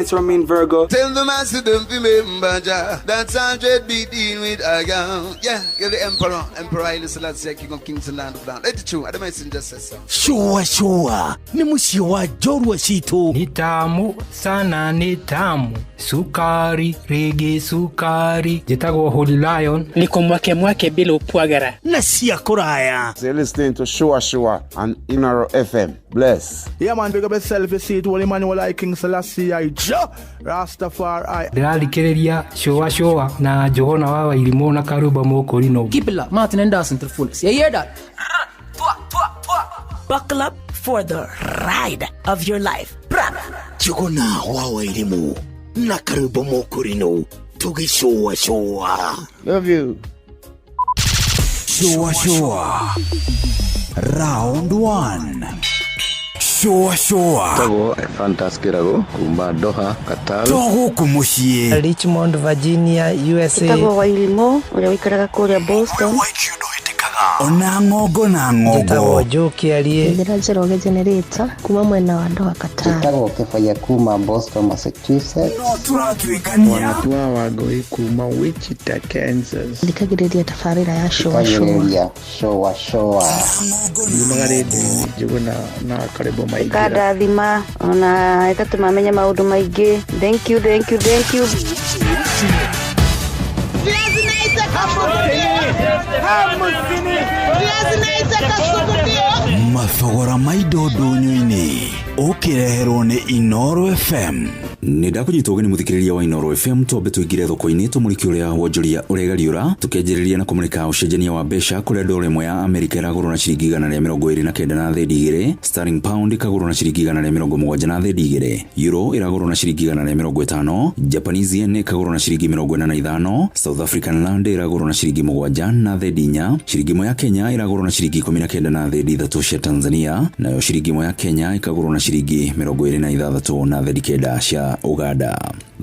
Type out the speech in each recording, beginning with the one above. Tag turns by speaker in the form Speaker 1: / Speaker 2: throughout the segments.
Speaker 1: It's Ramin Virgo.
Speaker 2: Tell the master don't remember that's 100 BD with a gun. Yeah, give the Emperor Haile Selassie, King of Kings and Land of Land. Let the true, the messenger says so.
Speaker 3: Shua, ni musiwa jorwa situ.
Speaker 4: Ni tamu, sana ni tamu. Sukari, rege sukari. Jitago Holy Lion.
Speaker 5: Niko mwake bila upwagara.
Speaker 3: Nasia koraya.
Speaker 6: So you're listening to Shua on Inaro FM. Bless.
Speaker 7: Yeah man, big up yourself, you see it, Holy Emmanuel I King Selassie I Rastafari.
Speaker 4: Dirali kereria Shua na Johona wawa ilimona karuba moko rino.
Speaker 5: Kibla, Martin and Dawson to the fullest. You hear that?
Speaker 3: Buckle up for the ride of your life. Johona wawa ilimu na karuba moko rino. Tugi Shua.
Speaker 6: Love you.
Speaker 3: Shua. Round 1. Shua.
Speaker 8: Tago fantaskirago kumba Doha, Qatar.
Speaker 3: Togo kumushie.
Speaker 5: Richmond, Virginia, USA.
Speaker 9: Tago wailimo, ule wikaraga kule Boston.
Speaker 3: Onangogo.
Speaker 5: Tago Joki alie.
Speaker 9: Ndirajeroge generator kuma mwena wa Doha, Qatar.
Speaker 10: Tago kefaya kuma Boston, Massachusetts.
Speaker 7: Wanatua wagoi kuma Wichita, Kansas.
Speaker 9: Ndikagiredia tafarira ya Shua.
Speaker 7: Magaridi juguna na karibu maigira.
Speaker 9: Kada dhima ona ekatuma menya maudu maige. Thank you.
Speaker 3: Mathogora maidodo nyoine ukireherwo ni Inoro FM.
Speaker 11: Nida kujitogeni muthikiriria wa Inoro FM tobe tuigire thoko-ini tumuriki uria wonjoria uregariura tukenjiriria na kumurika ucenjania wa besha kule dola imwe ya Amerika iragurwo na ciringi 129 na thendi 2, sterling pound ikagurwo na ciringi 170 na thendi 2, euro iragurwo na ciringi 150, Japanese yen ikagurwo na ciringi 45, South African rand iragurwo na ciringi 7 na thendi 4, ciringi imwe ya Kenya iragurwo na ciringi 19 na thendi 3 cia Tanzania, nayo ciringi imwe ya Kenya ikagurwo na ciringi 26 na thendi 9 cia Uganda.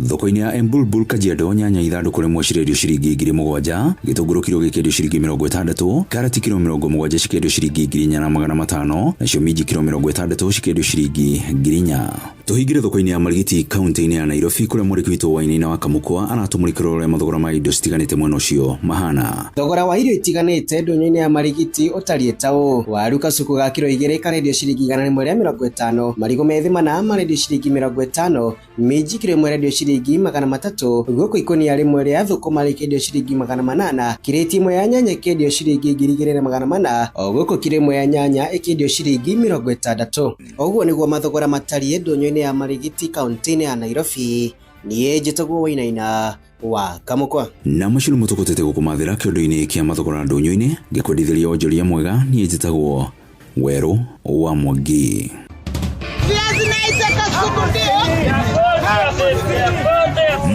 Speaker 11: Thoko-ini ya Embulbul Kajiado nyanya ithanduku rimwe cirendio ciringi 7,000, gitunguru kilo gikendio ciringi 60, karati kilo 70 cikendio ciringi 4,500, nacio minji kilo 60 cikendio ciringi 4,000. Tuhingire thoko-ini ya Marigiti kaunti-ini ya Nairobi kuria muriki witu wa Inina wa Kamukwa anatumurikira uria mathogora ma indo citiganite mwena ucio mahana.
Speaker 12: Thogora wa irio itiganite ndunyu-ini ya Marigiti utarietao waru kasuku ga kilo 2 karendio ciringi 150, marigo methima na marendio ciringi 50, minji kilo 1 rendio ciringi 300, goko ikoni ya rimwe ria thukuma rikendio ciringi 800, kireti imwe ya nyanya ikendio ciringi 2,400, goko kilo imwe ya nyanya ikendio ciringi 60. Oguo niguo mathogora matarie ndunyu-ini ya Marigiti kaunti-ini ya Nairobi. Niye jitagwo Wainaina wa Kamukwa.
Speaker 11: Na maciru mutukotete gukumathira kiondo-ini kia mathogora ndunyu-ini gikwendithiria onjoria mwega niye jitagwo Weru wa Mwangi.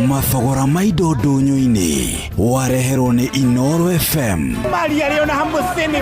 Speaker 3: Mathogora maido ndunyu-ini wareherwo ni Inoro FM.
Speaker 5: Maria Leona Hambusini.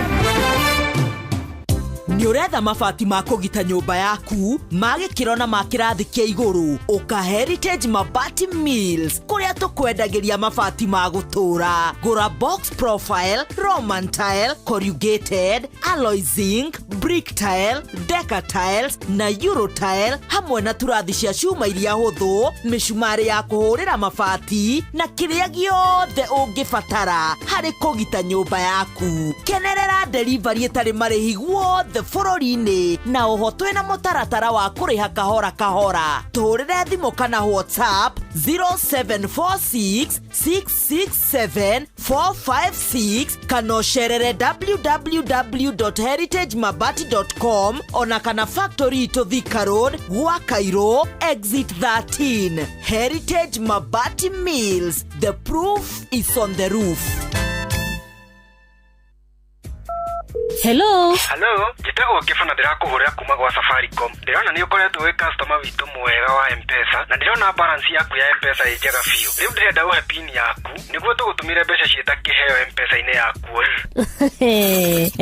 Speaker 13: Ni uretha mabati ma kugita nyumba yaku magikiro na makirathi kia iguru uka Heritage Mabati Mills kuria tukwendagiria mabati ma gutura. Gura box profile, Roman tile, corrugated, alloy zinc, brick tile, decker tiles na euro tile hamwe na turathi cia cuma iria huthu, micumari ya kuhurira mabati na kiria giothe ungibatara hari kugita nyumba yaku. Kenerera delivery etari marihi guothe bũrũri-inĩ na ũhotwe na mũtaratara wa kũrĩha kahora. Tũhũrĩre thimũ kana WhatsApp 0746667456 kana ũcerere www.heritagemabati.com ona kana factory itũ Thika Road gwa Cairo exit 13. Heritage Mabati Mills, the proof is on the roof.
Speaker 14: Hello,
Speaker 4: jitago kifana ndirakuhurira kuma gwa Safaricom. Ndirona ni ukoretwo wi customer witu mwega wa M-Pesa na ndirona balance yaku ya M-Pesa ijega fiu. Riu ndirenda uhe pin yaku niguo tugutumire mbeca citakiheo M-Pesa-ini yaku.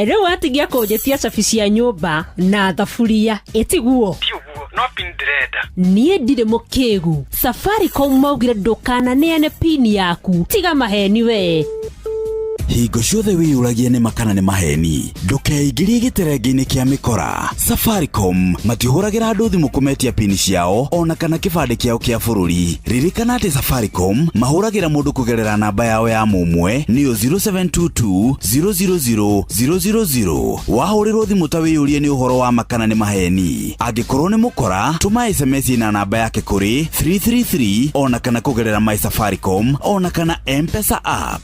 Speaker 14: Riu atigia kunjitia cabi cia nyumba na thaburia itiguo.
Speaker 4: Tiguo, no pin ndirenda.
Speaker 14: Nie ndire mukigu. Safaricom maugire ndukana neane pin yaku. Tiga maheni we.
Speaker 11: hingo ciothe wiyuragie nĩ makana nĩ maheni ndũkeingĩrie gĩterenge-inĩ kĩa mĩkora. Safaricom matihũragĩra andũ thimũ kũmetia pini ciao ona kana kĩbandĩ kĩao kĩa bũrũri. Ririkana atĩ Safaricom mahũragĩra mũndũ kũgerera namba yao ya mũmwe nĩyo 0722000000. Wahũrĩrwo thimũ ta wĩyũrie nĩ ũhoro wa makana nĩ maheni, angĩkorwo nĩ mũkora tũma SMS na namba yake kũrĩ 333 ona kana kũgerera My Safaricom ona kana M-Pesa app.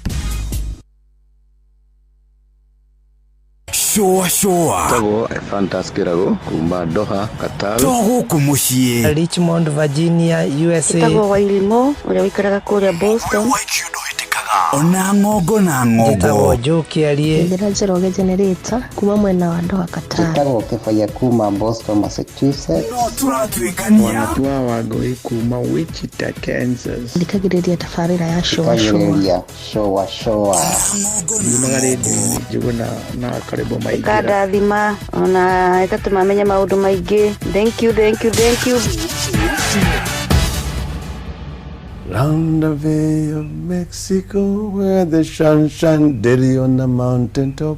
Speaker 11: Showa
Speaker 8: Tago Fantas Kirago kuma Doha Qatar.
Speaker 11: Togo kumushie
Speaker 5: Richmond, Virginia, USA.
Speaker 9: Tago Wailimo ule wikaraga kule Boston.
Speaker 11: Ona ngogo na ngogo.
Speaker 5: Tago Joki alie.
Speaker 9: Ndĩranjĩra generator kuma mwena wa Doha Qatar.
Speaker 10: Tago Kefaya kuma Boston, Massachusetts.
Speaker 1: Wanatua wagoi kuma Wichita, Kansas.
Speaker 9: Ndikagĩrĩria tabarĩra ya showa.
Speaker 1: Ndimagarĩte njuguna na karibu maingĩ.
Speaker 9: Kadathima ona ĩtatũmamenya maũndũ maingĩ. Thank you.
Speaker 15: Round the Bay of Mexico, where the sun shines daily on the mountain top,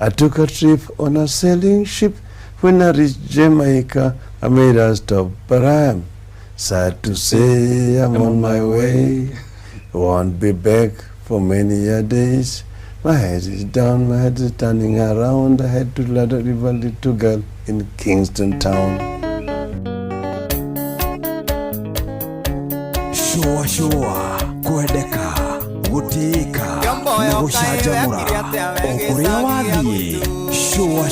Speaker 15: I took a trip on a sailing ship. When I reached Jamaica, I made a stop, but I am sad to say I'm on my way. I won't be back for many days. My head is down, my head is turning around. I had to let a little girl in Kingston town.
Speaker 11: Showa kwendeka gutika na gucanjamũra o kũrĩa wathiĩ. Showa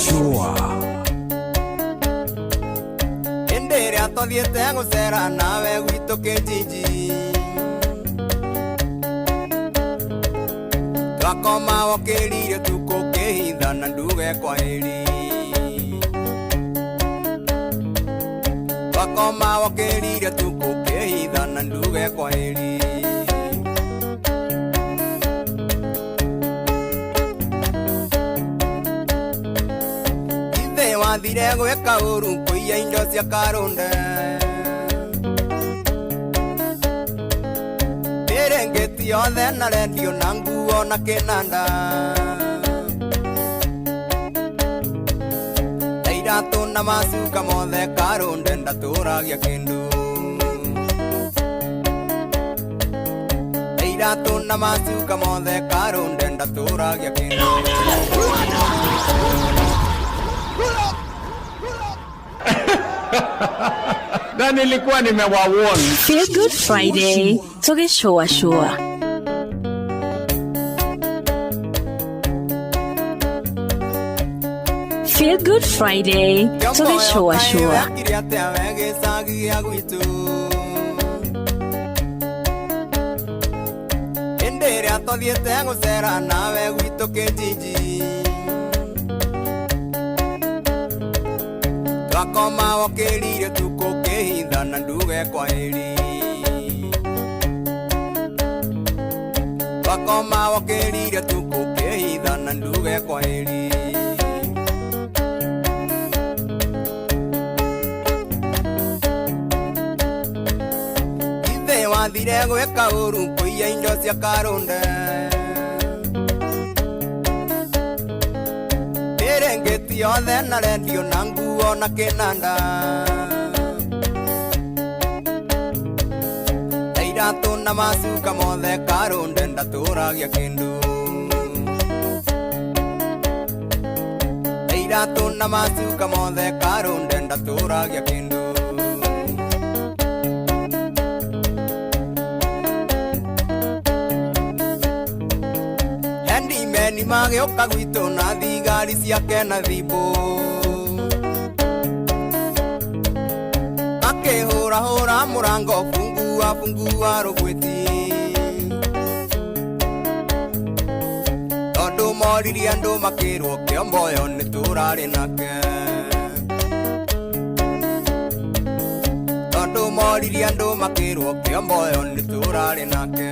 Speaker 16: ĩndĩ ĩrĩa tũthiĩte gũcera nawe gwitũ Kĩnjinji, twakoma wokĩrire tukũkĩhitha na nduge kwaheri. Twakoma wokĩrire tukũkĩhitha na nduge kwaheri. Ithe wathire gwĩka ũru kũiya indo cia Karũnde, mĩrĩngĩti yothe na rendio na nguo na kĩnanda, na iratũ na macuka mothe Karũnde ndatũragia kĩndũ. Na iratũ na macuka mothe Karũnde ndatũragia kĩndũ.
Speaker 1: Na nilikuwa nimewawarn.
Speaker 14: Feel Good Friday tugĩcũa. Feel Good Friday tugĩcũa.
Speaker 16: Ĩndĩ ĩrĩa tũthiĩte gũcera nawe gwitũ Kĩnjinji, twakoma wokĩrire tukũkĩhitha na nduge kwaheri. Twakoma wokĩrire tukũkĩhitha na nduge kwaheri. Ithe wathire gwĩka ũru kũiya indo cia Karũnde, mĩrĩngĩti yothe na rendio na nguo na kĩnanda, na iratũ na macuka mothe Karũnde ndatũragia kĩndũ. Na iratũ na macuka mothe Karũnde ndatũragia kĩndũ. Handimeni magĩũka gwitũ na thigari ciake na thimũ, makĩhũrahũra mũrango fungua rũgwĩti, tondũ moririe andũ makĩrwo Kĩomboyo nĩ tũrarĩ nake. Tondũ moririe andũ makĩrwo Kĩomboyo nĩ tũrarĩ nake.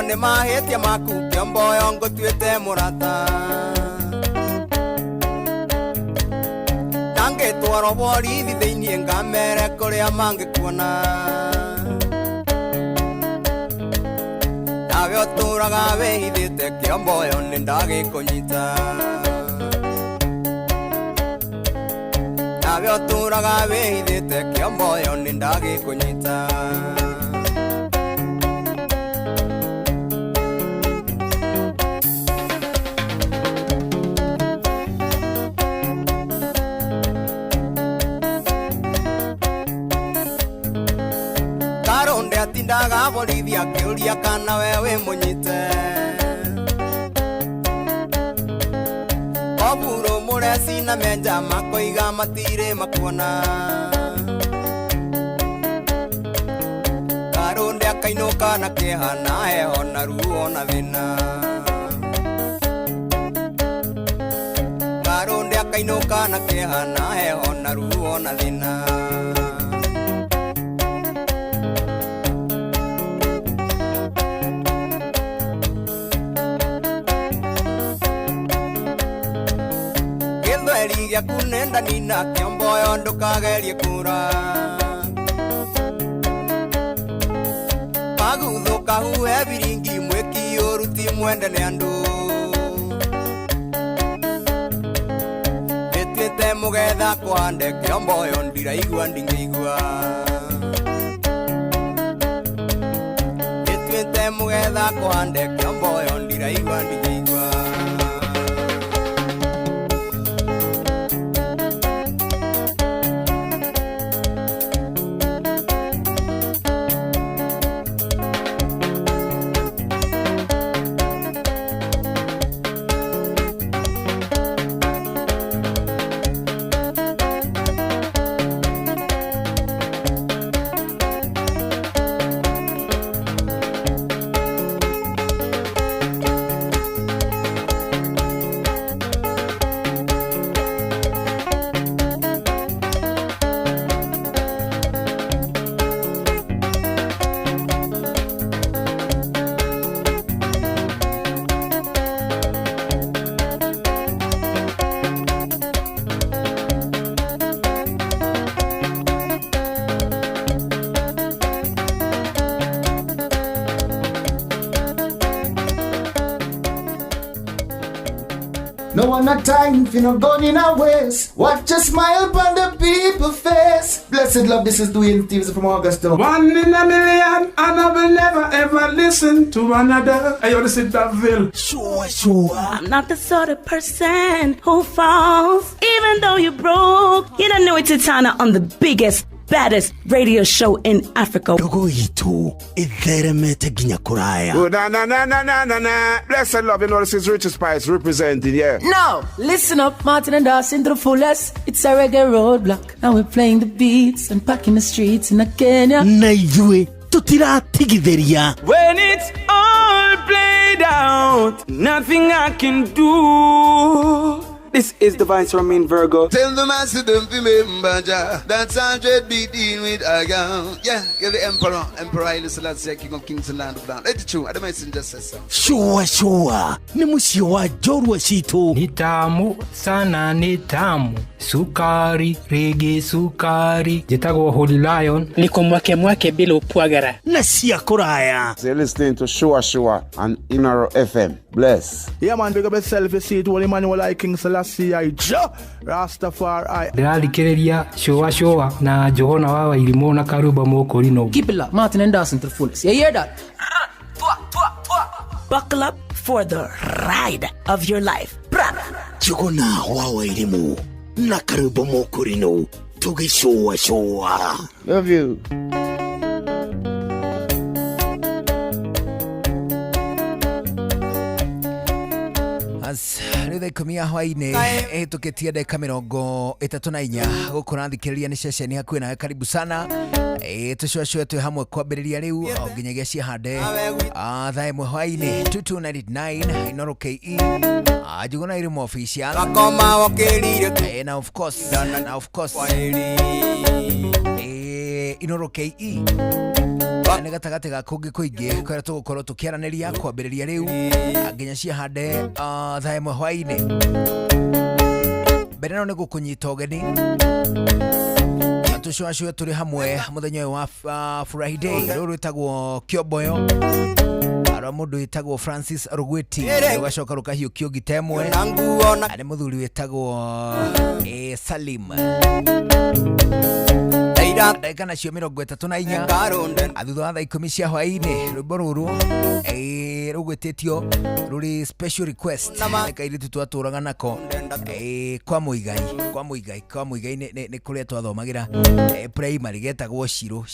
Speaker 16: Nĩ mahĩtia maku Kĩomboyo ngũtuĩte mũrata, nange twaro borithi thiini ngamere kuria mangikuona nawe oturaga wehithite kiomboyo ni ndagikunyita nawe oturaga wehithite kiomboyo ni ndagikunyita Karonde atindaga borithi akiuria kana wewe munyite Oburo muresi na menja makoiga matire makuona Karonde akainuka na kihana heho na ruo na thina Karonde akainuka na kihana heho na ruo na thina Gya kunenda nina kiomboyo ndukagerie kura Paguthuka huhe biringi mweki uruti mwende ni andu Etete mugetha kwande kiomboyo ndiraigua ndingeigua Etete mugetha kwande kiomboyo ndiraigua ndingeigua
Speaker 17: No one not time if you not going in our ways. Watch a smile upon the people's face. Blessed love, this is Dwayne Stevens from Augusta.
Speaker 7: One in a million, and I will never ever listen to another. I want to sit that Ville.
Speaker 18: Sure. I'm not the sort of person who falls. Even though you broke, you don't know it's Tana on the biggest, baddest radio show in Africa.
Speaker 3: Dogo itu itheremete ginya kuraya.
Speaker 6: Oh, na. Blessed love, you know this is Richard Spice representing, yeah.
Speaker 19: No, listen up, Martin and Dawson to the fullest. It's a reggae roadblock. Now we're playing the beats and packing the streets in Kenya.
Speaker 3: Naijue tutira tigitheria.
Speaker 20: When it's all played out, nothing I can do. This is Divine Sermon Virgo.
Speaker 2: Tell the master don't remember that's 100 beating with a gun. Yeah, give the Emperor Haile Selassie, King of Kings and Land of Down. Let the true, I don't mind just say so.
Speaker 3: Sure. Ni musio wa jorwa situ.
Speaker 5: Ni tamu sana, ni tamu. Sukari, reggae sukari. Jitago Holy Lion.
Speaker 1: Niko mwake bila upwagara.
Speaker 3: Na siya kuraya.
Speaker 6: You're listening to Shua on Inaro FM. Bless.
Speaker 7: Yeah man, big up yourself, you see it, Holy Emmanuel I King Selassie I Rastafari.
Speaker 5: Ndĩrarikĩrĩria Shua na Johona wa Wairimu na Karuba Mokorino.
Speaker 19: Keep it locked, Martin and Dawson to the fullest. You hear that?
Speaker 13: Buckle up for the ride of your life.
Speaker 3: Johona wa Wairimu na Karuba Mokorino. Shua.
Speaker 6: Love you.
Speaker 21: Ritha ikumia hwaini tukitia dakika 34 gukura thikiriria ni ceceni hakuhi nawe karibu sana tucocwe twi hamwe kwambiriria riu nginyagia ciahande thaa imwe hwaini 2299 Inoro KE Juguna iri mu official na of course Inoro KE nĩ gatagate ga kũngĩ kũingĩ kwera tũgũkorwo tũkĩaranĩria kwambĩrĩria rĩu nginya ciahande thaa ĩmwe hwainĩ mbere no nigukunyita ogeni tushwashwe turi hamwe muthenya wa Friday ruru itagwo Kioboyo ara mundu itagwo Francis Rugwiti ugacoka rukahio kio gitemwe ari muthuri witagwo Salim Daika na cio 34 athutha wa thaa 10 cia hwaini rwimbo ruru rugwetetio ruri special request kairitu twaturaga nako kwa muigai ni kuria twathomagira primary getagwo Shiro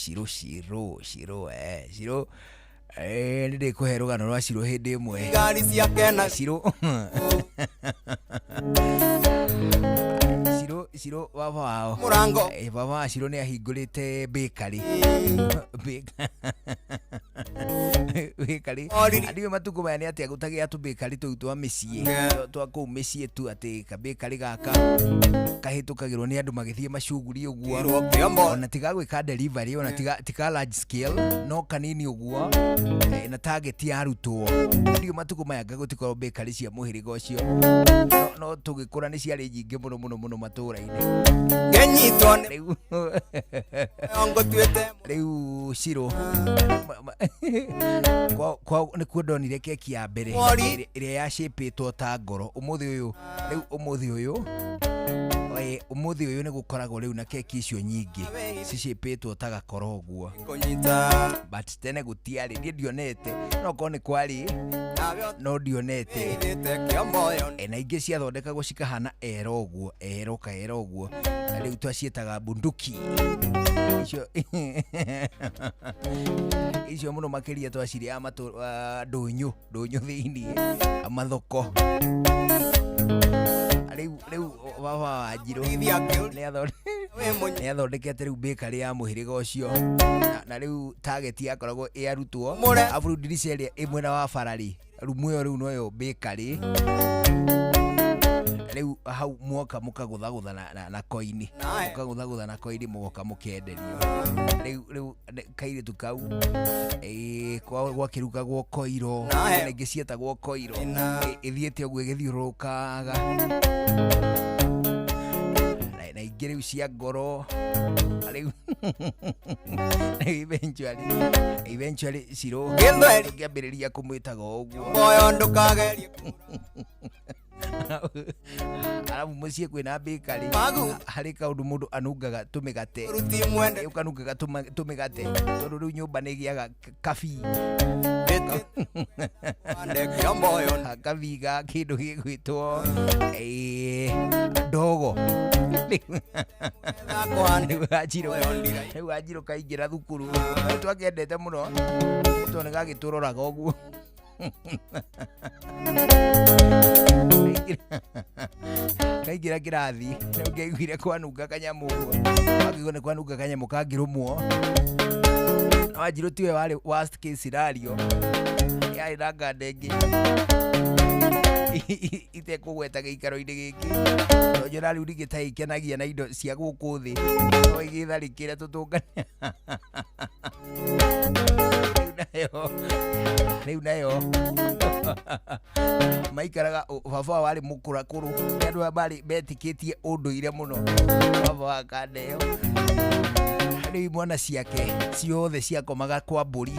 Speaker 21: ndi kuhe rugano rwa Shiro hindi imwe Shiro Shiro baba wao murango baba Shiro ni ahingurite bakery adiwe matuko maya ni ati agutagia tu bakery tu twa micie twa ku micie tu ati ka bakery gaka kahitukagirwo ni andu magithie macuguri uguo ona tiga gwika delivery ona tiga large scale no kanini uguo na target ya arutwo adiwe matuko maya gagutikoro bakery cia muhirigo ucio no tugikura ni ciari nyingi muno matura-ini genyitone ongo twete riu Shiro kwa ni kwendonire keki ya mbere iria ya shapetwo ta ngoro umuthi uyu ni gukoragwo riu na keki icio nyingi cishapetwo ta gakoro uguo but tene gutiari ni ndionete no ko ni kwari no ndionete na ingi ciathondekagwo cikahana ero uguo riu twacietaga bunduki icio muno makiria twaciria ndunyu thiini amathoko riu baba Wanjiru ni athondekete riu bakery ya muhiriga ucio na riu target yakoragwo arutwo afuru dirisa iria imwe wa farari rumuyo riu noyo bakery riu hau muoka mukagutha na koini mugoka mukenderio riu kaire tukau kwa kirukagwo koiro na ngicietagwo koiro ithiete ogwe githiurukaga na igere cia ngoro riu eventually Shiro ngiambiriria kumwitaga uguo moyo ndukagerie arabu mucie kwina bakery hari kaundu mundu anungaga tumigate ukanungaga tumigate tondu riu nyumba ni giaga kafi kaviga kindu gigwitwo ndogo riu Wanjiru kaingira thukuru twakiendete muno tone gagituroraga uguo kaingira kirathi riu ngeiguire kwanunga kanyamu uguo ni kwanunga kanyamu kangirumwo na Wanjiru tiwe wari worst case scenario yari na ngandengi ite kugweta giikaro-ini giki njora riu rigitaikenagia na indo cia guku thi no igitharikire tutungania riu nayo maikaraga baba wari mukurakuru andu bari betikitie unduire muno baba wa Kandeo riu mwana ciake ciothe ciakomaga kwa mburi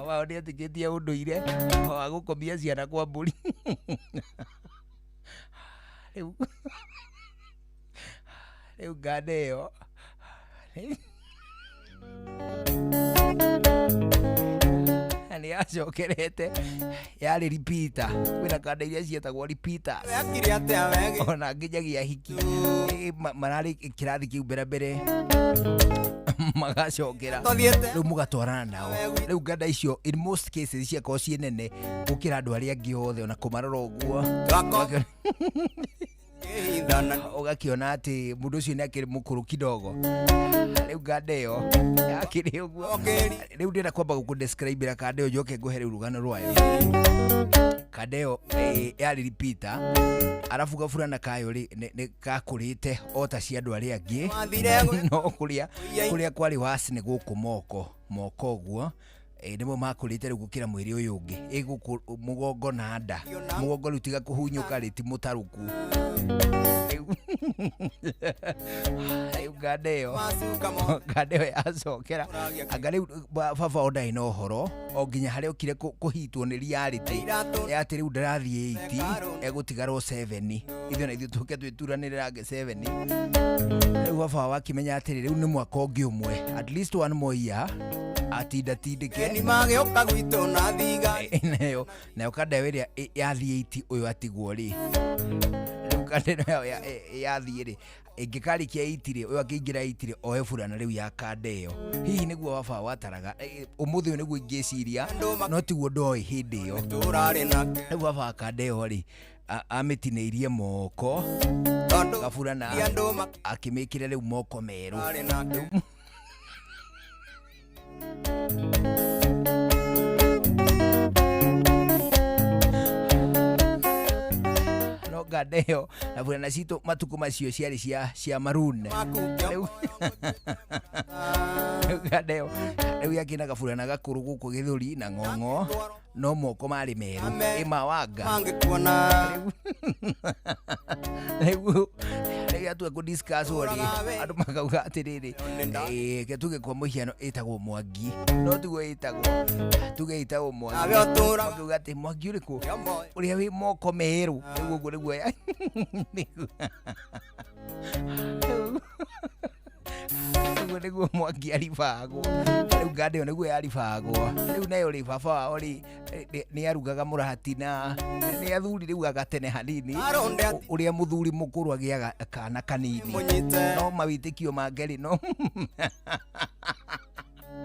Speaker 21: wao ni atikitie unduire wa gukomia ciana kwa mburi riu Kandeo ni acokerete yari repeater wina kanda iria cietagwo repeaters ona nginyagia hiki marari kirathi kiu mbere magacokera riu mugatwarana nao riu kanda icio in most cases ciakorwo ciĩ nene gukira andu aria angi othe ona kumarora uguo ugakiona ati mundu ucio ni akiri mukuru kidogo riu Kandeo akiri uguo riu ndira kwamba gukudescribe ra Kandeo njoke nguhe riu rugano rwayo Kandeo yari repeater arafu gafurana kayo ni gakurite ota cia andu aria angi no kuria kwari wasi ni guku moko uguo nimo makurite riu gukira mwiri uyu ungi iguku mugongo na nda mugongo rutiga kuhunyuka riti mutaruku gadeo yacokera anga riu baba ondai no horo o nginya haria ukire kuhitwo ni reality ati riu ndarathie 8 egutigarwo 7 ithu na ithu tuke twituranirira nge 7 riu baba wakimenya ati riu ni mwaka ungi umwe at least one more year atinda tindike
Speaker 16: ni magioka gwito na thiga
Speaker 21: nayo kadeo iria yathie 8 uyu atigwo ri kadeo yathie ri ingikarikia 8 ri uyu akingira 8 ri oe furana riu ya kadeo hihi niguo baba wataraga umuthi niguo ingiciria no tiguo ndoi hindi yo riu baba kadeo ri amitineirie moko gafurana akimikire riu moko meru no gadeo na bwana cito matuko macio ciari cia marune gadeo riu yakina gafurana gakuru guku githuri na ngongo no moko mari meru imawanga riu atu ku discuss ori andu makauga atiriri ketuge kwa muhiano etagwo Mwangi no tuge itagwo Mwangi makauga ati Mwangi uriku uria wi moko meru niguo niguo niguo Mwangi aribagwo riu gadeo niguo yaribagwo riu nayo ri baba ori ni arugaga murahati na ni athuri riu agatene hanini uria muthuri mukuru agiaga kana kanini no mawitikio mangeri no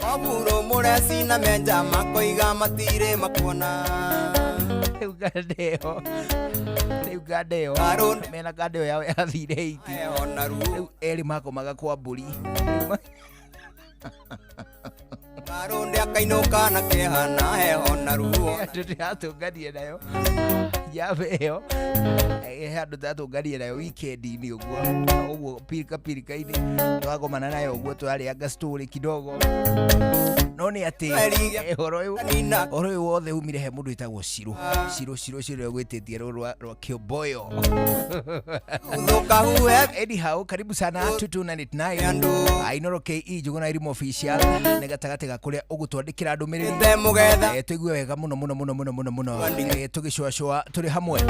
Speaker 16: Waburo muresi na menja makoiga matire makuona
Speaker 21: riu gadeo mena gadeo yao yathire 8 riu eri makomaga kwa mburi
Speaker 16: Maronde akainuka na kehana heho na ruo
Speaker 21: atunganie nayo yaveo handu tatunganie nayo weekend-ini uguo pirika-ini twagomana nayo uguo twarianga story kidogo no ni ati horo uyu wothe umire he mundu itagwo Ciro gwititie rwa Kioboyo anyhow karibu sana 2299 Ainoro KE Njuguna Irimo Official ni gatagati ga kuria ugutwandikira ndumiriri tuigue wega muno tugicua turi hamwe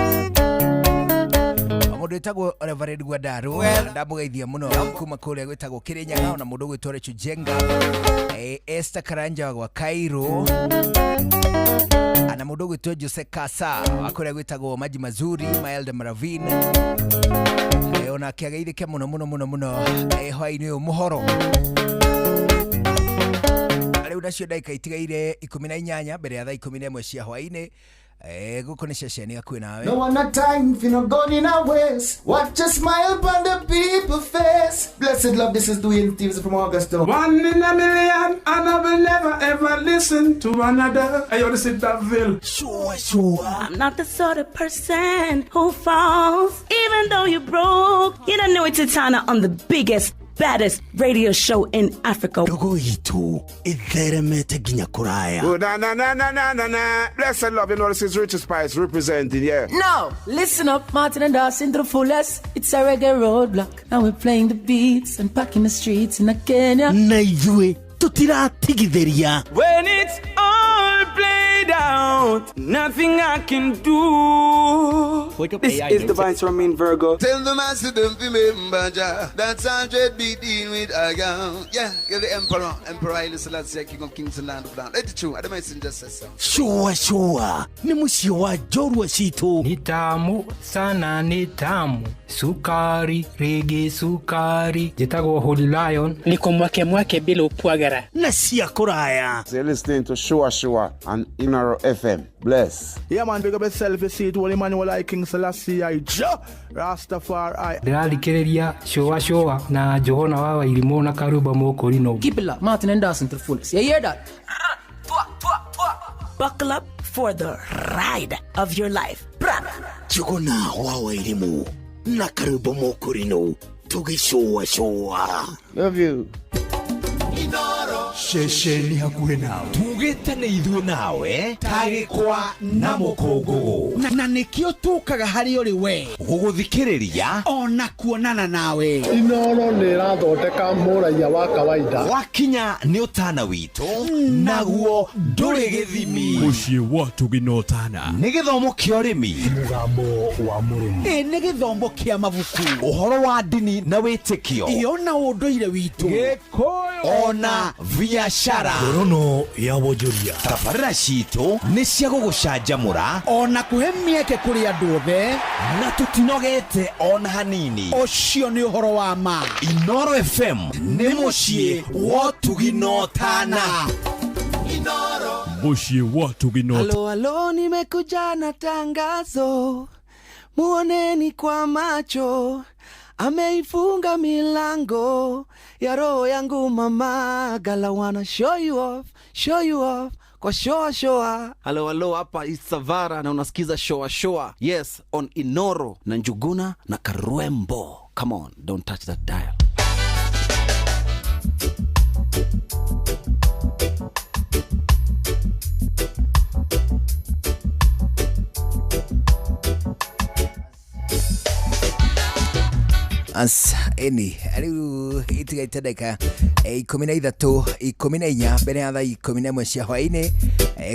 Speaker 21: mundu itagwo Reverend Gwadaru ndamugeithia muno kuma kuria gwitagwo Kirinyaga ona mundu gwitore Chujenga Esther Karanja wa Cairo ana mundu gwitwo Jose Kasa akuria gwitagwo Maji Mazuri Maelda Maravin ona kiageithike muno hwaini uyu muhoro riu nacio ndaika itigaire 18 mbere ya thaa 11 cia hwaini guko ni ceceni gakuĩ nawe
Speaker 17: No one a time if you not going in our ways. Watch a smile upon the people face. Blessed love, this is Dwayne Stevens from Augusta.
Speaker 7: 1 in a million, and I will never ever listen to another. Hey, yo, this is Daville.
Speaker 3: Sure.
Speaker 18: I'm not the sort of person who falls, even though you broke. You don't know it's Tana on the biggest, baddest radio show in Africa.
Speaker 3: Dogo itu itheremete ginya kuraya.
Speaker 6: Oh, na. Blessed love, you know this is Richard Spice representing, yeah.
Speaker 19: No, listen up, Martin and Dawson to the fullest. It's a reggae roadblock, and we're playing the beats and packing the streets in Kenya.
Speaker 3: Na ithue tutiratigithĩria.
Speaker 20: When it's all played out, nothing I can do. This is the Vines from me, Virgo.
Speaker 2: Tell the master them to remember that's 100 beating with a gun. Yeah, give the emperor Haile Selassie, King of Kings and Land of Down. Let it true, I don't mind just say so.
Speaker 3: Sure. Ni mucio wa jorwa citu.
Speaker 5: Ni tamu sana, ni tamu. Sukari, reggae sukari. Jitagwo Holy Lion.
Speaker 1: Niko mwake bila upwagara.
Speaker 3: Na cia kuraya.
Speaker 6: So you're listening to Shua on Inaro FM. Bless.
Speaker 1: Yeah, man, big up yourself. You see it, Holy Manuel I King Selassie I Rastafari.
Speaker 5: Ndĩrarikĩrĩria Shua na Johona wa Irimo na Karuba Mokorino.
Speaker 19: Keep it locked, Martin and Dawson to the fullest. You hear that?
Speaker 18: Buckle up for the ride of your life.
Speaker 3: Njuguna wa Irimo na Karuba Mokorino. Tugicua.
Speaker 6: Love you.
Speaker 17: Inoro.
Speaker 3: ceceni hakuhe nawe tugitane ithuĩ nawe tagĩkwa na mũkũngũgũ
Speaker 12: na nĩkĩo tũkaga harĩ ũrĩ we
Speaker 3: gũgũthikĩrĩria
Speaker 12: ona kuonana nawe.
Speaker 22: Inooro nĩrathondeka mũraia wa kawaida
Speaker 3: wakinya nĩ ũtana witũ naguo ndũrĩ gĩthimi
Speaker 23: mũciĩ wa tũginotana
Speaker 3: nĩ gĩthomo kĩa ũrĩmi
Speaker 22: mũgambo wa mũrĩmi
Speaker 12: nĩ gĩthomo kĩa mabuku
Speaker 3: ũhoro wa ndini na wĩtĩkio
Speaker 12: ona ũndũire witũ
Speaker 3: gĩkũyũ ona biacara
Speaker 22: ngorono ya wonjoria
Speaker 3: tabarĩra citũ nĩ cia gũgũcanjamũra
Speaker 12: ona kũhe mĩeke kũrĩ andũ othe
Speaker 3: na tũtinogete ona hanini
Speaker 12: ũcio nĩ ũhoro wa ma.
Speaker 3: Inoro FM nĩ mũciĩ wa tũginotana
Speaker 23: mũciĩ wa tũginotana.
Speaker 20: Halo halo, nimekuja na tangazo, muoneni kwa macho, ameifunga milango ya roho yangu mama gala, wanna show you off kwa shoa.
Speaker 24: Halo halo, hapa Isavara na unasikiza shoa. Yes, on Inoro na Njuguna na Karwembo. Come on, don't touch that dial.
Speaker 21: As any ariu itigaite ndeka 13 14 mbere ya thaa 11 cia hwaini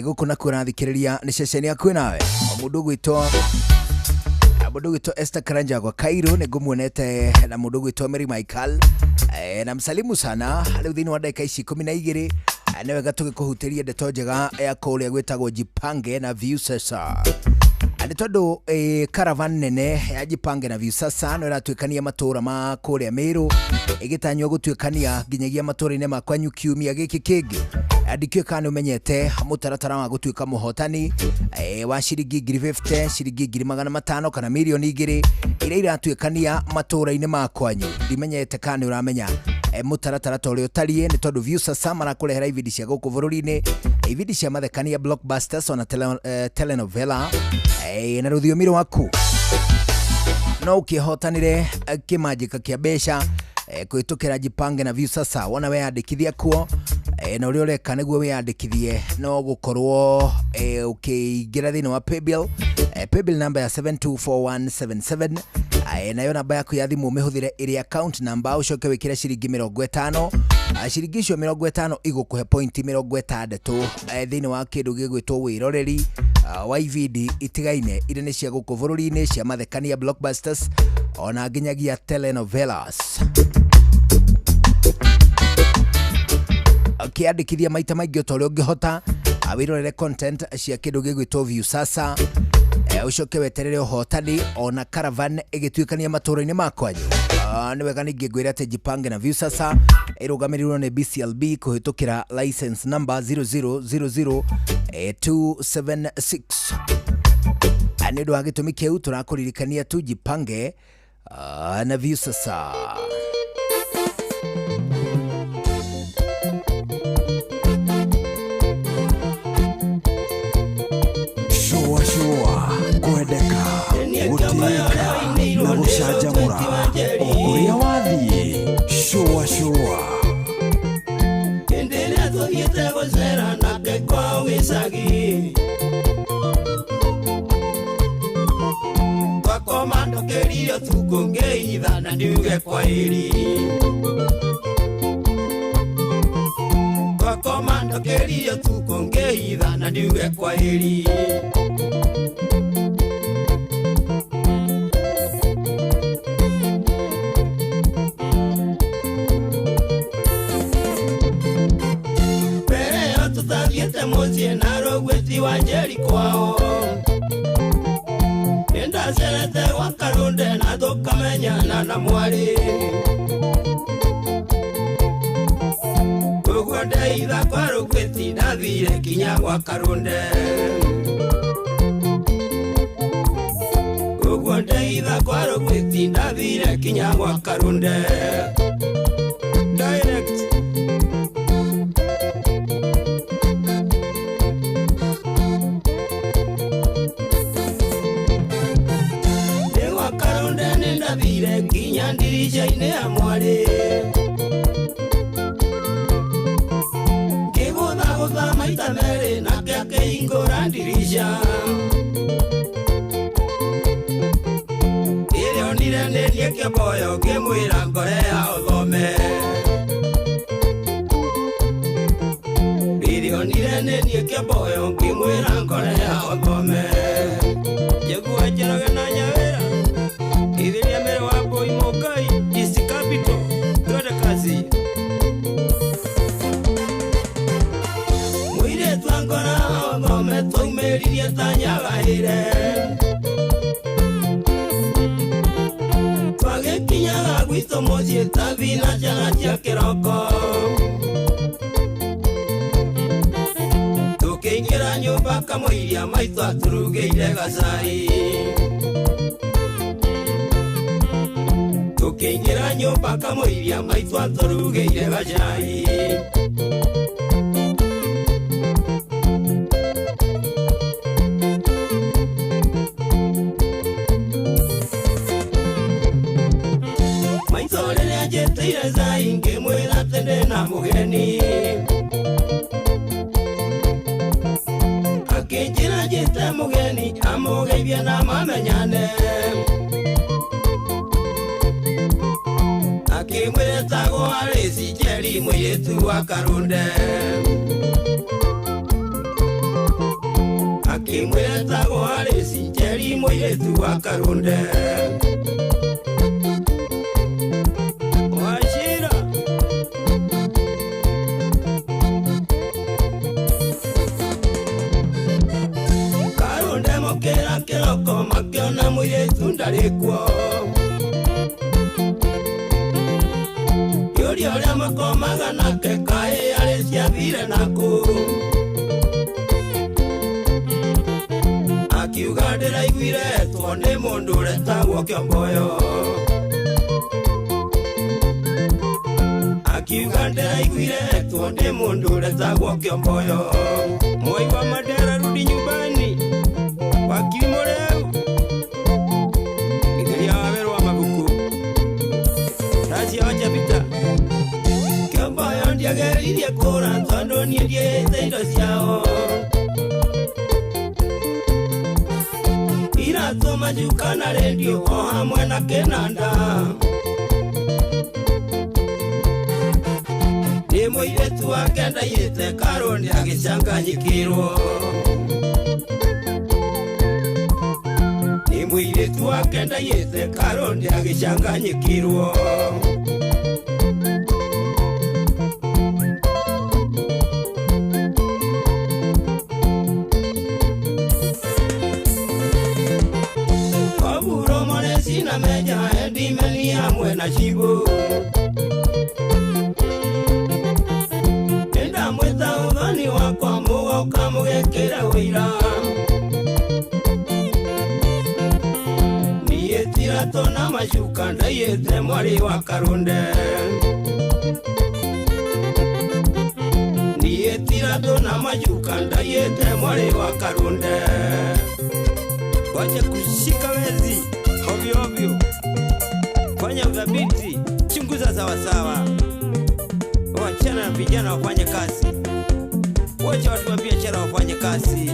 Speaker 21: gukuna kurathikiriria ni ceceni yaku nawe mundu gwitwo Esther Karanja kwa Cairo ni ngumuonete na mundu gwitwo Mary Michael na msalimu sana riu thini wa dakika ici 12 ni wega tugikuhutiria ndeto njega ya kuria gwitagwo Jipange na View sasa. Ani tondu caravan nene ya Jipange na View sasa no iratuikania matura ma kuria Meru igitanywa gutuikania nginyagia matura-ine makwa nyukiumia giki kingi andikio kana umenyete mutaratara wa gutuika muhotani wa ciringi 50 ciringi 500 kana milioni 2 ira iratuikania matura-ine makwanyu ndimenyete kana uramenya mutaratara tore utarie ni tondu View sasa marakurehera ividi cia guku bururi-ini ividi cia mathekania blockbusters ona telenovela na rũthiomi rwaku no ukihotanire kimanjika kia besha kuitukira Jipange na View sasa wona weyandikithia kuo na uri ureka niguo weyandikithie no gukorwo ukiingira thini wa paybill number ya 724177 nayo namba yaku ya thimu umihuthire iri account number ucoke wikire ciringi 50 ciringi icio 50 igukuhe point 60 thini wa kindu gigwitwo wiroreri wa ividi itigaine ire ni cia guku bururi-ini cia mathekania blockbusters ona nginyagia telenovelas. Akiandikithia maita maingĩ otore ũngĩhota awirorere content cia kindu gigwitwo View sasa ucoke weterere ũhotani ona caravan igituikania matura-ini makwanyu. Ni wega ningi ngwira ati Jipange na View sasa irugamirirwo ni BCLB kuhitukira license number 0000276. Ani ndo agitumi kiu turakuririkania tu Jipange na View sasa. Shoa kwendeka gutika na gucanjamura okuria wathiĩ shoa
Speaker 25: endelea tuthiĩte gũcera nake kwao gĩcagi twakoma ndokĩrio tukũngĩitha na ndiuge kwaheri twakoma ndokĩrio tukũngĩitha na ndiuge kwaheri Muzie na rogweti wa jeri kwao nenda serete wa Karunde na tukamenyana na mwari kugwa ndeitha kwa rogweti ndathire kinya gwa Karunde kugwa ndeitha kwa rogweti ndathire kinya gwa Karunde direct Vire kinya ndirisha-inĩ ya mwari maisha Ilio nirendenie kiboyo kimwira ngorea uthome Ilio nirendenie kiboyo kimwira ngorea uthome Jegua jaraga na nyawera Ithiria mere wa boy mokai isi capital Twende kazi Mwire twangora uthome Twaumeririe tanyagahire Twagikinyaga gwitũ mũciĩ tathina njara cia kĩroko Tũkĩingĩra nyũmba kamũiria maitũ aturugĩire gacai Tũkĩingĩra nyũmba kamũiria maitũ aturugĩire gacai Jeteire zai ngĩmwĩra atĩ ndĩna mũgeni Akĩnjĩra njĩte mũgeni amũgeithie na mamenyane Akĩmwĩra etagwo Alice Njeri mũirĩtu wa Karunde Akĩmwĩra etagwo Alice Njeri mũirĩtu wa Karunde Kĩroko makĩona mũirĩtu ndarĩ kuo Yũria ũrĩa makomaga nake kaĩ arĩ ciathire naku Akiuga ndĩraiguire nĩ mũndũ ũretagwo Kĩomboyo Akiuga ndĩraiguire nĩ mũndũ ũretagwo Kĩomboyo Moi wa Mandera rudi nyumbani Wakilimo leo Nigeria waweru wa mabuku Razi wacha pita Kĩomboyo ndiageririe kũra tondũ niĩ ndiĩhĩte indo ciao Iratũ majuka na redio o hamwe na kĩnanda Nĩ mũirĩtu wake ndaiyĩte Karũndi agĩcanganyikĩrwo Mũirĩtu wake ndaiyĩte Karũndi agĩcanganyikĩrwo Oburo monesi na meja endimeni hamwe na cibo Enda mwĩta ũthoni wakwa mũgoka mũgekĩra ũira Tona macuka ndaiyĩte mwarĩ wa Karunde Niĩ tiratona macuka ndaiyĩte mwarĩ wa Karunde Wacha kushika wezi ovyo ovyo Fanya udhabiti chunguza sawasawa Wachana na vijana wafanye kazi Wacha watu wa biashara wafanye kazi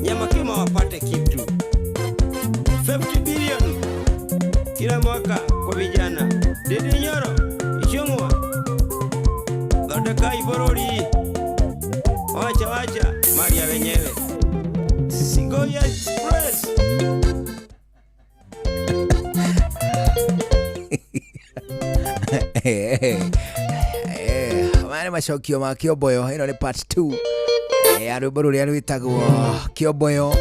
Speaker 25: Nyama kima wapate kitu 50 billion kila mwaka kwa vijana Dede Nyoro Ishongwa Dodeka Iborori Wacha Maria wenyewe Singoya Express
Speaker 21: Mane macokio ma Kĩomboyo ĩno nĩ part 2 rwĩmbo rũrĩa rwĩtagwo Kĩomboyo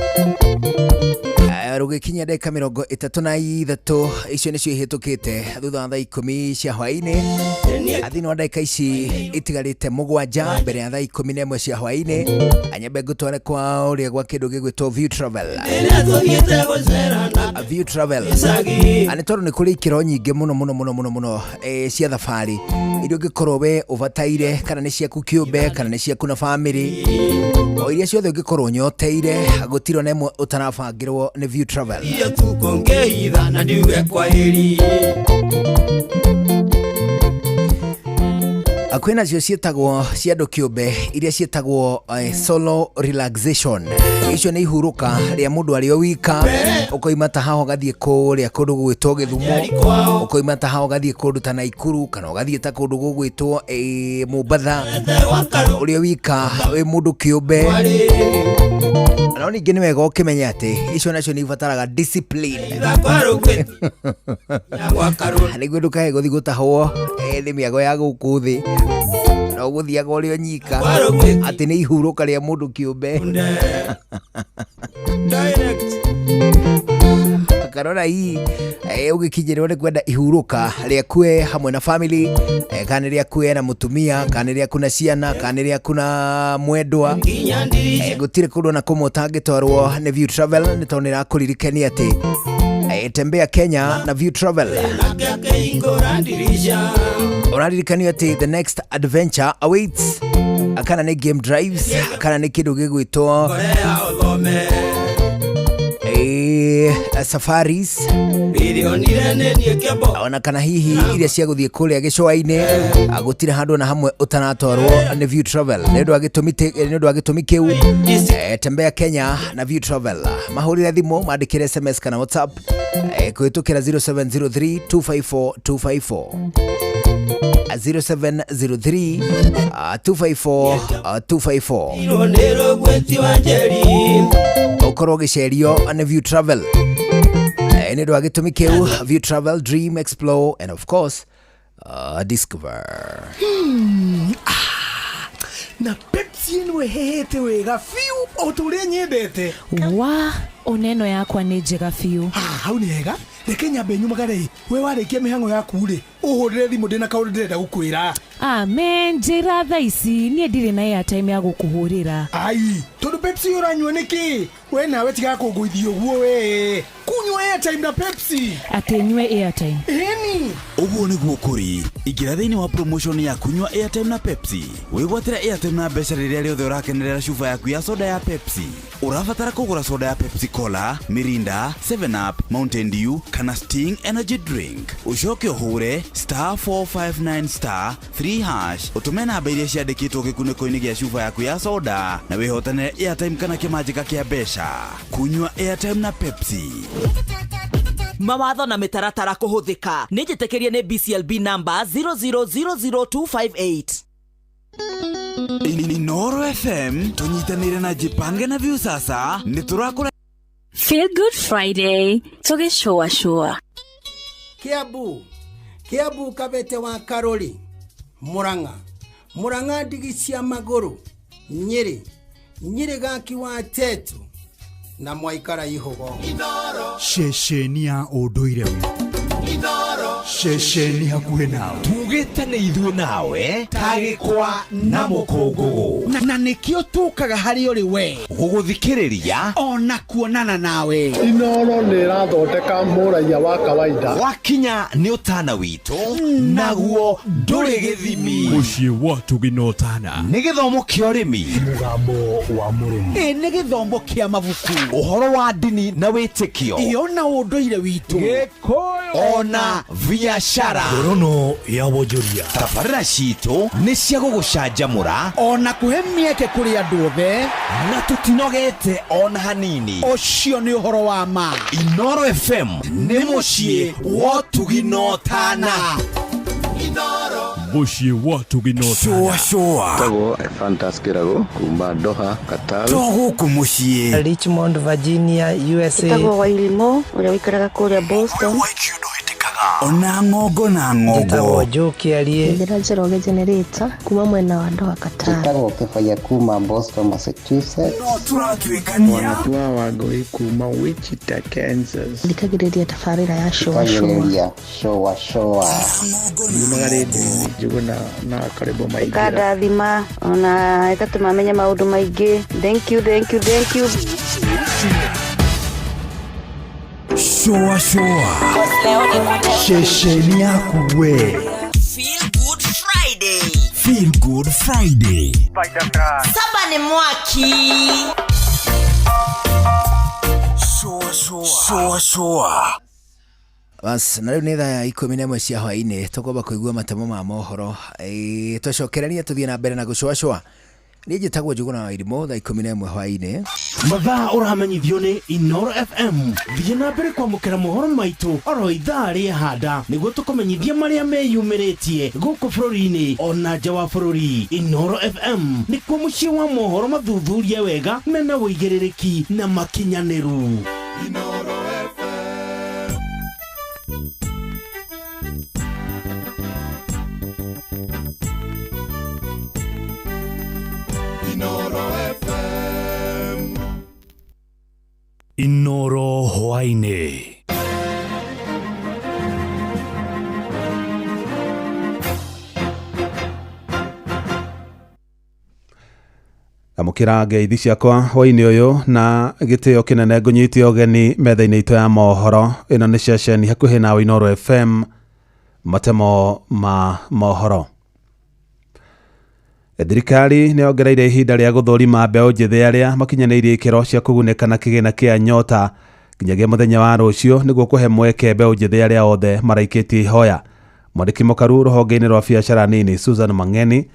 Speaker 21: rũgĩkinya ndagĩka 33 icio nĩcio ihĩtũkĩte thutha wa thaa 10 cia hwaĩ-inĩ thĩinĩ wa ndagĩka ici itigarĩte 7 mbere ya thaa 11 cia hwaĩ-inĩ anyambe ngũtware kwa ũrĩa gwa kĩndũ gĩgwĩtwo View Travel View Travel nĩ tondũ nĩ kũrĩ ikĩro nyingĩ mũno cia thabarĩ iria ũngĩkorwo we ũbataire kana nĩ ciaku kĩũmbe kana nĩ ciaku na bamĩrĩ o iria ciothe ũngĩkorwo nyoteire gũtirwo na ĩmwe ũtarabangĩrwo nĩ View Travel
Speaker 25: na ndiuge kwa heri
Speaker 21: kwina cio cietagwo cia andu kiumbe iria cietagwo solo relaxation. Icio nĩ ihuruka rĩa mũndũ arĩ o wika, ukoima ta haho gathie kũrĩa kũndũ gwĩtwo Gĩthumo, ukoima ta haho gathie kũndũ ta Naikuru, kana gathie ta kũndũ gwĩtwo Mombatha, ũrĩ o wika wĩ mũndũ kiumbe. No ningĩ nĩ wega ũkĩmenya atĩ icio nacio nĩ ibataraga discipline. Nĩguo ndũkae gũthiĩ gũtahwo nĩ mĩago ya gũkũ thĩ, no gũthiaga ũrĩ o nyika atĩ nĩ ihuruka rĩa mũndũ kĩũmbe. Karora hii ũgĩkinyĩrwo nĩ kwenda ihuruka rĩaku hamwe na family, kana rĩaku na mũtumia, kana rĩaku na ciana, kana rĩaku na mwendwa, gũtirĩ kũndũ na kũmwe ũtangĩtwarwo nĩ View Travel. Nĩ tondũ nĩrakũririkania atĩ tembea Kenya na View Travel. Ũraririkania atĩ the next adventure awaits, kana nĩ game drives, kana nĩ kĩndũ gĩgwĩtwo safaris, ona kana hihi iria cia gũthiĩ kũrĩa gĩcũa-inĩ. Gũtirĩ handũ na hamwe ũtanatwarwo nĩ View Travel. Nĩ ũndũ wa gĩtũmi kĩu, tembea Kenya na View Travel. Mahũrĩre thimũ, mandĩkĩre SMS kana WhatsApp kũhĩtũkĩra 0703 254 254 0703 254 254. Ũkorwo gĩcerio nĩ View Travel. Nĩ ũndũ wa gĩtũmi kĩu, View Travel, dream, explore and of course discover.
Speaker 12: Na Pepsi ĩno ĩhehete wega fiu o tũrĩa nyendete.
Speaker 4: Wa oneno yakwa nĩ njega fiu.
Speaker 12: Hau nĩ hega. Reke nyambe nyumagare we warĩkia mĩhang'o yaku rĩ, ũhũrĩre thimũ ndĩna kaũndũ ndĩrenda gũkwĩra.
Speaker 4: Amen, njĩra thaa ici niĩ ndirĩ na airtime ya gũkũhũrĩra.
Speaker 12: Ai, tondũ Pepsi ũranyua nĩkĩ? We nawe tiga kũngũithia ũguo we. Kunywa airtime na Pepsi.
Speaker 4: Atĩ nyue airtime.
Speaker 12: Eni.
Speaker 8: Ũguo nĩguo kũri. Ingĩra thĩinĩ wa promotion ya kunywa airtime na Pepsi. Wĩgwatĩra airtime na mbeca rĩrĩa rĩothe ũrakenerera cuba yaku ya soda ya Pepsi. Ũrabatara kũgũra soda ya Pepsi Cola, Mirinda, 7 Up, Mountain Dew kana Sting Energy Drink. Ucoke ũhure *459*3# ũtume namba iria ciandĩkĩtwo gĩkunĩko-inĩ gĩa cuba yaku ya soda na wĩhotanĩre airtime kana kĩmanjĩka kĩa mbeca. Kunywa airtime na Pepsi.
Speaker 13: Mawatho na mĩtaratara kũhũthĩka. Nĩ njĩtĩkĩrie nĩ BCLB number 0000258.
Speaker 8: Inoro FM tunyitanĩire na Jipange na View sasa nĩ tũrakũra
Speaker 9: Feel Good Friday tũgĩcũa.
Speaker 10: Kiambu Kabete wa Karori, Murang'a ndigi cia magũrũ, Nyĩrĩ gaki wa Tetu na Mwaikara Ihogo.
Speaker 23: Ceceni ya ũndũire witũ. Ceceni hakuhĩ nawe.
Speaker 3: Tugĩte nĩ ithuĩ nawe, tagĩkwa na mũkũngũgũ.
Speaker 12: Na nĩkĩo tũkaga harĩ ũrĩ we.
Speaker 3: Gũgũthikĩrĩria
Speaker 12: ona kuonana nawe.
Speaker 22: Inoro nĩ ĩrathondeka mũraia wa kawaida.
Speaker 3: Wakinya nĩ ũtana witũ, naguo ndũrĩ gĩthimi.
Speaker 23: Mũciĩ wa Tũginotana.
Speaker 3: Nĩ gĩthomo kĩa ũrĩmi.
Speaker 23: Mũgambo wa mũrĩmi.
Speaker 12: Nĩ gĩthomo kĩa mabuku.
Speaker 3: Ũhoro wa ndini na wĩtĩkio.
Speaker 12: Ona ũndũire witũ.
Speaker 3: Gĩkũyũ. Ona biashara.
Speaker 23: Ngorono ya wonjoria.
Speaker 3: Tabarĩra citũ nĩ cia gũgũcanjamũra.
Speaker 12: Ona kũhe mĩeke kũrĩ andũ othe.
Speaker 3: Na tũtinogete ona hanini.
Speaker 12: Ũcio nĩ ũhoro wa ma.
Speaker 3: Inoro FM nĩ mũciĩ wa Tũginotana.
Speaker 23: Mũciĩ wa Tũginotana.
Speaker 15: Tago Fantaskirago kumba Doha, Qatar.
Speaker 3: Tũgũkũ mũciĩ
Speaker 26: Richmond, Virginia, USA.
Speaker 27: Tago Wailimo ũrĩa wĩikaraga kũrĩa Boston.
Speaker 8: Ona ng'ongo na ng'ongo.
Speaker 26: Tago Jokiarie.
Speaker 27: Ndĩra Njoroge Generator kuma mwena wa Doha, Qatar.
Speaker 15: Tago Kefaya kuma Boston, Massachusetts.
Speaker 8: No tũratwĩkania.
Speaker 15: Wanatua Wagoi kuma Wichita, Kansas.
Speaker 27: Thikagĩrĩria tabarĩra ya showa.
Speaker 15: Yumagarĩte Njuguna na karibu maingĩra.
Speaker 27: Kadathima ona ĩgatũmamenya maũndũ maingĩ. Thank you.
Speaker 3: Showa. Ceceni yaku we. Feel Good Friday.
Speaker 13: Saba ni mwaki.
Speaker 3: Showa.
Speaker 21: Bas na riu ni thaa 11 cia hwaini tukwamba kuigua matemo ma mohoro twacokerania tuthie na mbere na gucwacwa ni njitagwo Njuguna wa Irimũ thaa 11 hwaini
Speaker 3: mathaa uramenyithio ni Inoro FM thie na mbere kwamukira mohoro maitu oro ithaa rĩhanda niguo tukumenyithia maria meyumĩrĩtie gũkũ bũrũri-inĩ ona nja wa bũrũri. Inoro FM nikuo mũciĩ wa mohoro mathuthurie wega mena ũigĩrĩrĩki na makinyanĩru. Inoro
Speaker 23: Inoro hwainĩ.
Speaker 6: Amukira ngeithi ciakwa hwainĩ ũyũ na gĩtĩo kĩnene ngũnyite ũgeni metha-inĩ itũ ya mohoro. Ĩno nĩ ceceni hakuhĩ na Inoro FM, matemo ma mohoro. Thirikari nĩ ongereire ihinda rĩa gũthũrima mbeũ njĩthĩ arĩa makinyanĩirie ikĩro cia kũgunĩka na kĩgĩna kĩa nyota nginyagia mũthenya wa rũciũ nĩguo kũhe mweke mbeũ njĩthĩ arĩa othe maraikĩtie ihoya. Mwandĩki mũkaru rũhonge-inĩ rwa biacara nini Susan Mang'eni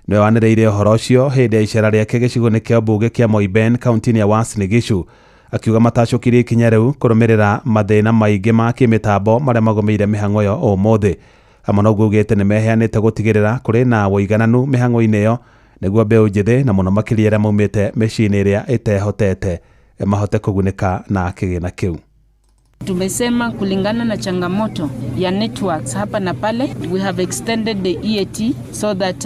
Speaker 6: nĩwe wanĩrĩire ũhoro ũcio hĩndĩ ya icera rĩake gĩcigo-inĩ kĩa mbunge kĩa Moiben kaunti-inĩ ya Uasin Gishu, akiuga matacũkirie ikinya rĩu kũrũmĩrĩra mathĩna maingĩ ma kĩmĩtambo marĩa magũmĩire mĩhang'o ĩyo ũmũthĩ. Hamwe noguo ugĩte nĩ meheanĩte gũtigĩrĩra kũrĩ na ũigananu mĩhang'o-inĩ ĩyo nĩguo mbeũ njĩthĩ na mũno makĩria arĩa maumĩte mĩciĩ-inĩ ĩrĩa ĩtehotete mahote kũgunĩka na kĩgĩna kĩu.
Speaker 1: Tumesema kulingana na changamoto ya networks hapa na pale, we have extended the EAT so that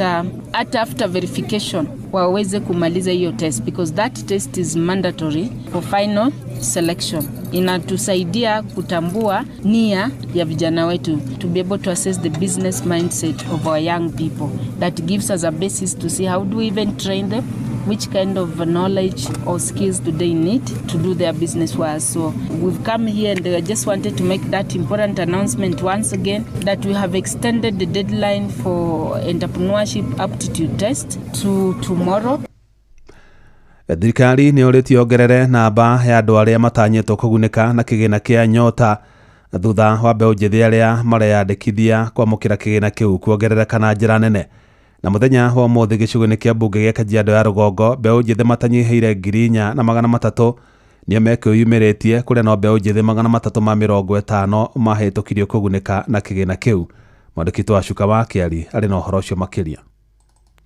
Speaker 1: hata after verification waweze kumaliza hiyo test, because that test is mandatory for final selection. Inatusaidia kutambua nia ya vijana wetu, to be able to assess the business mindset of our young people. That gives us a basis to see how do we even train them, which kind of knowledge or skills do they need to do their business well. So we've come here and I just wanted to make that important announcement once again that we have extended the deadline for entrepreneurship aptitude test to tomorrow.
Speaker 6: Thirikari nĩ ũrĩtie ongerere namba ya andũ arĩa matanyĩtwo kũgunĩka na kĩgĩna kĩa nyota thutha wa mbeũ njĩthĩ arĩa mareyandĩkithia kwamũkĩra kĩgĩna kĩu kuongerereka na njĩra nene. Na mũthenya wa ũmũthĩ gĩcigo-inĩ kĩa mbunge gĩa Kajiado ya Rũgongo mbeũ njĩthĩ matanyihĩire 4,300 nĩo mekwĩyumĩrĩtie kũrĩa no mbeũ njĩthĩ 350 mahĩtũkirio kũgunĩka na kĩgĩna kĩu. Mwandĩki wa Cuka wa Kĩari arĩ na ũhoro ũcio makĩria.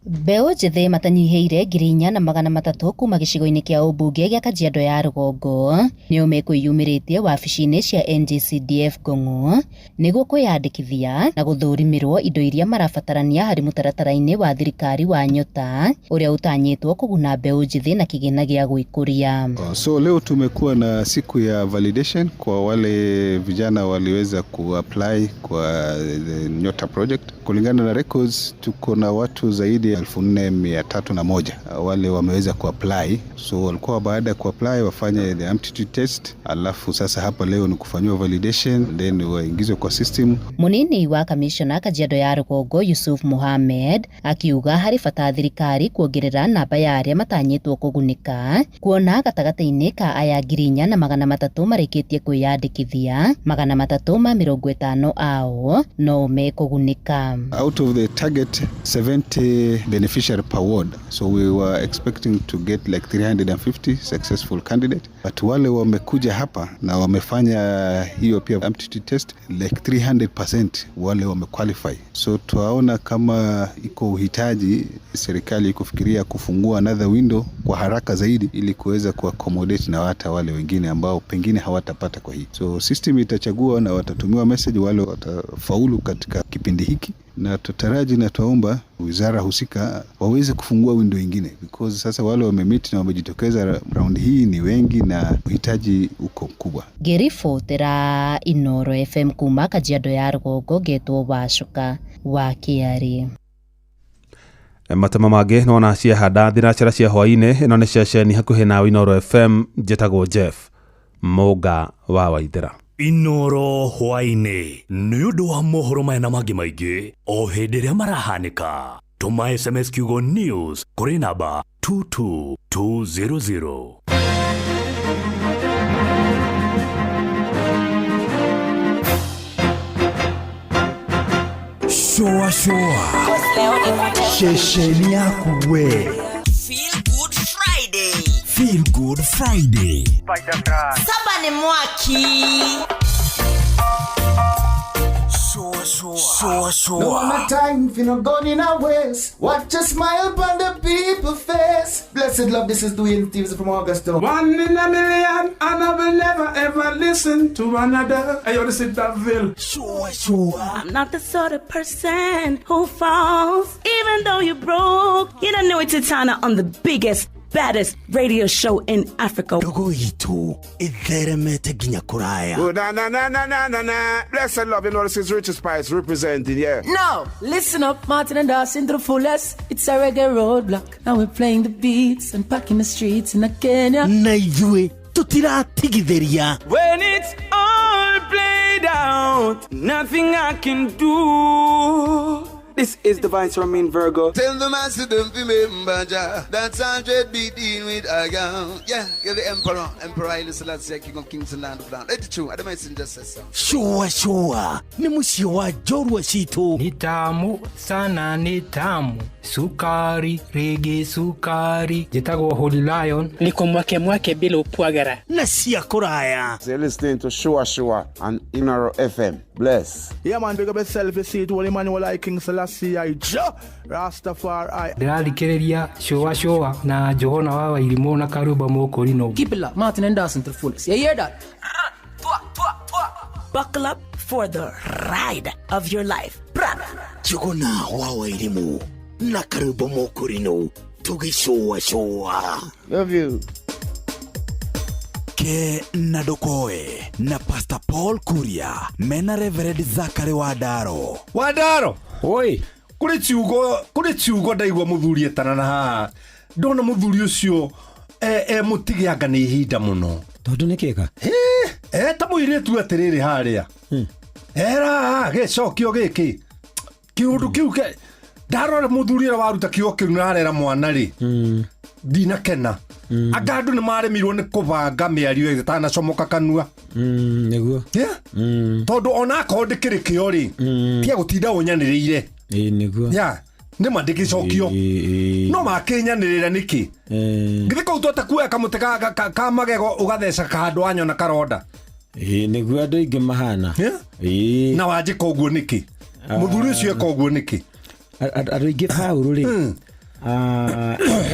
Speaker 2: Mbeũ njĩthĩ matanyihĩire 4,300 kuma gĩcigo-inĩ kĩa ũmbunge gĩa Kajiado ya Rũgongo nĩo mekwĩyumĩrĩtie wabici-inĩ cia NGCDF Ngong'o nĩguo kwĩyandĩkithia na gũthũrimirwo indo iria marabatarania harĩ mũtaratara-inĩ wa thirikari wa nyota ũrĩa ũtanyĩtwo kũguna mbeũ njĩthĩ na kĩgĩna gĩa gwĩkũria.
Speaker 5: So leo tumekuwa na siku ya validation kwa wale vijana waliweza kuapply kwa the Nyota project. Kulingana na records tuko na watu zaidi 4,301 wale wameweza kuapply. So walikuwa baada ya kuapply wafanye the aptitude test, alafu sasa hapa leo ni kufanywa validation then waingizwe kwa system.
Speaker 2: Munini wa kamishona Kajiado ya Rũgongo Yusuf Mohamed akiuga harĩ bata thirikari kuongerera namba ya arĩa matanyĩtwo kũgunĩka, kuona gatagatĩ-inĩ ka aya 4,300 marĩkĩtie kwĩyandĩkithia 350 ao no mekũgunĩka.
Speaker 5: Out of the target 70 beneficiary per ward, so we were expecting to get like 350 successful candidate, but wale wamekuja hapa na wamefanya hiyo pia aptitude test like 300% wale wamequalify. So tuaona kama iko uhitaji serikali kufikiria kufungua another window kwa haraka zaidi ili kuweza kuaccommodate na hata wale wengine ambao pengine hawatapata kwa hii. So system itachagua na watatumiwa message wale watafaulu katika kipindi hiki, na tutaraji na tuomba wizara husika waweze kufungua window nyingine, because sasa wale wamemit na wamejitokeza round hii ni wengi na uhitaji uko mkubwa.
Speaker 2: Ngĩribotera Inoro FM kuma Kajiado ya Rũgongo Getwo Wacuka wa Kĩari.
Speaker 6: Matema mangĩ nona ciahanda thinacara cia hwainĩ. Ĩno nĩ ceceni hakuhĩ na Inoro FM. Njĩtagwo Jeff Mũnga wa Waithĩra.
Speaker 23: Inoro hwainĩ nĩ ũndũ wa mohoro maya na mangĩ maingĩ o hĩndĩ ĩrĩa marahanĩka. Tũma SMS kiugo news kũrĩ namba 22200.
Speaker 7: Shoa shesheni yaku we.
Speaker 13: Feel Good Friday.
Speaker 7: Feel Good Friday.
Speaker 13: Saba ni mwaki.
Speaker 12: No more time if you're not going in our ways. Watch a smile upon the people's face. Blessed love, this is Dwayne Stevenson from Augusta.
Speaker 11: 1 in a million, and I will never ever listen to another. I only sit that Ville.
Speaker 9: I'm not the sort of person who falls, even though you broke. You don't know it's Tana on the biggest, baddest radio show in Africa.
Speaker 3: Dogo itu itheremete ginya kuraya.
Speaker 11: Oh, na. Blessed love, you know this is Richard Spice representing, yeah.
Speaker 14: No, listen up, Martin and Dawson to the fullest. It's a reggae roadblock. Now we're playing the beats and packing the streets in Kenya.
Speaker 3: Na yue tutira tigideria.
Speaker 20: When it's all played out, nothing I can do. This is Divine Ramin Virgo.
Speaker 16: Tell the master don't remember that's 100 beating with Agam. Yeah, you're the Emperor Haile Selassie, King of Kings and Land of Land. It's true, I don't mention just so.
Speaker 3: Shua. Ni musiwa jorwa shito.
Speaker 26: Ni tamu sana, ni tamu. Sukari, reggae sukari. Jitagwa Holy Lion. Niko mwake bila upwagara.
Speaker 3: Nasia kuraya.
Speaker 11: They're listening to Shua on Inaro FM. Bless.
Speaker 12: Yeah, man, big up yourself. You see it, Holy Emmanuel I King Selassie I Rastafari.
Speaker 26: Ndĩrarikĩrĩria Shua na Johana wa Wairimu na Karuba Mokorino.
Speaker 14: Keep it locked, Martin and Dawson to the fullest. You hear that?
Speaker 9: Buckle up for the ride of your life.
Speaker 3: Johana wa Wairimu na Karuba Mokorino. Tugi Shua.
Speaker 11: Love you.
Speaker 8: Ke Nadokoe na Pastor Paul Kuria mena Reverend Zachary
Speaker 7: Wadaro. Oi. Kuri ciugo ndaigua muthuri etana na ha. Ndona muthuri ucio mutigianga ni ihinda muno.
Speaker 17: Tondu nikeka.
Speaker 7: Ta muiretu atiriri haria. Era gicokio giki. Kiundu kiu ke ndarora muthuri ra waruta kiugo kiu narera mwana ri. Dina kena. Agandu ni maremirwo ni kubanga miario itana comoka kanua.
Speaker 17: Niguo.
Speaker 7: Tondu ona ko ndikiri kio ri. Tia gutinda unyaniriire.
Speaker 17: Niguo.
Speaker 7: Ni mandikicokio. No makinyanirira niki. Ngithiko utota kuya kamuteka ka magego ugatheca kandu anyo na karonda.
Speaker 17: Niguo andu ingi mahana.
Speaker 7: Na wajika uguo niki. Muthuri ucio eka uguo niki.
Speaker 17: Andu ingi Paulo ri.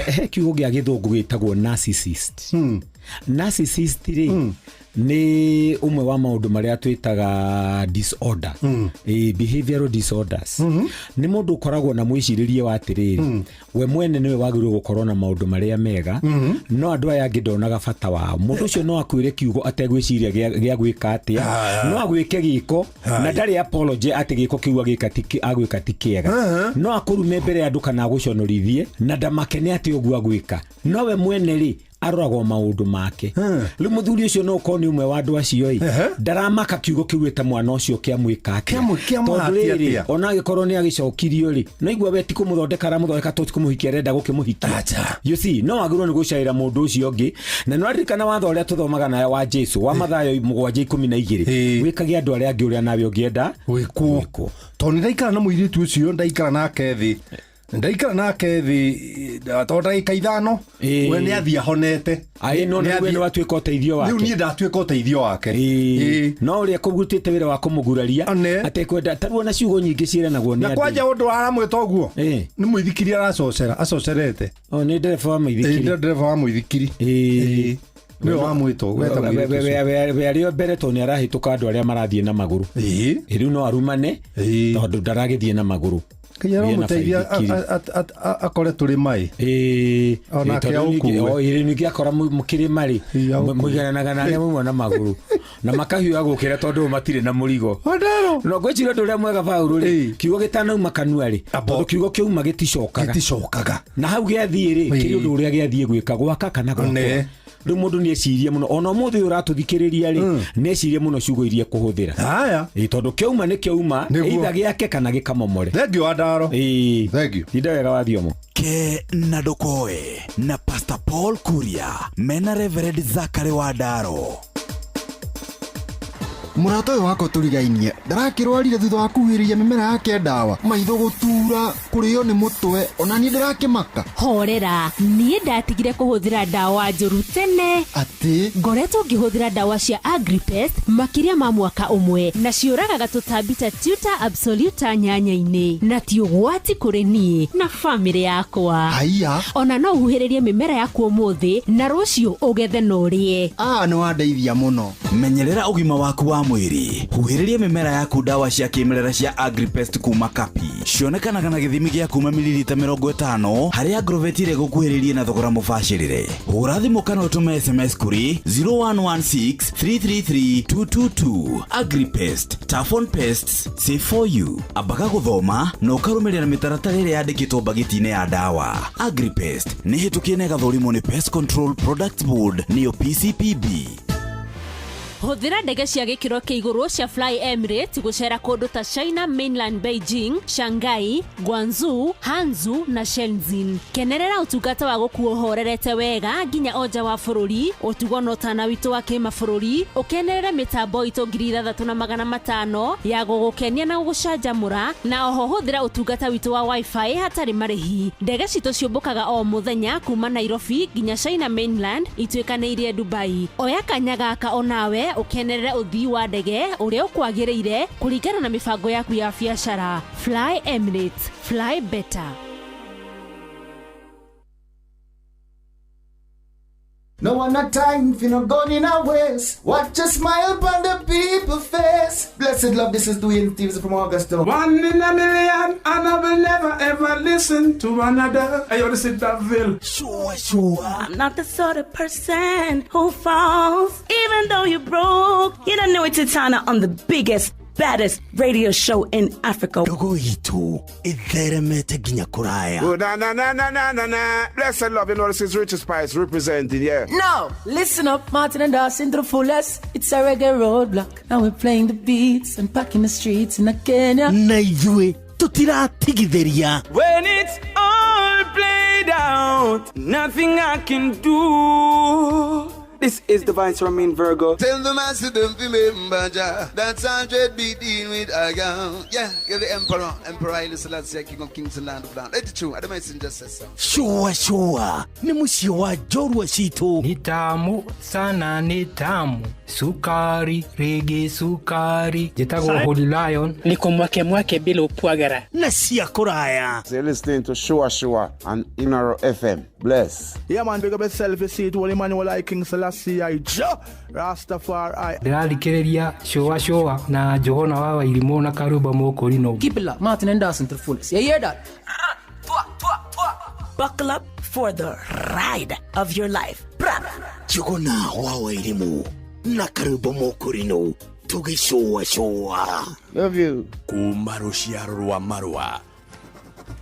Speaker 17: He kiugo gĩa gĩthũngũ gĩtagwo narcissist. Narcissist ri ni umwe wa maundu maria twitaga disorder, behavioral disorders. Ni mundu ukoragwo na mwiciririe wa atiriri, we mwene niwe wagirwo gukorwo na maundu maria mega, no andu aya angi ndonaga bata wao. Mundu ucio no akwire kiugo ategwiciria gĩa gwika atia, no agwike giko na ndari apology ati giko kiugo agwika ti kiega, no akurume mbere ya andu kana aguconorithie na ndamakene ati uguo agwika, no we mwene ri aroragwo maundu make. Riu muthuri ucio no ko ni umwe wa andu acio i ndaramaka kiugo kiuite mwana ucio kiamwika ati tondu ona gikorwo ni agicokirio ri no igwa we ti kumuthondeka ra muthondeka to ti kumuhikia renda gukimuhikia. You see, no agirwo ni gucaira mundu ucio ngi na no aririkana watho uria tuthomaga nayo wa Jesu wa Mathayo 7:12 wikage andu aria angi uria nawe ungienda wikwo.
Speaker 7: Tondu ndaikara na muiritu ucio ndaikara nake thi. Ndaikara nake thi tonda ikaithano we ni athia honete.
Speaker 17: No ni watuika uteithio wake.
Speaker 7: Riu ni ndatuika uteithio wake.
Speaker 17: No uri akugutite wira wa kumuguraria atekwenda taruona ciugo nyingi ciranagwo ni
Speaker 7: andu. Na kwanja undu aramwita uguo ni muithikiri acocerete.
Speaker 17: Ni ndereba wa muithikiri.
Speaker 7: Ni ndereba wa muithikiri. Ni wa mwito gweta
Speaker 17: muithikiri. We ario mbere to ni arahituka andu aria marathie na maguru. Riu no arumane tondu ndaragithie na maguru.
Speaker 7: Kanyaro muteithia akore turi mai.
Speaker 17: Ona kia ukuwe. Ni kia akora mukiri mari. Muigananaga na aria mumwe na maguru. Na makahiu agukira tondu matire na murigo. No gwechira ndu ria mwega Paulo ri. Kiugo gitanauma kanua ri. Tondu kiugo kiuma giticokaga. Na hau giathie ri. Kiri ndu uria giathie gwika gwaka kana gwaka. Riu mundu ni eciria muno ona muthe uratuthikiriria ri ni eciria muno ciugo irie kuhuthira. Haya. Tondu kiuma ni kiuma either giake kana gikamomore.
Speaker 7: Thank you Adaro. Thank you.
Speaker 17: Ida wega wathiomo.
Speaker 8: Ke Nadokoe na Pastor Paul Kuria mena Reverend Zachary Wadaro.
Speaker 4: Murata uyu wako turigainie ndarakirwarire thutha wa kuhiriria mimera yake ndawa, maitho gutura, kurio ni mutwe, ona ni ndarakimaka.
Speaker 10: Horera, nie ndatigire kuhuthira ndawa njuru tene.
Speaker 4: Ati
Speaker 10: ngoretwo ngihuthira ndawa cia Agripest makiria ma mwaka umwe na ciuragaga tutambi ta tuta absoluta nyanya-ini na ti ugwati kuri nie na family yakwa.
Speaker 4: Haiya,
Speaker 10: ona no uhuhiririe mimera yaku umuthi na rucio ugethe no rie.
Speaker 4: Ni wandeithia muno.
Speaker 8: Menyerera ugima waku wa mwiri. Huhiriria mimera yaku ndawa cia kimerera cia Agripest kuma Kapi. Cionekanaga na githimi gia kuma mililita 50 haria Agrovet ire gukuhiririe na thogora mubashirire. Hura thimu kana utume SMS kuri 0116 333 222. Agripest, tough on pests, safe for you. Abaga guthoma na ukarumirira mitaratara ire yandikitwo bagitine ya ndawa. Agripest ni hitukie nega thorimo ni Pest Control Products Board niyo PCPB.
Speaker 10: Huthira ndege cia gikiro kia iguru cia Fly Emirates gucera kundu ta China Mainland, Beijing, Shanghai, Guangzhou, Hangzhou na Shenzhen. Kenerera utungata wa gukuohorerete wega nginya oja wa bururi, utugo no tana witu wa kimabũrũri, ukenerere mitambo itu 3500 ya gugukenia na gugucanjamura, na oho huthira utungata witu wa wifi hatari marihi. Ndege citu ciumbukaga o muthenya kuma Nairobi nginya China Mainland itwikanirie Dubai. Oya kanyaga ka onawe ukenerere uthii wa ndege uria ukwagiriire kuringana na mibango yaku ya biashara. Fly Emirates, fly better.
Speaker 12: No one no time for no gun in a waste. Watch a smile upon the people face. Blessed love, this is Dwayne Stevens from Augusta.
Speaker 11: 1 in a million, and I will never ever listen to another. I want to sit that Ville.
Speaker 9: Sure. I'm not the sort of person who falls, even though you broke. You don't know it's Titana on the biggest, baddest radio show in Africa.
Speaker 3: Dogo itu itheremete ginya kuraya.
Speaker 11: Oh, na. Blessed love, you know this is Richard Spice representing, yeah.
Speaker 14: No, listen up, Martin and Dawson to the fullest. It's a reggae roadblock. Now we're playing the beats and packing the streets in Kenya.
Speaker 3: Na ijue tutiratigithiria.
Speaker 20: When it's all played out, nothing I can do. This is the Vice Ramin Virgo.
Speaker 16: Tell the master don't remember that's 100 beating with a gun. Yeah, you're the Emperor Haile Selassie, King of Kings and Land of Land. It's true, I don't mind just say so.
Speaker 3: Sure. Ni musio wa jorwa situ.
Speaker 26: Ni tamu sana, ni tamu. Sukari, reggae sukari. Jitago Holy Lion. Niko mwake bila upwagara.
Speaker 3: Na siya kuraya.
Speaker 18: You're listening to Shua on Inaro FM. Bless.
Speaker 11: Yeah man, big up yourself, you see it. Holy Emmanuel I King Selassie I Rastafari.
Speaker 26: Ndĩrarikĩrĩria Shua na Johona wa Wairimu na Karuba Mokorino.
Speaker 14: Keep it locked, Martin and Dawson to the fullest. You hear that?
Speaker 9: Buckle up for the ride of your life.
Speaker 3: Johona wa Wairimu na Karuba Mokorino. Tugi Shua.
Speaker 18: Love you.
Speaker 8: Kumarushia rwa marwa.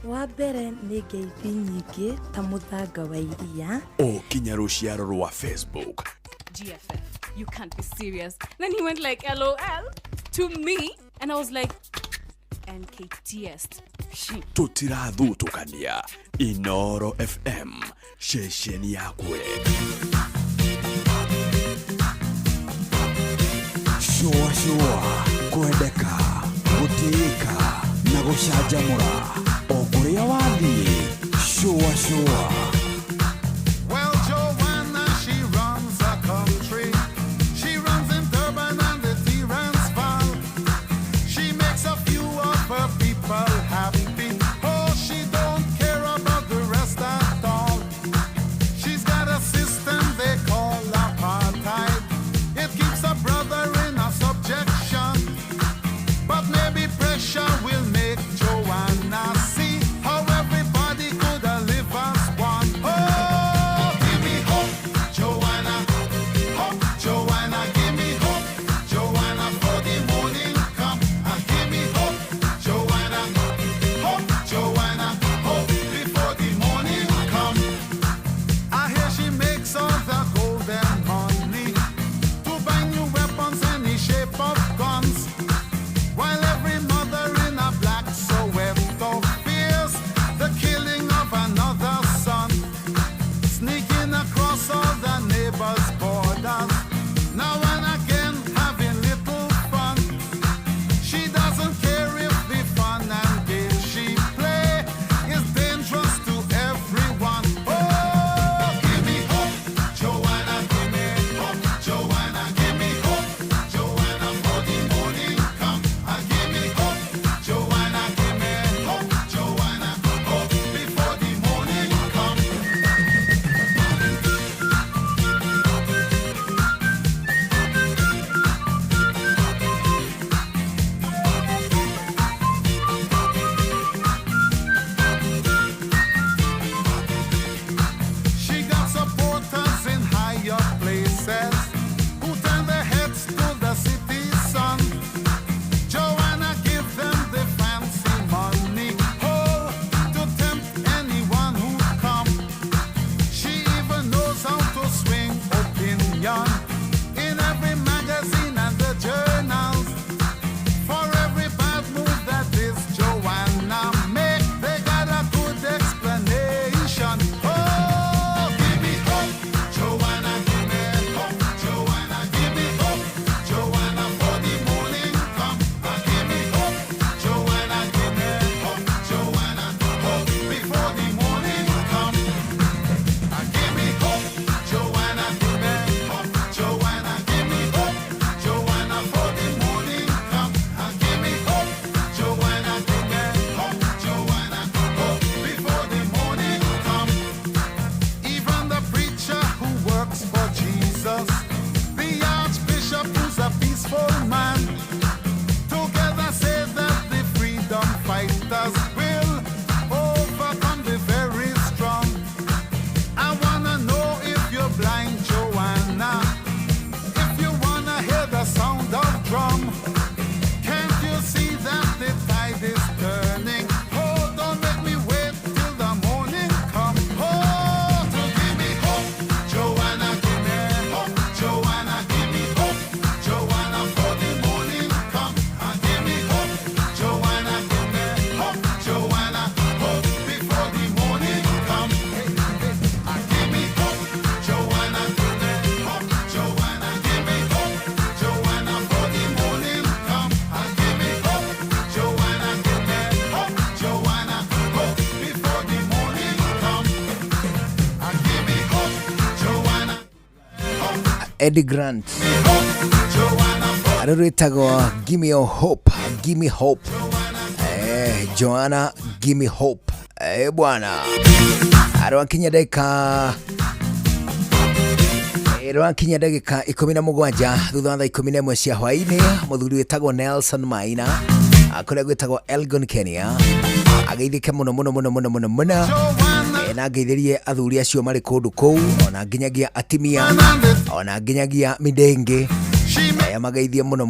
Speaker 19: Wa mbere nĩ ngeithi nyingĩ ta mũthanga wa iria.
Speaker 8: Kinya rushia rwa Facebook.
Speaker 22: GFF, you can't be serious. Then he went like LOL to me and I was like NKTS.
Speaker 8: Tutirathutũkania Inoro FM, shesheni yakwe. Shua, kwendeka, gũtĩĩka na gũcanjamũra. Okuria wathi. Shua.
Speaker 24: Well, Joanna, she runs a country. She runs in Durban and the Transvaal. She makes a few of her people happy. Oh, she don't care about the rest at all. She's got a system they call apartheid. It keeps a brother in a subjection. But maybe pressure will make Joanna see how everybody could live as one.
Speaker 1: Eddie Grant aruritago Gimme Your Hope, Gimme Hope. Joanna Gimme Hope. Bwana arwakinya dakika 17 thutha wa 11 cia hwaini. Muthuri wetagwo Nelson Maina akuria gwetagwo Elgon Kenya ageithike muno na ngeithirie athuri acio mari kundu kou, ona nginyagia atimia, ona nginyagia midenge mageithie muno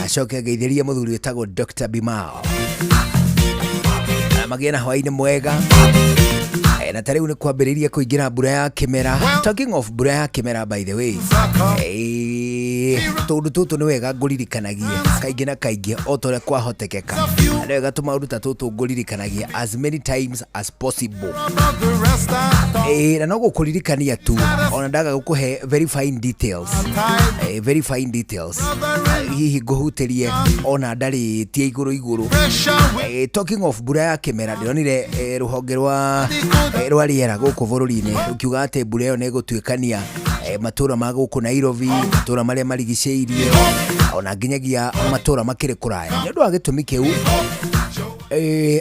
Speaker 1: nacoke ngeithirie muthuri wetagwo Dr. Bimao magia na hwaini mwega. Na tariu ni kwambiriria kuingira mbura ya kimera. Talking of mbura ya kimera, by the way, tundu tutu ni wega nguririkanagia kaingi na kaingi o tore kwahotekeka. Ni wega tumaundu ta tutu nguririkanagia as many times as possible. Na no gukuririkania tu, ona ndaga gukuhe very fine details, very fine details. Hihi nguhutirie ona ndari tie iguru. Talking of mbura ya kimera, ndionire ruhonge rwa riera guku bururi-ini ukiuga ati mbura iyo ni gutuikania matura ma guku Nairobi, matura maria marigiceirie, ona nginyagia matura makiri kuraya. Ni undu wa gitumi kiu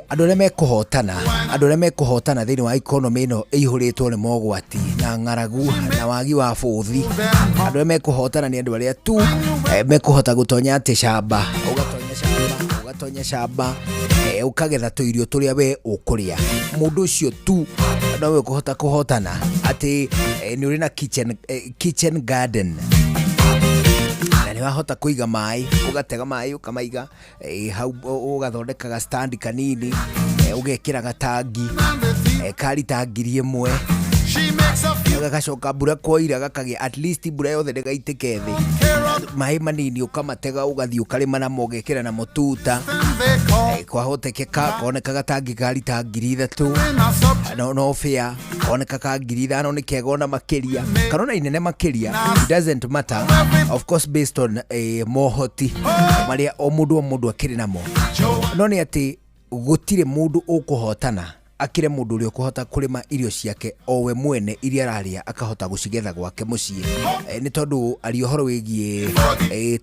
Speaker 1: andu aria mekuhotana thiini wa economy ino ihuritwo ni mogwati na ng'aragu na wagi wa buthi. Andu aria mekuhotana ni andu aria tu mekuhota gutonya ati shamba, ugatonya shamba ukagetha tuirio turia we ukuria. Mundu ucio tu no we kuhota kuhotana ati ni uri na kitchen garden, na ni wahota kuiga mai, ugatega mai ukamaiga hau, ugathondeka stand kanini, ugekira gatangi karita ngiri imwe, gacoka mbura kwaira gakagia at least mbura yothe ndĩgaitĩke thĩ. Mai manini ukamatega ugathii ukarima namo ugekira na mututa, kwahotekeka koneka gatangi karita ngiri 3 no fair, koneka ka ngiri 5 ni kega ona makiria kanona inene makiria. It doesn't matter, of course, based on mohoti maria o mundu akiri namo. No ni ati gutire mundu ukuhotana akire mundu uri ukuhota kurima irio ciake o we mwene iria araria akahota gucigetha gwake mucii. Ni tondu ari uhoro wigie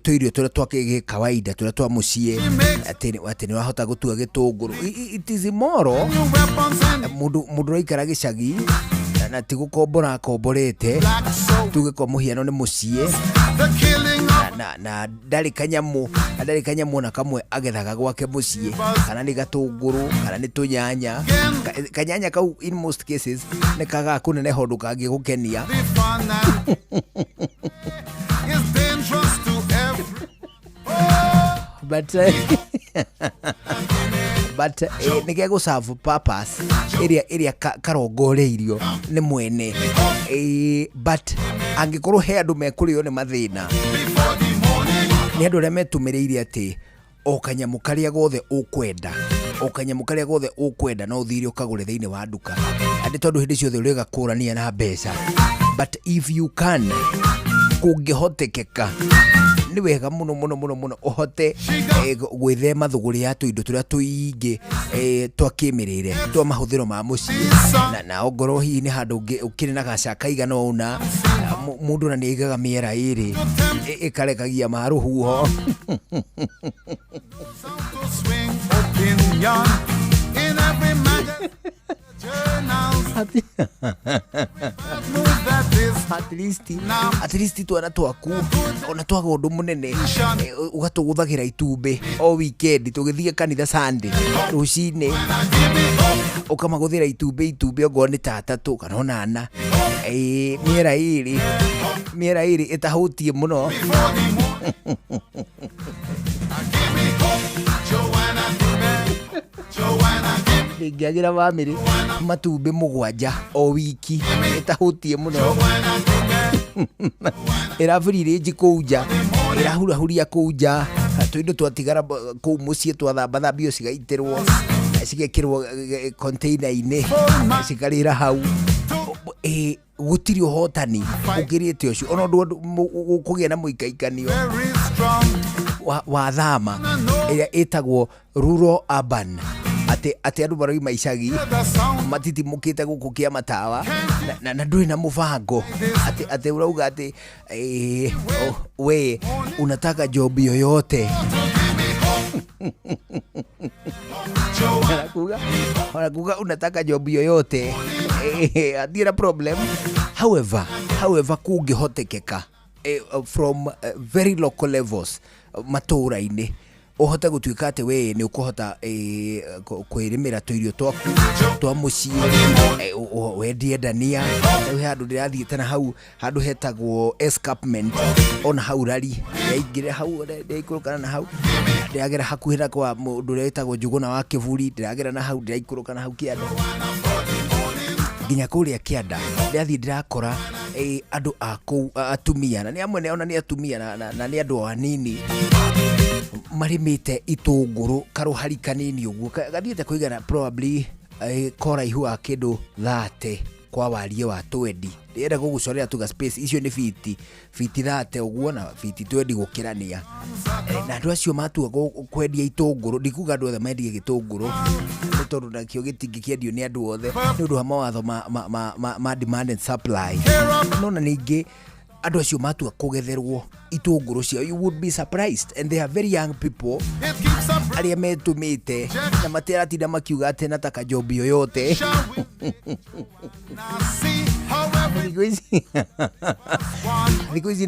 Speaker 1: tuirio turia twake kawaida turia twa mucii ati ni wahota gutua gitunguru. It is immoral mundu raikara gicagi na tigukombora akomborete tuge kwa muhiano ni mucii na ndari kanyamu na kamwe agethaga gwake mucii, kana ni gatunguru kana ni tunyanya. Kanyanya kau in most cases ne kaga kunene hondu kangi gukenia. but nige go serve purpose area karongoreirio ni mwene. But angikorwo he andu mekurio ni mathina, ni andu aria metumireirie ati o kanyamu karia gothe ukwenda no uthire ukagure thiini wa nduka, andi tondu hindi ciothe uriga kurania na mbeca. But if you can, kungihotekeka ni wega muno uhote gwithema thuguri ya tuindo turia tuingi twa kimirire twa mahuthiro ma mucii, na ongoro hihi ni handu ukiri na gacaka igana una mundu na niigaga miera iri ikarekagia maruhuho. At least twana twaku ona twaga undu munene ugatuguthagira itumbi o weekend tugithie kanitha Sunday rucine ukamaguthira itumbi ongo ni tatatu kana onana. Miera iri itahutie muno. Ngiagira family matumbi 7 o wiki itahutie muno. Irafurire njikuja irahurahuria kuja tuindo twatigara ku mucii twathamba bio cigaitirwo cigekirwo container ini cikarira hau. Gutiri uhotani ukirite ucio ona ndu kugia na muikaikanio wa thama iria itagwo rural urban ate andu baroi maicagi matiti mukite guku kia matawa na ndui na mufango ate urauga ati we unataka job yoyote Wanakuga unataka job yoyote adira problem. However kungihotekeka from very local levels matura-ini uhote gutuika ati we ni ukuhota kwirimira tuirio twaku twa mucii wendie ndania handu ndirathiite na hau handu hetagwo escarpment ona hau rari yaingire hau ndiraikũrũkana na hau ndiragera hakuhira kwa mundu retagwo Njuguna wa Kiburi ndiragera na hau ndiraikũrũkana hau Kianda nginya kuria Kianda ndirathi ndirakora andu aku atumia na ni amwe neona ni atumia na ni andu anini marimite itunguru karuhari kanini uguo gathiete kuigana probably koraihu wa kindu 30 kwa warie wa 20 ndira gugucorera tuga space icio ni fiti 30 uguo na fiti 20 gukirania na andu acio matua kwendia itunguru ndikuga andu othe mendie gitunguru ni tondu nakio gitingi kiendio ni andu othe ni undu wa mawatho ma demand and supply nona ningi andu acio matua kugetherwo itunguru cio. You would be surprised and they are very young people aria metumite na matiratinda makiuga ati nataka job yoyote Thikũ ici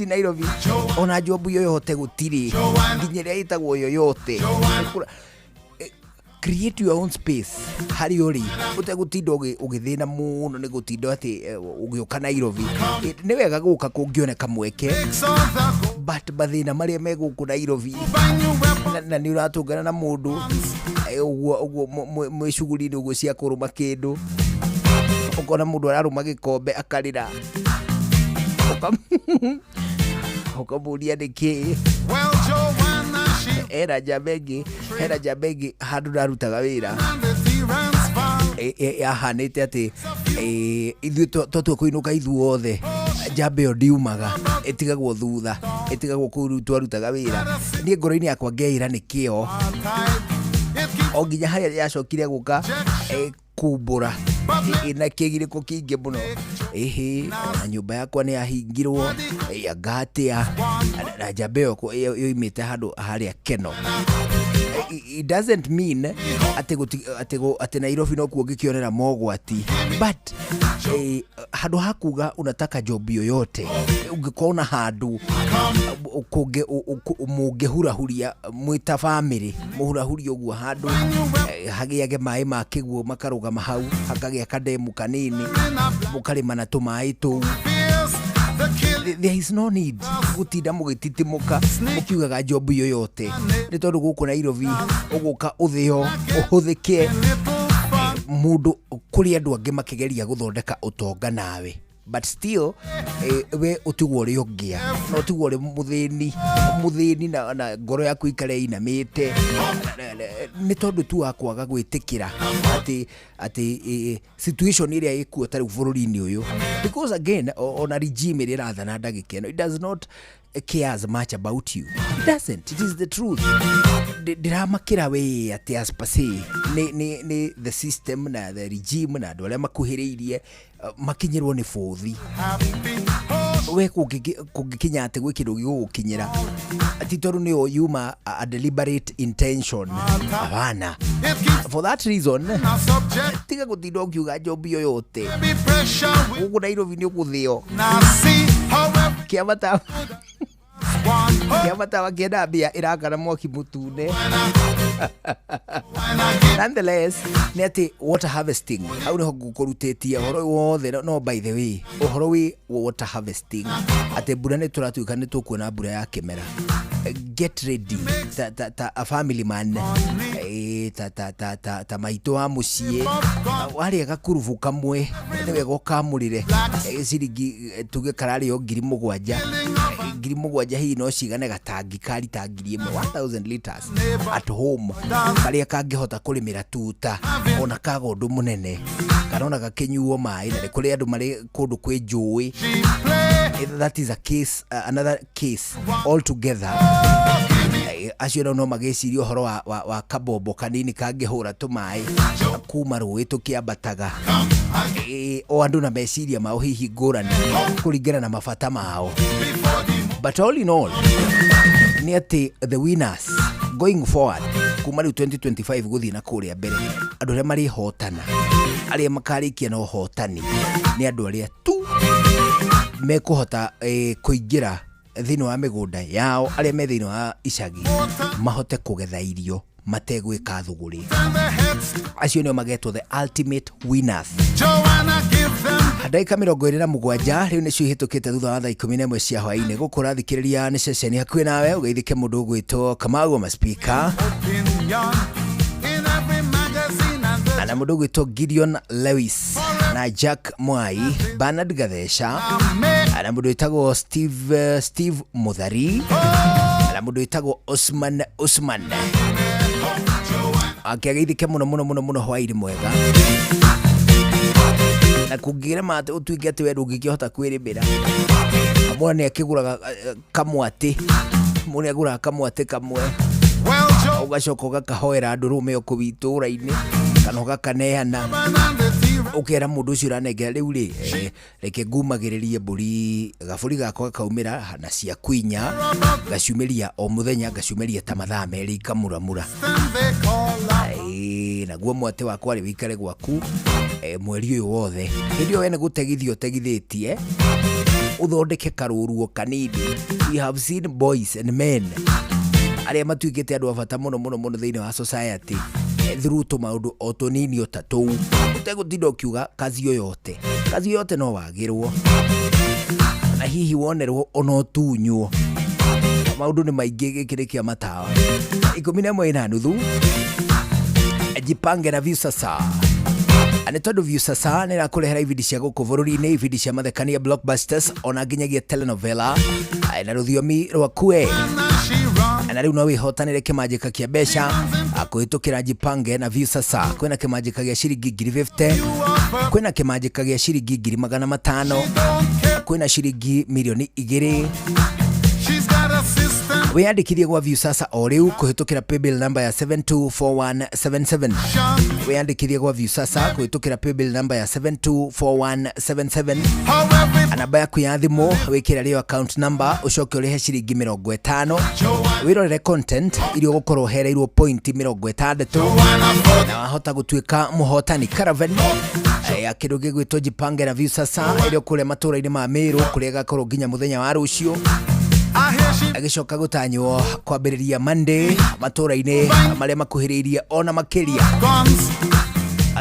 Speaker 1: Nairobi ona job yoyote gutiri nginya ria itagwo yoyote. Create your own space hari uri utegutinda ugithina muno ni gutinda ati ugiuka Nairobi ni wega guka kungioneka mweke but bathina maria meguku Nairobi na ni uratungana na mundu uguo mwicuguri uguo cia kuruma kindu ukona mundu araruma gikombe akarira ukamuria niki era jabegi handu narutaga wira ahanite ati ithu totu kuinuka ithuothe jambe yo ndiumaga itigagwo thutha itigagwo kuru twarutaga wira nie ngoro-ini yakwa ngeira nikio o nginya haria yacokire guka kumbura ina kigiriko kingi muno na nyumba yakwa ni yahingirwo ngatia na jambe yo yoimite handu haria Keno. It doesn't mean ati Nairobi no kuo ngikionera mogwati but handu hakuga unataka job yoyote ungikona handu mungihurahuria mwita family muhurahuria uguo handu hagiage mai ma kiguo makarugama hau hakagia kademu kanini mukarima na tumai tu. There is no need gutinda mugititimuka mukiugaga job yoyote ni tondu guku Nairobi uguka uthio uhuthike mundu kuri andu angi makigeria guthondeka utonga nawe but still we utigwo ri ungia no utigwo ri muthini na ngoro yaku ikare inamite ni tondu tu akwaga gwitikira ati situation iria ikuo tari bururi-ini uyu because again on regime ira rathana ndagikeno it does not care as much about you. It doesn't. It is the truth. Ndiramakira we ati aspase ni the system na the regime na dole makuhiriirie makinyirwo ni bothi we kugikinya ati gwikindo gigukinyira ati toru ni yuma a deliberate intention abana. For that reason tiga gutinda ukiuga job yoyote ugu Nairobi ni ukuthio kiamata wakienda mbia irakana mwaki mutune. Nonetheless ni ati water harvesting hau niho ngukurutitie horo wothe no by the way uhoro wi water harvesting ati mbura ni turatuika ni tukuona mbura ya kimera. Get ready a family man ta maito wa mucie wari agakuruvu kamwe ni wega ukamurire ciringi tuge karari yo 7,000 hihi no cigane gatangi kari tangiri 1000 liters at home karia kangihota kurimira tuta ona kagondu munene kanona gakinyuo mai na kuri andu mari kundu kwi njui. That is a case, another case altogether. acio no mageciria horo wa kabombo kanini kangihura tumai kuma rũĩ tũkĩambataga o andũ na meciria mao hihi ngũrani kũringana na mabata mao. But all in all, ni ati the winners going forward kuma rĩu 2025 gũthiĩ na kũrĩa mbere, andũ arĩa marĩ hotana, arĩa makarĩkia na hotani nĩ andũ arĩa tu mekũhota kũingĩra thĩinĩ wa mĩgũnda yao, arĩa me thĩinĩ wa icagi mahote kũgetha irio mategwĩka thũgũrĩ. Acio nĩo magetwo the ultimate winners. Ndagĩka 27 rĩu nĩcio ihĩtũkĩte thutha wa thaa 11 cia hwaĩ-inĩ. gũkũ ũrathikĩrĩria nĩ ceceni hakuhĩ nawe, ũgeithĩke mũndũ ũgwĩtwo Kamau wa maspika na mũndũ ũgwĩtwo Gideon Lewis na Jack Mwai, Bernard Gathesha na mũndũ wĩtagwo Steve Muthari na mũndũ wĩtagwo Osman akĩgeithĩke mũno hwaĩ-inĩ mwega. Na kũngĩra mate ũtuĩke atĩ we ndũngĩkĩhota kwĩrĩmĩra, mwana nĩ akĩgũraga kamwatĩ, mũndũ agũraga kamwatĩ kamwe ũgacoka ũgakahoera ndũrũme o kũu itũũra-inĩ kana ũgakaneana, ũkera mũndũ ũcio ũranengera rĩu rĩ reke ngumagĩrĩrie mbũri, gabũri gakwa gakaumĩra na cia kwinya gaciumĩria o mũthenya, gaciumĩria ta mathaa merĩ ikamuramura. Naguo mwatĩ wakwa rĩ wĩikare gwaku mweri ũyũ wothe. Hĩndĩ ĩyo we nĩ gũtegithio ũtegithĩtie ũthondeke karũruo kanini. We have seen boys and men arĩa matuĩkĩte andũ a bata mũno thĩinĩ wa society through tũmaũndũ o tũnini o ta tũu. Ũtegũtinda ũkiuga kazi yoyote no wagĩrwo na hihi wonerwo ona ũtunywo. Maũndũ nĩ maingĩ, gĩkĩ nĩ kĩa matawa. 11:30 jipange na Viusasa. Nĩ tondũ Viusasa nĩ rakũrehera ibindi cia gũkũ bũrũri-inĩ, ibindi cia mathekania blockbusters ona nginyagia telenovela na rũthiomi rwakue. Na rĩu no wĩhotanĩre kĩmanjĩka kĩa mbeca kũhĩtũkĩra jipange na Viusasa. Kwĩna kĩmanjĩka gĩa ciringi 50,000, kwĩna kĩmanjĩka gĩa ciringi 500,000, kwĩna ciringi milioni 2. Wĩyandĩkithie gwa Viusasa o rĩu kũhĩtũkĩra paybill number ya 724177. Wĩyandĩkithie gwa Viusasa kũhĩtũkĩra paybill number ya 724177. Namba yaku ya thimũ wĩkĩra rĩo account number, ũcoke ũrĩhe ciringi 50. Wĩrorere content iria ũgũkorwo ũhereirwo point 60 na wahota gũtuĩka mũhotani. Caravan ya kĩndũ gĩgwĩtwo jipange na Viusasa ĩrĩa kũrĩa matũũra-inĩ ma Meru, kũrĩa gakorwo nginya mũthenya wa rũciũ. Agĩcoka gũtanywo kwambĩrĩria Monday matũũra-inĩ marĩa makuhĩrĩirie ona makĩria.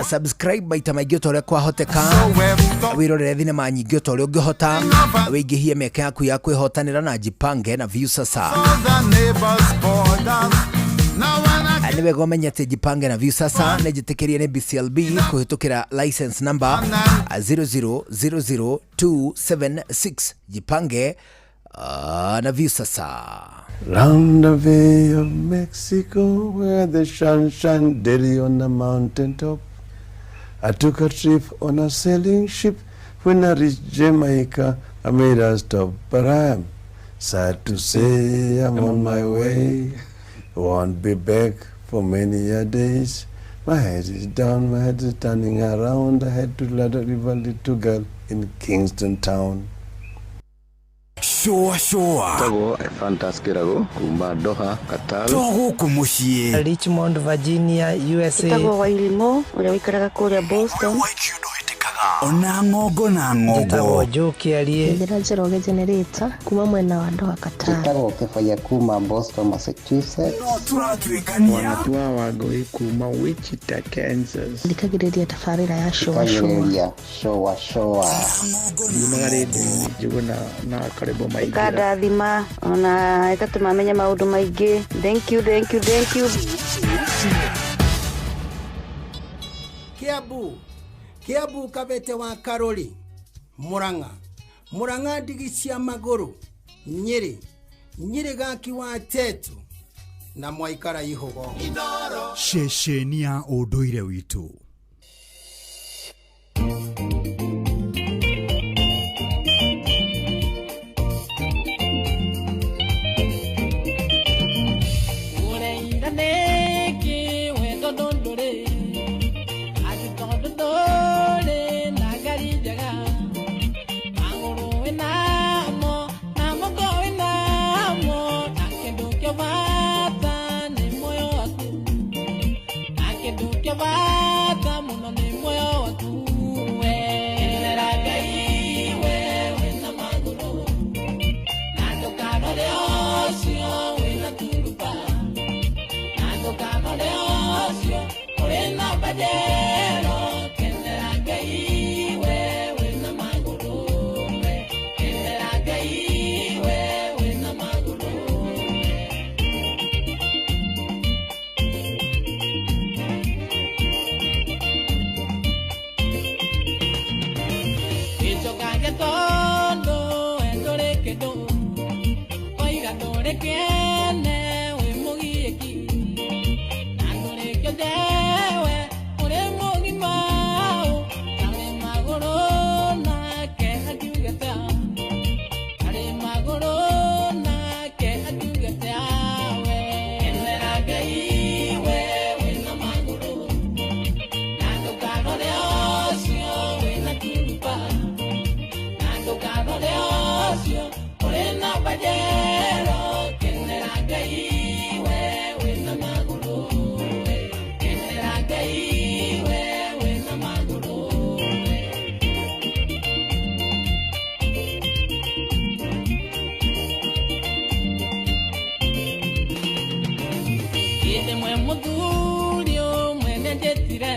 Speaker 1: Subscribe maita maingĩ o ta ũrĩa kwahoteka, wĩrorere thinema nyingĩ o ta ũrĩa ũngĩhota, wĩingĩhie mĩeke yaku ya kwĩhotanĩra na jipange na Viusasa. Nĩ wega ũmenye atĩ jipange na Viusasa nĩ njĩtĩkĩrie nĩ BCLB kũhĩtũkĩra license number 0000276. Jipange na Viusasa.
Speaker 2: Round the Bay of Mexico, where the sun shine daily on the mountain top, I took a trip on a sailing ship. When I reached Jamaica, I made a stop, but I am sad to say I'm on my way. Won't be back for many a days. My head is down, my head is turning around. I had to let a river little girl in Kingston town.
Speaker 8: Shoa
Speaker 5: Togo Fantaskirago Kumba Doha Qatar
Speaker 8: Togo kumushie
Speaker 14: Richmond, Virginia, USA.
Speaker 6: Togo Wailimo ule wikaraga kule Boston.
Speaker 8: Ona ngogo na ngogo.
Speaker 14: Togo Joki alie.
Speaker 6: Ndira Njoroge generator kuma mwena wa Doha Qatar.
Speaker 15: Togo Kefaya kuma Boston, Massachusetts.
Speaker 8: No turatwikania.
Speaker 15: Wanatua wagoi kuma Wichita, Kansas.
Speaker 6: Ndikagiriria tafarira ya showa.
Speaker 15: Ndikagiriria showa. Ndimagaridi juguna na karibu maigi.
Speaker 6: Kada thima ona etatu mamenya maundu maigi. Thank you.
Speaker 21: Kiabu Kabete wa Karoli, Murang'a ndigi cia maguru, Nyeri gaki wa Tetu na Mwaikara Ihogo.
Speaker 25: Shesheni ya ũndũire witũ.
Speaker 14: wega muno ni moyo waku we Kendera Ngai wewe na maguru na ndukanore ocio wina turuba na ndukanore ocio uri na bajero Kendera Ngai wewe na maguru we Kendera Ngai wewe na maguru Ichokange tondo endore kedo oiga tore kene we mugieki nandore kedewe ore mugi mau kare magoro na ke hadiugata kare magoro na ke hadiugata we Kendera Ngai we na magoro nando kanore ocio we na turupa Nando de ocio, orena bajero, Kendera Ngai wewe na maguru, Kendera Ngai wewe na maguru. Yete mwe muturio mwene jetire,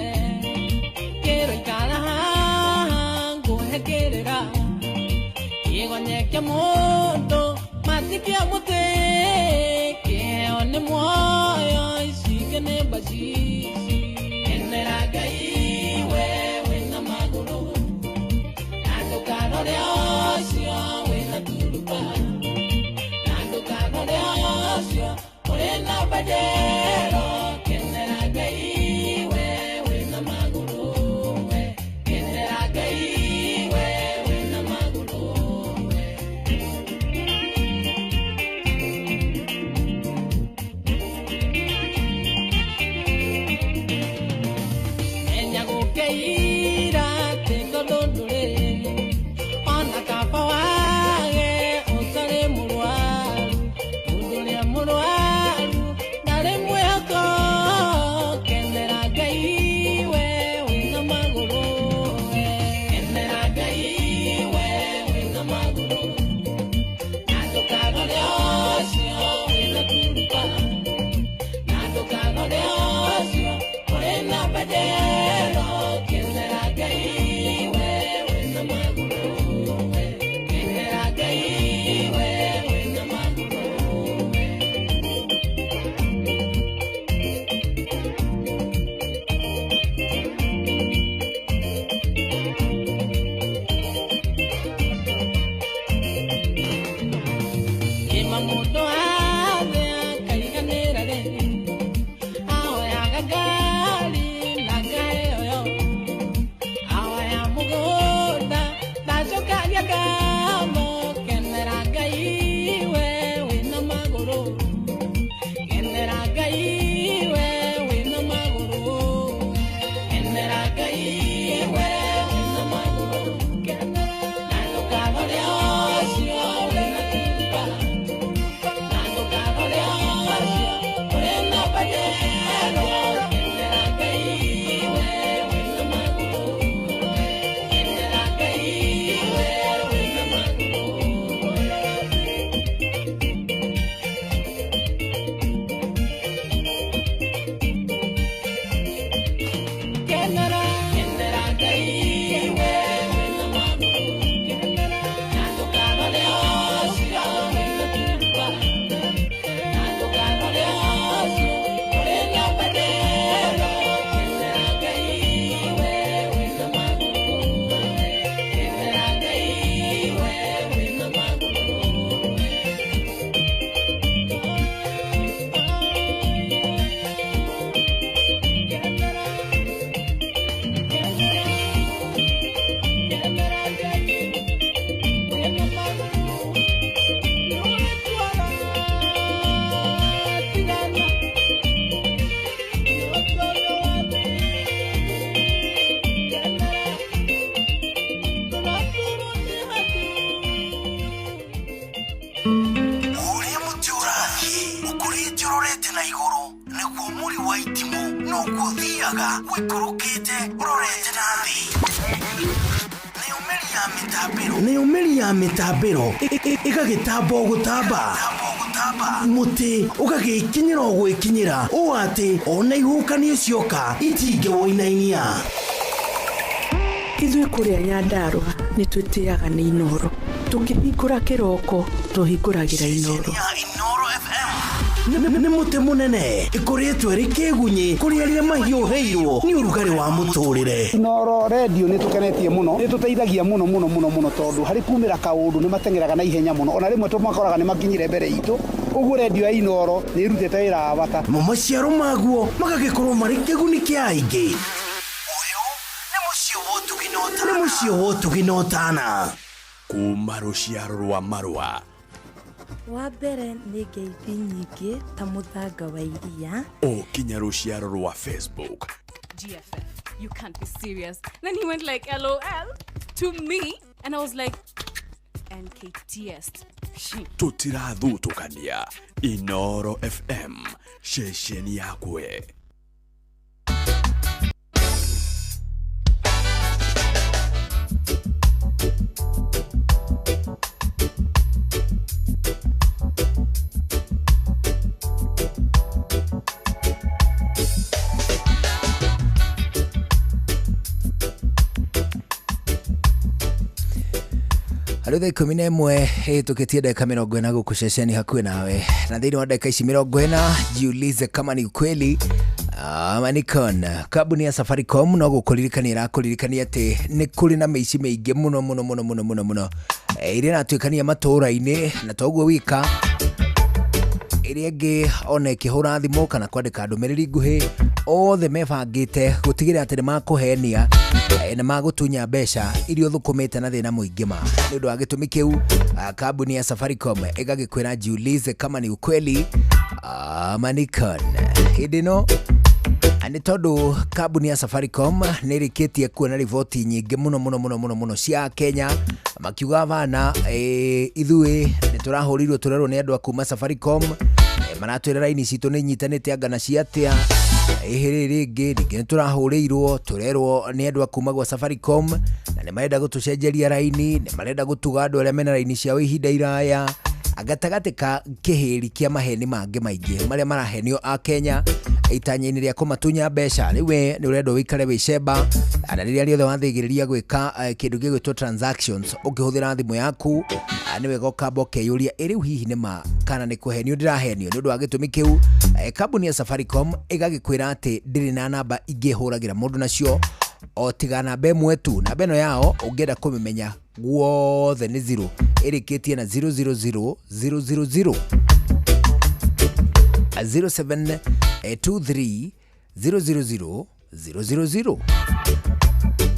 Speaker 14: quiero ikara hangu hekerera. Yegonyeke mundo matikia mute ke one moyo isigene bashi Kendera Ngai wewe na maguru nando kanore ocio we na turuba nando kanore ocio ore na bajero Kendera Ngai wewe na maguru we Kendera Ngai wewe na maguru Keira te kodondore ona kapa wage otare murwaru udure murwaru dare mweko Kendera Ngai wewe na maguru Kendera Ngai wewe na maguru nando kanore ocio we na turupa nando kanore ocio ore na bajero Kendera Ngai wewe na maguru Kendera Ngai wewe na maguru Ima mudo ade kaiganera de awe agagali nagae oyo awe amugoda nachoka yagamo Kendera Ngai wewe na maguru Kendera Ngai wewe na maguru Kendera Ngai wewe na maguru nando kanore ocio we na turupa nando kanore ocio we na bajero Kendera Ngai wewe na maguru Kendera Ngai wewe na maguru Kendera
Speaker 3: guthiaga wikurukite urorete nathi nä å mä ri ya mä tambä ä gagä gutamba muti ũgagä kinyä ra å gwä kinyä ra å atä ona ihũkanio cioka itingä woinainia
Speaker 4: ithuĩ kũrĩa Nyandarua nĩ twĩtĩaga nĩ Inoro tũkĩhingũra kĩroko tũhingũragĩra Inoro
Speaker 3: nĩ mũtĩ mũnene ĩkoretwo ĩrĩ kĩgunyĩ kũrĩ arĩa mahiũhĩirwo nĩ ũrugarĩ wa mũtũrĩre.
Speaker 7: Inoro radio nĩ tũkenetie mũno, nĩ tũteithagia mũno tondũ harĩ kumĩra kaũndũ nĩ matengeraga na ihenya mũno, ona rĩmwe tũmakoraga nĩ makinyire mbere itũ. Ũguo radio ya Inoro nĩ ĩrutĩte wĩra wa bata.
Speaker 3: Maciaro maguo magagĩkorwo marĩ kĩguni kĩa aingĩ. Nĩ mũciĩ wa Ũtugi-Notana kuma rũciaro rwa Marua.
Speaker 19: Wa mbere nĩ ngeithi nyingĩ ta mũthanga wa iria.
Speaker 3: Kinya rũciaro rwa Facebook.
Speaker 22: GFF, you can't be serious. Then he went like LOL to me and I was like NKTS.
Speaker 3: Tutirathutũkania Inoro FM ceceni yakwe.
Speaker 1: Arutha 11 hĩtũkĩtie dakika 40 gũkũ ceceni hakuhĩ nawe, na thĩinĩ wa dakika ici 40 jiulize kama ni ukweli ama ni kona. Kampuni ya Safaricom no gũkũririkania ĩrakũririkania atĩ nĩ kũrĩ na mĩici mĩingĩ mũno iria natuĩkania matũũra-inĩ, na toguo wika iria ĩngĩ ona ĩkĩhũra thimũ kana kwandĩka ndũmĩrĩri nguhĩ othe mebangĩte gũtigĩrĩra atĩ nĩ makũhenia na magũtunya mbeca iria ũthũkũmĩte na thĩna mũingĩ ma. Nĩ ũndũ wa gĩtũmi kĩu kampuni ya Safaricom ĩgagĩkwĩra jiulize kama ni ukweli ama ni kona. Hĩndĩ ĩno nĩ tondũ kampuni ya Safaricom nĩ ĩrĩkĩtie kuona riboti nyingĩ mũno cia Kenya makiuga bana ithuĩ nĩ tũrahũrirwo tũrerwo nĩ andũ a kuma Safaricom maratwĩra raini citũ nĩ nyitanĩte anga na ciatia rĩngĩ nĩ tũrahũrĩirwo tũrerwo nĩ andũ a kuma gwa Safaricom na nĩ marenda gũtũcenjeria raini, nĩ marenda gũtuga andũ arĩa mena raini ciao ihinda iraya agatagatĩ ka kĩhĩri kĩa maheni mangĩ maingĩ marĩa marahenio a Kenya itanya-inĩ rĩa kũmatunya mbeca. Rĩu nĩ ũrenda wĩikare wĩcemba na rĩrĩa rĩothe wathĩgĩrĩria gwĩka kĩndũ gĩgwĩtwo transactions ũkĩhũthĩra thimũ yaku nĩ wega ũkamba ũkeyũria rĩu hihi nĩ ma kana nĩ kũhenio ndĩrahenio. Nĩ ũndũ wa gĩtũmi kĩu kampuni ya Safaricom ĩgagĩkwĩra atĩ ndĩrĩ na namba ingĩ hũragĩra mũndũ nacio o tiga namba ĩmwe tu. Namba ĩno yao ũngĩenda kũmĩmenya guothe nĩ 0 ĩrĩkĩtie na 000 0723 000 000.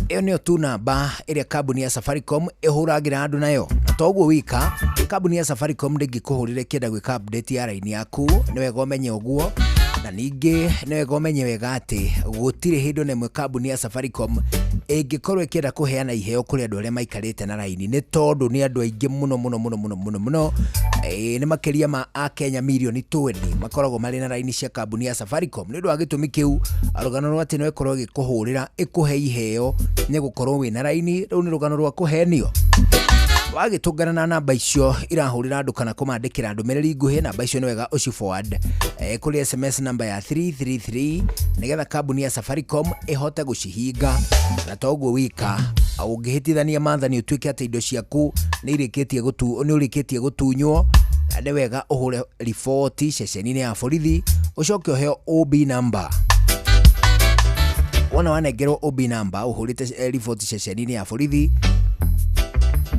Speaker 1: Ĩyo nĩyo tu namba ĩrĩa kampuni ya Safaricom ĩhũragĩra andũ nayo. Na toguo wika kampuni ya Safaricom ndĩngĩkũhũrĩra kĩenda gwĩka update ya raini yaku, nĩ wega ũmenye ũguo. Na ningĩ nĩ wega ũmenye wega atĩ gũtirĩ hĩndĩ na ĩmwe kampuni ya Safaricom ĩngĩkorwo ĩkĩenda kũheana iheo kũrĩ andũ arĩa maikarĩte na raini, nĩ tondũ nĩ andũ aingĩ mũno nĩ makĩria ma a Kenya milioni 20 makoragwo marĩ na raini cia kampuni ya Safaricom. Nĩ ũndũ wa gĩtũmi kĩu rũgano rwa atĩ no ĩkorwo ĩgĩkũhũrĩra ĩkũhe iheo nĩ gũkorwo wĩna raini, rĩu nĩ rũgano rwa kũhenio. Wagĩtũngana na namba icio irahũrĩra andũ kana kũmandĩkĩra ndũmĩrĩri nguhĩ, namba icio nĩ wega ũci forward kũrĩ SMS namba ya 333 nĩgetha kampuni ya Safaricom ĩhote gũcihinga. Na toguo wika ũngĩhĩtithania maathani ũtuĩke atĩ indo ciaku nĩ ũrĩkĩtie gũtunywo, nĩ wega ũhũre report ceceni-inĩ ya borithi ũcoke ũheo OB number. Wona wanengerwo OB number ũhũrĩte report ceceni-inĩ ya borithi,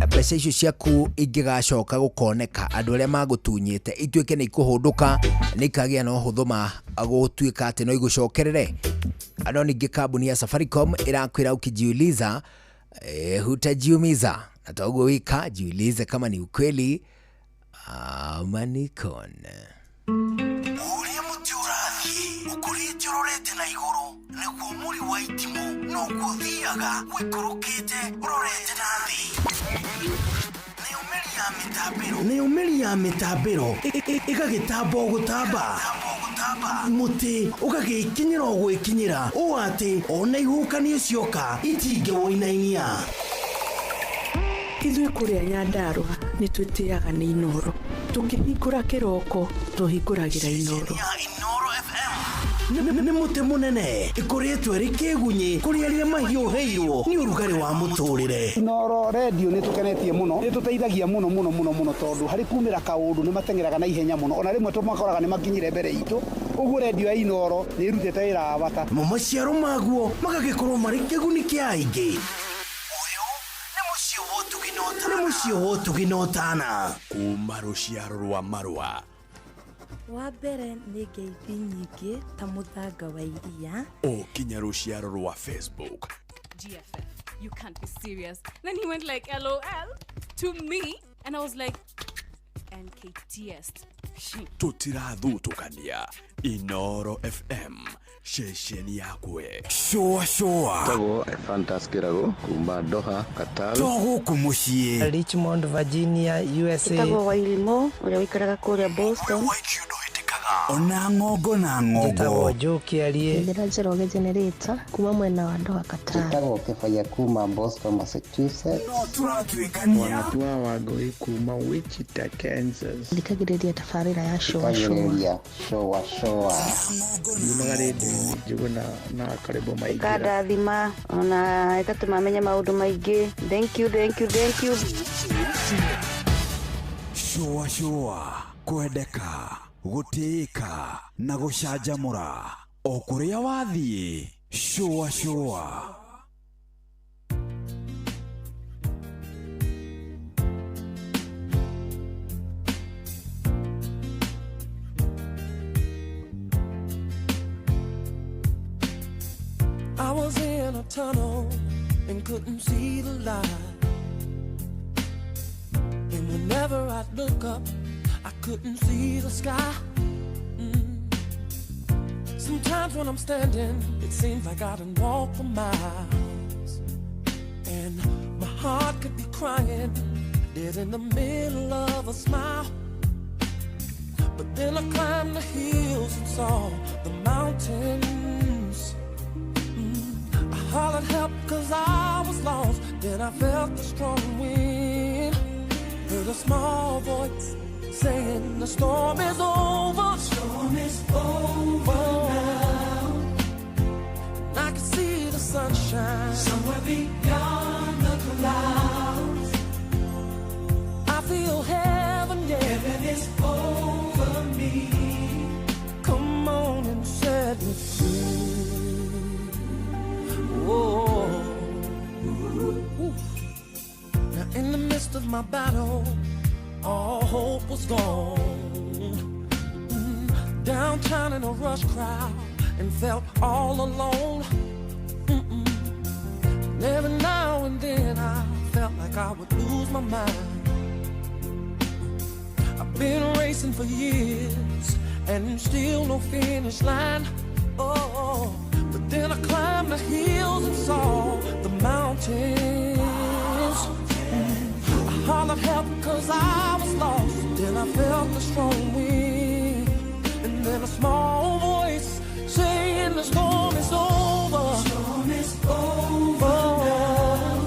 Speaker 1: mbeca icio ciaku ingĩgacoka gũkoneka andũ arĩa magũtunyĩte ituĩke nĩ ikũhũndũka, nĩ ikagĩa na ũhũthũ ma gũtuĩka atĩ no igũcokerere. Ano ningĩ kampuni ya Safaricom ĩrakwĩra ukijiuliza hutajiumiza. Na toguo wika jiulize kama ni ukweli ama ni kona.
Speaker 3: Ũrĩa mũtĩ ũrathiĩ ũkũrĩte ũrorete na igũrũ nĩguo mũri wa itimũ no gũthiaga wĩkũrũkĩte ũrorete na thĩ. Nĩ ũmĩri ya mĩtambĩro ĩgagĩtamba o gũtamba muti ugagikinyira ogwikinyira o ati ona ihukanie cioka itinge woinainia.
Speaker 4: Ithuĩ kũrĩa Nyandarua nĩ twĩtĩaga nĩ Inoro. Tũkĩhingũra kĩroko tũhingũragĩra Inoro.
Speaker 3: Nĩ mũtĩ mũnene ĩkoretwo ĩrĩ kĩgunyi kũrĩ arĩa mahiũhĩirwo nĩ ũrugarĩ wa mũtũrĩre.
Speaker 7: Inoro radio nĩ tũkenetie mũno, nĩ tũteithagia mũno mũno mũno mũno tondũ harĩ kumĩra kaũndũ nĩ matengeraga na ihenya mũno, ona rĩmwe tũmakoraga nĩ makinyire mbere itũ. Ũguo radio ya Inoro nĩ ĩrutĩte wĩra wa bata.
Speaker 3: Maciaro maguo magagĩkorwo marĩ kĩguni kĩa aingĩ. Nĩ mũciĩ wotũginotana kuma rũciaro rwa Marua.
Speaker 19: Wa mbere nĩ ngeithi nyingĩ ta mũthanga wa iria.
Speaker 8: Kinya rũciaro rwa Facebook.
Speaker 22: GFF, you can't be serious. Then he went like LOL to me and I was like NKTS.
Speaker 8: Tutirathutũkania Inoro FM shesheni yakwe. Shoa
Speaker 5: Tago fantaskirago kumba Doha Qatar.
Speaker 8: Togo kumushie
Speaker 10: Richmond, Virginia, USA.
Speaker 6: Tago wa ilimo ule wikaraga kule Boston.
Speaker 8: Ona ngogo na ngogo.
Speaker 10: Tago joki alie.
Speaker 6: Ndira Njoroge generator kuma mwena wa Doha Qatar.
Speaker 12: Tago kefaya kuma Boston, Massachusetts.
Speaker 15: Turatwikania wanatua wagoi kuma Wichita, Kansas.
Speaker 6: Ndikagiriria tafarira ya showa.
Speaker 15: Yumagaridi juguna na karibu maigira.
Speaker 6: Kada dhima ona ikatuma menya maundu maingi. Thank you.
Speaker 8: Showa kwendeka gutĩĩka na gũcanjamũra o kũrĩa wathiĩ. Showa
Speaker 13: I was in a tunnel and couldn't see the light, and whenever I'd look up I couldn't see the sky. Sometimes when I'm standing it seems like I done walked for miles, and my heart could be crying dead in the middle of a smile. But then I climbed the hills and saw the mountains. I hollered help cause I was lost. Then I felt the strong wind, heard a small voice saying the storm is over. Storm is over now. And I can see the sunshine somewhere beyond the clouds. I feel heaven, yeah. Heaven is over me. Come on and set me free. Whoa. Now in the midst of my battle, all hope was gone. Downtown in a rush crowd and felt all alone. And every now and then I felt like I would lose my mind. I've been racing for years and still no finish line. Oh, but then I climbed the hills and saw the mountains. I hollered help cause I was lost. Then I felt the strong wind, and then a small voice saying the storm is over. Storm is over now.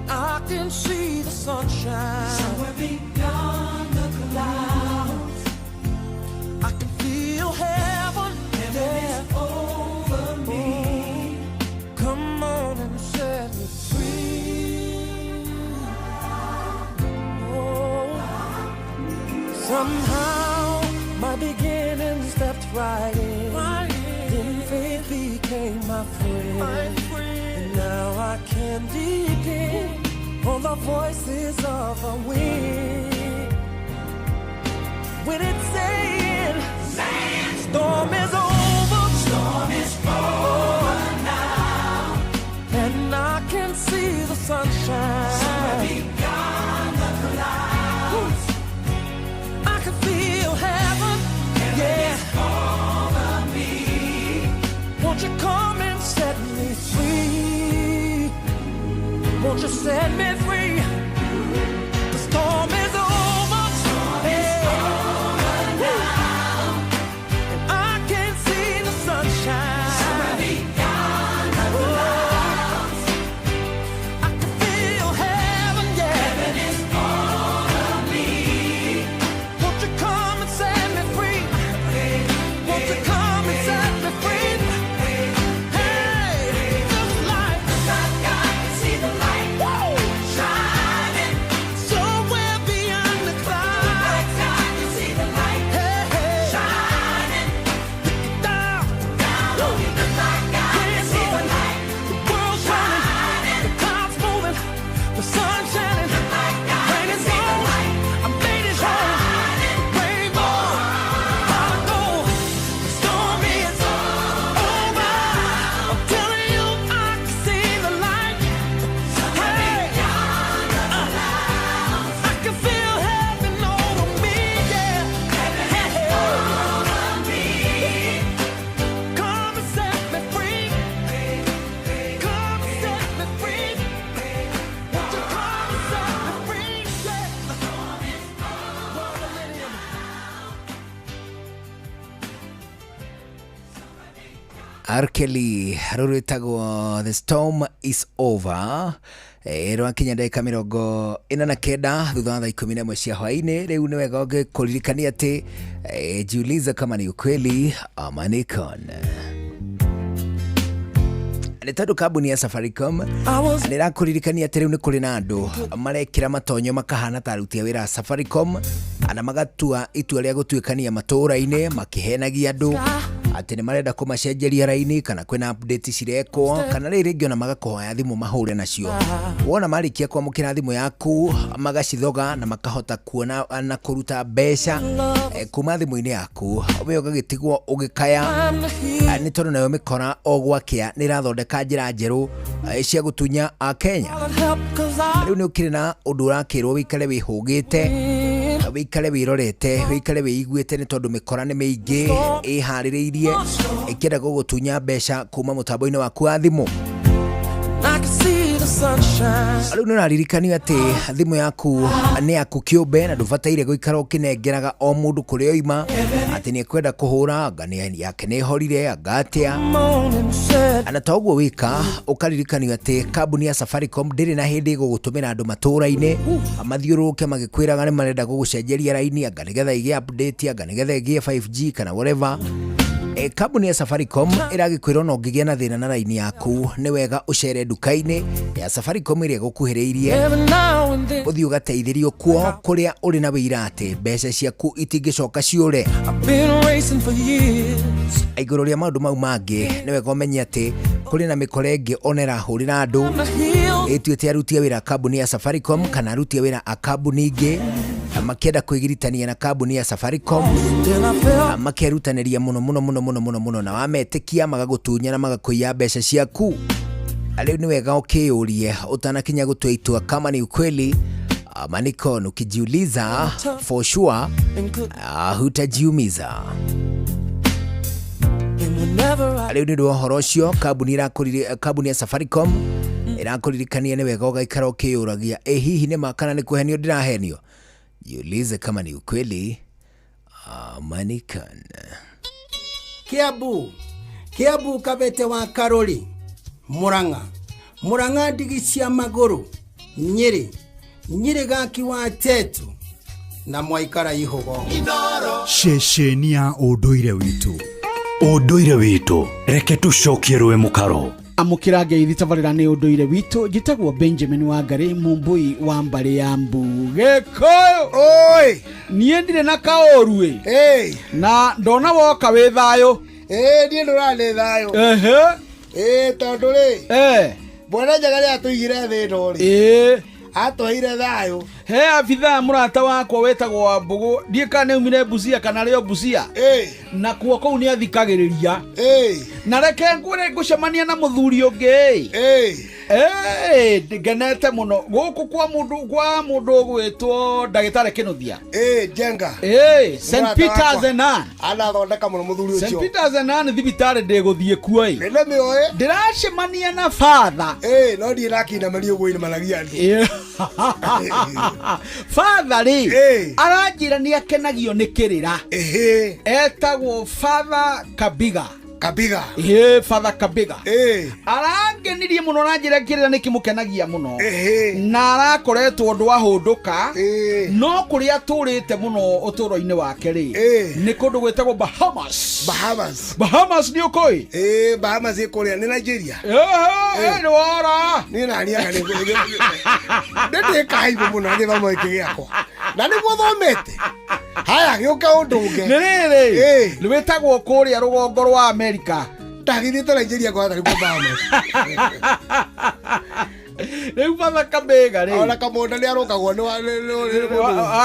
Speaker 13: I can see the sunshine somewhere beyond the clouds. I can feel heaven. Heaven is over me. Come on and set me free. Oh, somehow my beginning stepped right in. Then faith became my friend. And now I can depend on the voices of the wind. When it's saying storm is over. Storm is over now. And I can see the sunshine somewhere beyond the clouds. I can feel heaven. Heaven is over me. Won't you come and set me free? Won't you set me free? The storm is over. Storm is over now. And I
Speaker 1: Arkeli ruritago The Storm Is Over. Rwakinya ndagika 49 thutha wa thaa 11 cia hwaini. Riu ni wega kuririkania ati jiulize kama ni ukweli ama ni kona. Nĩ tondũ kambuni ya Safaricom nĩ ĩrakuririkania atĩ rĩu nĩ kũrĩ na andũ marekĩra matonyo makahana ta aruti a wĩra a Safaricom, ana magatua itua rĩa gũtuĩkania matũũra-inĩ makĩhenagia andũ atĩ nĩ marenda kũmacenjeria raini kana kwĩna update cirekwo, kana rĩngĩ ona magakũhoya thimũ mahũre nacio. Wona marĩkia kwamũkĩra thimũ yaku magacithoga na makahota kuona na kũruta mbeca kuma thimũ-inĩ yaku, we ũgagĩtigwo ũgĩkaya nĩ tondũ nayo mĩkora o gwakĩa nĩ ĩrathondeka njĩra njerũ cia gũtunya a Kenya. Rĩu nĩ ũkĩrĩ na ũndũ ũrakĩrwo wĩikare wĩhũgĩte, wĩikare wĩrorete, wĩikare wĩiguĩte, nĩ tondũ mĩkora nĩ mĩingĩ ĩharĩrĩirie ĩkĩenda gũgũtunya mbeca kuma mũtambo-inĩ waku wa thimũ. Rĩu nĩ ũraririkania atĩ thimũ yaku nĩ yaku kĩũmbe na ndũbataire gũikara ũkĩnengeraga o mũndũ kũrĩa oima atĩ nĩ ekwenda kũhũra anga yake nĩ horire anga atĩa. Na ta ũguo wĩka ũkaririkania atĩ kambuni ya Safaricom ndĩrĩ na hĩndĩ gũgũtũmĩra andũ matũũra-inĩ mathiũrũrũke magĩkwĩraga nĩ marenda gũgũcenjeria raini anga nĩgetha ĩgĩe update anga nĩgetha ĩgĩe 5G kana whatever. Kambuni ya Safaricom ĩragĩkwĩra no ũngĩgĩa na thĩna na raini yaku nĩ wega ũcere nduka-inĩ ya Safaricom ĩrĩa gũkuhĩrĩirie ũthiĩ ũgateithĩrio kuo kũrĩa ũrĩ na wĩira atĩ mbeca ciaku itingĩcoka ciũre. Igũrũ rĩa maũndũ mau mangĩ nĩ wega ũmenye atĩ kũrĩ na mĩkora ĩngĩ ona ĩrahũrĩra andũ ĩtuĩte aruti a wĩra a kambuni ya Safaricom kana aruti a wĩra a kambuni ingĩ makĩenda kwĩgiritania na kambuni ya Safaricom, makerutanĩria mũno na wametĩkia magagũtunya na magakũiya mbeca ciaku. Rĩu nĩ wega ũkĩyũrie ũtanakinya gũtua itua kama ni ukweli ama ni kona. Ukijiuliza for sure hutajiumiza. Rĩu nĩ ũhoro ũcio kambuni ya Safaricom ĩrakuririkania nĩ wega ũgaikara ũkĩyũragia hihi nĩ makana nĩ kũhenio ndĩrahenio. Jiulize kama ni ukweli ama ni kana.
Speaker 21: Kiambu Kabete wa Karori, Murang'a ndigi cia magũrũ, Nyeri gaki wa Tetu na Mwaikara Ihogo.
Speaker 25: Ceceni ya ũndũire witũ reke tũcokie rwe mũkaro.
Speaker 3: Amukira ngeithi tabarĩra nĩ ũndũire witũ, njĩtagwo Benjamin Wangari Mumbui wa Mbari ya Mbuge koyo.
Speaker 21: Oi,
Speaker 3: niĩ ndirĩ na kaũru na ndona woka wĩ thayũ.
Speaker 21: Ndiĩ ndũrarĩ thayũ. Tondũ rĩ mbona njega rĩa tũigire thĩ ĩno rĩ atũheire thayũ.
Speaker 3: He abithaa mũrata wakwa wetagwo Mbugu, ndiĩ kana neumire Busia kana rĩo Busia na kuo kũu nĩ athikagĩrĩria na reke ngũcemania na mũthuri ũngĩ ngenete mũno gũkũ kwa mũndũ ũgwĩtwo ndagĩtarĩ Kĩnuthia
Speaker 21: Jenga
Speaker 3: St Peter's Enan
Speaker 21: anathondeka mũno mũthuri ũcio.
Speaker 3: St Peter's Enan thibitarĩ ndĩgũthiĩ kuo ndĩracemania na father
Speaker 21: no ndiĩ nakina mario gwĩna malaria andũ.
Speaker 3: Father aranjĩra nĩ akenagio nĩ kĩrĩra etagwo Father Kabiga. Father Kabiga arangenirie mũno na njĩra kĩrĩra nĩ kĩmũkenagia mũno na arakoretwo ũndũ wahũndũka no kũrĩa tũrĩte mũno ũtũũro-inĩ wake rĩ nĩ kũndũ gwĩtagwo Bahamas nĩ ũkũĩ?
Speaker 21: Bahamas ĩkũrĩa nĩ Nigeria.
Speaker 3: Nĩ wora
Speaker 21: niĩ naniaga nĩ kaimbu mũno agĩthoma gĩkĩ gĩakwa na nĩguo thomete. Haya gĩũka ũndũ ũngĩ
Speaker 3: nĩ wĩtagwo kũrĩa rũgongo rwa Amerika.
Speaker 21: Ndagithĩte Nigeria kwa tarĩ kwa Bahamas.
Speaker 3: Rĩu Father Kabiga rĩ
Speaker 21: ona kamonda nĩ arũkagwo nĩ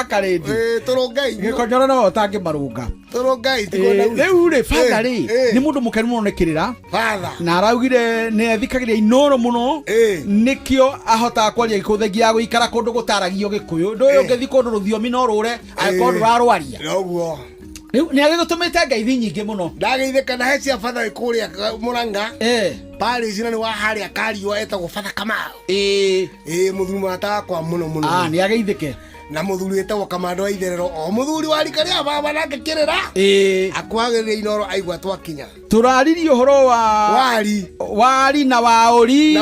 Speaker 3: akarĩndi
Speaker 21: tũrũngai
Speaker 3: gĩkonyoro no ũtangĩmarũnga
Speaker 21: tũrũngai
Speaker 3: rĩu rĩ Father rĩ nĩ mũndũ mũkenu mũno nĩ kĩrĩra na araugire nĩ athikagĩria inoro mũno nĩkĩo ahotaga kwaria gĩkũyũ thengia gũikara kũndũ gũtaragio gĩkũyũ. Ndũ ũyũ ũngĩthi kũndũ rũthiomi no rũre angĩkorwo ndũrarwaria
Speaker 21: noguo.
Speaker 3: Rĩu nĩ agĩgũtũmĩte ngeithi nyingĩ mũno.
Speaker 21: Ndageithĩka na he cia Father kũrĩa Murang'a Paris na nĩ wa harĩa Kariũ etagwo Father Kamau. Mũthuri mũrata wakwa mũno.
Speaker 3: Nĩ ageithĩke
Speaker 21: na muthuri etagwo Kamando wa Itherero o muthuri wa rika ria baba nake kirira akwagiriria Inoro aigua twakinya
Speaker 11: turaririe uhoro wa wari na wauri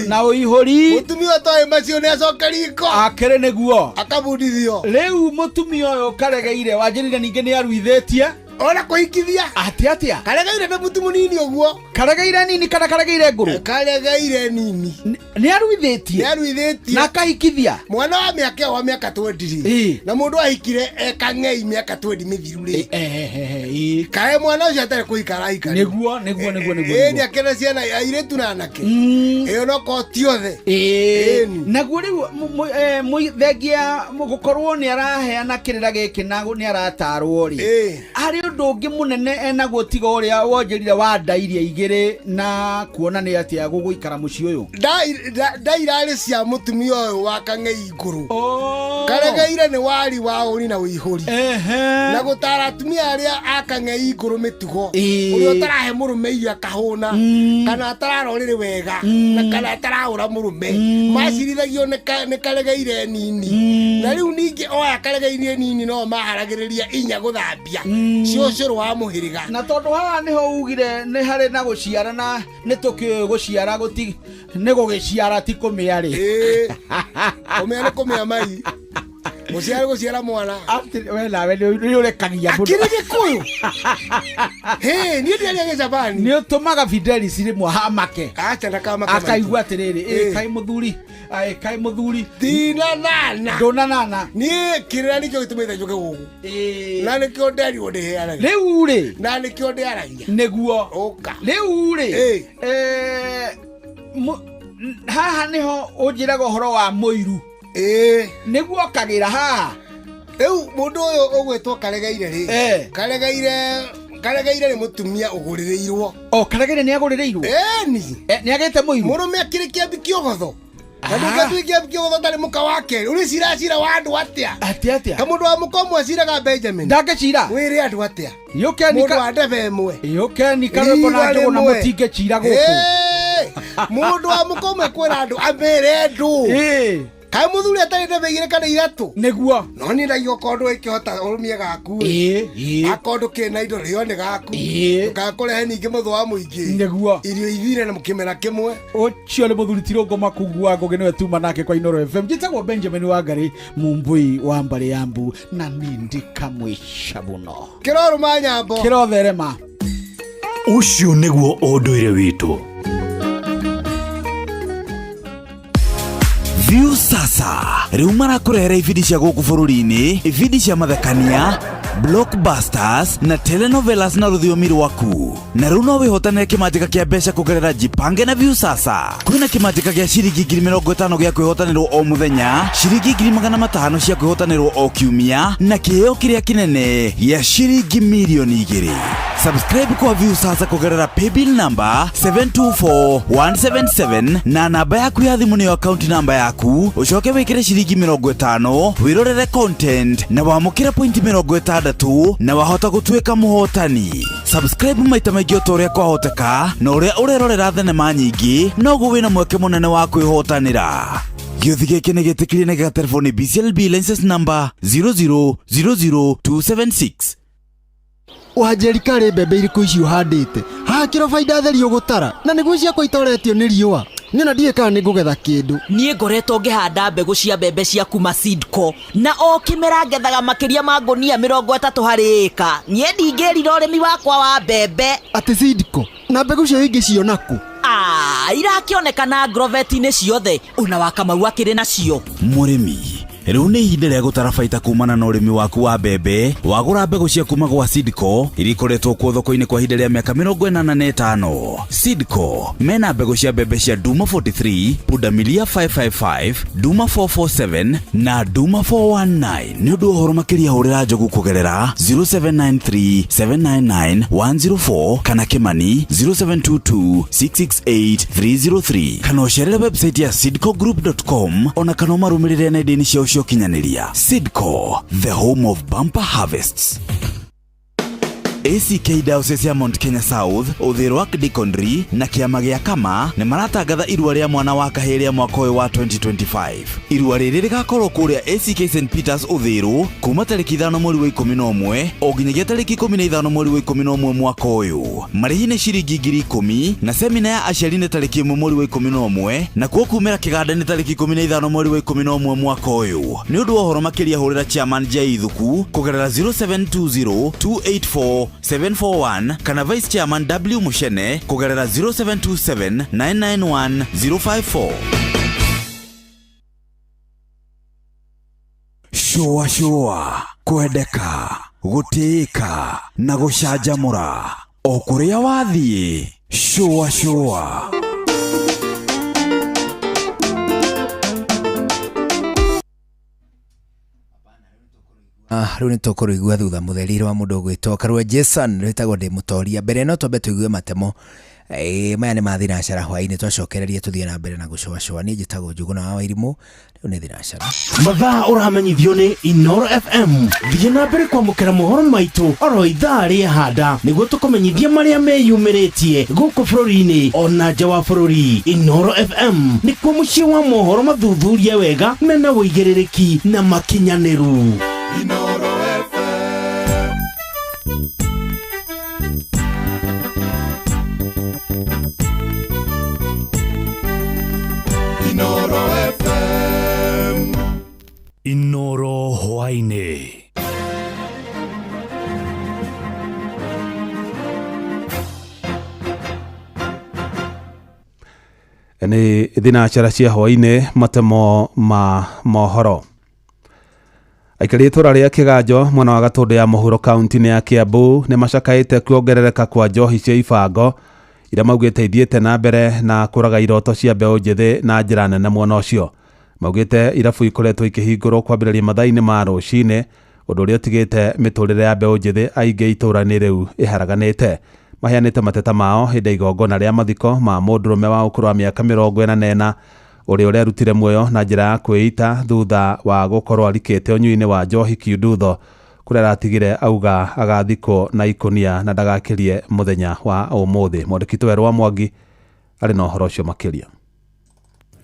Speaker 11: na uihuri
Speaker 21: mutumia toy macio ni acoka riko
Speaker 11: akere niguo
Speaker 21: akabundithio
Speaker 11: riu mutumia uyu karegeire wanjirire ninge ni aruithetie
Speaker 21: ona kuhikithia
Speaker 11: atia
Speaker 21: karegeire na mutu munini uguo
Speaker 11: karegeire nini kana karegeire nguru
Speaker 21: karegeire nini
Speaker 11: ni aruithetie na kahikithia
Speaker 21: mwana wa miaka 20 na mundu ahikire ekang'ei miaka 20 mithiru ri kae mwana ucio atari kuikara ikara
Speaker 11: niguo
Speaker 21: ni akena ciana airetu na anake iyo no ko tiothe
Speaker 11: naguo riu muithengia gukorwo ni araheana kirira giki nago ni aratarwo ri ari undu ungi munene enaguo tiga uria wonjerire wa ndairia igiri na kuona ni atia guguikara muci uyu
Speaker 21: ndairari cia mutumia uyu wa kang'ei nguru karegeire ni wari wa uri na uihuri na gutara atumia aria akang'ei nguru mitugo uria utarahe murume iria kahuna kana atararorire wega na kana atarahura murume macirithagia ni karegeire nini na riu ningi oya karegeire nini no maharagiriria inya guthambia ciocoro wa muhiriga
Speaker 11: na tondu haha niho ugire ni hari na guciara na ni tuki guciara guti ni gugiciara ti kumia ri kumia ni kumia mai guciara mwana we nawe ni urekagia
Speaker 21: muno akiri gikuyu ni ndiaria gicabani
Speaker 11: ni utumaga Fidelis rimwe hamake
Speaker 21: acha na kama
Speaker 11: akaigua atiriri kai muthuri ndonanana
Speaker 21: ni kirira nikio gitumite njuke gugu na nikio nderio ndiheana
Speaker 11: riu ri
Speaker 21: na nikio ndiaragia
Speaker 11: niguo
Speaker 21: oka
Speaker 11: riu ri haha niho unjiraga uhoro wa muiru niguo kagira haha
Speaker 21: riu mundu uyu ugwetwo karegeire ri karegeire ni mutumia uguririrwo
Speaker 11: karegeire ni aguririrwo ni agete muiru
Speaker 21: murume akiri kiambi kiogotho kamuka tuikia kiogotho tari muka wake uri cira wa andu atia kamundu wa mukomo aciraga Benjamin
Speaker 11: ndangecira
Speaker 21: wire andu atia
Speaker 11: mundu
Speaker 21: wa ndebe imwe
Speaker 11: karebo na njugu na mutinge cira guku
Speaker 21: mundu wa mukomo kwira andu amere ndu kai muthuri atari ndebegire kana iratu
Speaker 11: niguo
Speaker 21: no ni ndagio kondu ikihota urumie gaku akondu kina indo rio ni gaku tukakurehe ningi muthu wa muingi
Speaker 11: niguo
Speaker 21: irio ithire na mukimera kimwe
Speaker 11: ucio ni muthuri tirongo makugua ngoge niwe tuma nake kwa Inoro FM njitagwo Benjamin Wangari mumbui wa mbari yambu na nindi kamwisha buno
Speaker 21: kiroro manyambo
Speaker 11: kirotherema
Speaker 25: ucio niguo unduire witu
Speaker 8: View sasa riu marakurehera ibindi cia guku bururi-ini ibindi cia mathekania blockbusters na telenovelas na rũthiomi rwaku na rĩu no wĩhotanĩre kĩmanjĩka kĩa mbeca kũgerera Jipange na View sasa kwĩna kĩmanjĩka gĩa ciringi 50,000 gĩa kwĩhotanĩrwo o mũthenya ciringi 500,000 cia kwĩhotanĩrwo o kiumia na kĩheo kĩrĩa kĩnene gĩa ciringi milioni 2 subscribe kwa View sasa kũgerera paybill number 724177 na namba yaku ya thimũ nĩyo account number yaku ũcoke wĩkĩre ciringi 50 wĩrorere content na wamũkĩre point 60 na wahota gũtuĩka mũhotani subscribe maita maingĩ o ũrĩa kwahoteka na ũrĩa ũrerorera thenema nyingĩ noguo wĩna mweke mũnene wa kwĩhotanĩra gĩothi gĩkĩ nĩ gĩtĩkĩrie na gĩa telefoni BCLB license number 0000276
Speaker 16: Wajerika rĩ mbembe irĩkũ ici ũhandĩte haha kĩro baida theri ũgũtara na nĩguo ciakwa itoretio nĩ riũa nĩona ndiĩ kana nĩ ngũgetha kĩndũ
Speaker 17: niĩ ngoretwo ngĩhanda mbegũ cia mbembe cia kuma Seedco na o kĩmera ngethaga makĩria ma ngũnia 30 harĩ ĩka niĩ ndingĩrira ũrĩmi wakwa wa mbembe
Speaker 16: atĩ Seedco na mbegũ cio ingĩ cionaku
Speaker 17: irakĩonekana Agrovet-inĩ ciothe ona wa Kamau akĩrĩ nacio
Speaker 8: mũrĩmi rĩu nĩ ihinda rĩa gũtara baita kumana na ũrĩmi waku wa mbembe wagũra mbegũ cia kuma gwa Seedco iria ikoretwo kuo thoko-inĩ kwa ihinda rĩa mĩaka 85 Seedco mena mbegũ cia mbembe cia Duma 43 Pundamilia 555 Duma 447 na Duma 419 nĩ ũndũ ũhoro makĩria hũrĩra Njogu kũgerera 0793799104 kana Kimani 0722668303 kana ũcerere website ya seedcogroup.com ona kana ũmarũmĩrĩre nenda-inĩ ciao cia ũkinyanĩria Seedco, the home of bumper harvests. ACK Diocese ya Mount Kenya South, Uthiru wa Dikonri na kiama gĩa Kama nĩ maratangatha irua rĩa mwana wa kahĩĩ rĩa mwaka ũyũ wa 2025. Irua rĩrĩ rĩgakorwo kũrĩa ACK St Peters Uthiru kuma tarĩki 5 mweri wa 11 o nginyagia tarĩki 15 mweri wa 11 mwaka ũyũ. Marĩhi nĩ ciringi 10,000 na semina ya aciari nĩ tarĩki 1 mweri wa 11 na kuo kumĩra kĩganda nĩ tarĩki 15 mweri wa 11 mwaka ũyũ. Nĩ ũndũ wa ũhoro makĩria hũrĩra chairman J Thuku kũgerera 0720284741 kana vice chairman W Mushene kũgerera 0727991054. Shua kwendeka gũtĩĩka na gũcanjamũra o kũrĩa wathiĩ. Shua
Speaker 1: rĩu nĩ tũkũrũigua thutha mũtherire wa mũndũ ũgwĩtwo Karua Jason rĩtagwo ndĩ mũtoria. Mbere no twambe tũigue matemo maya nĩ ma thinacara hwaĩ-inĩ, twacokererie tũthiĩ na mbere na gũcũacũa. Niĩ njĩtagwo Njuguna wa Wairimũ, rĩu nĩ thinacara.
Speaker 3: Mathaa ũramenyithio nĩ Inooro FM. Thiĩ na mbere kwamũkĩra mohoro maitũ oro ithaa rĩa handa nĩguo tũkũmenyithia marĩa meyumĩrĩtie gũkũ bũrũri-inĩ ona nja wa bũrũri. Inooro FM nĩkuo mũciĩ wa mohoro mathuthurie wega mena wũigĩrĩrĩki na makinyanĩru. Inooro FM.
Speaker 25: Inooro FM. Inooro hwaĩ-inĩ.
Speaker 2: Nĩ thinacara cia hwaĩ-inĩ, matemo ma mohoro. Aikari itũra rĩa Kĩganjo mwena wa Gatũndũ ya mũhuro kaunti-inĩ ya Kiambu nĩ macakaĩte kuongerereka kwa njohi cia ibango iria maugĩte ithiĩte na mbere na kũraga iroto cia mbeũ njĩthĩ na njĩra nene mwena ũcio. Maugĩte irabu ikoretwo ikĩhingũrwo kwambĩrĩria mathaa-inĩ ma rũcinĩ, ũndũ ũrĩa ũtigĩte mĩtũrĩre ya mbeũ njĩthĩ aingĩ itũra-inĩ rĩu ĩharaganĩte. Maheanĩte mateta mao hĩndĩ igongona rĩa mathiko ma mũndũrũme wa ũkũrũ wa mĩaka 44 ũrĩa ũrerutire muoyo na njĩra ya kwĩita thutha wa gũkorwo arikĩte ũnyui-inĩ wa njohi kiundutho, kũrĩa aratigire auga agathikwo na ikonia na ndagakĩrie mũthenya wa ũmũthĩ. Mwandĩki Werũ wa Mwangi arĩ na ũhoro ũcio makĩria.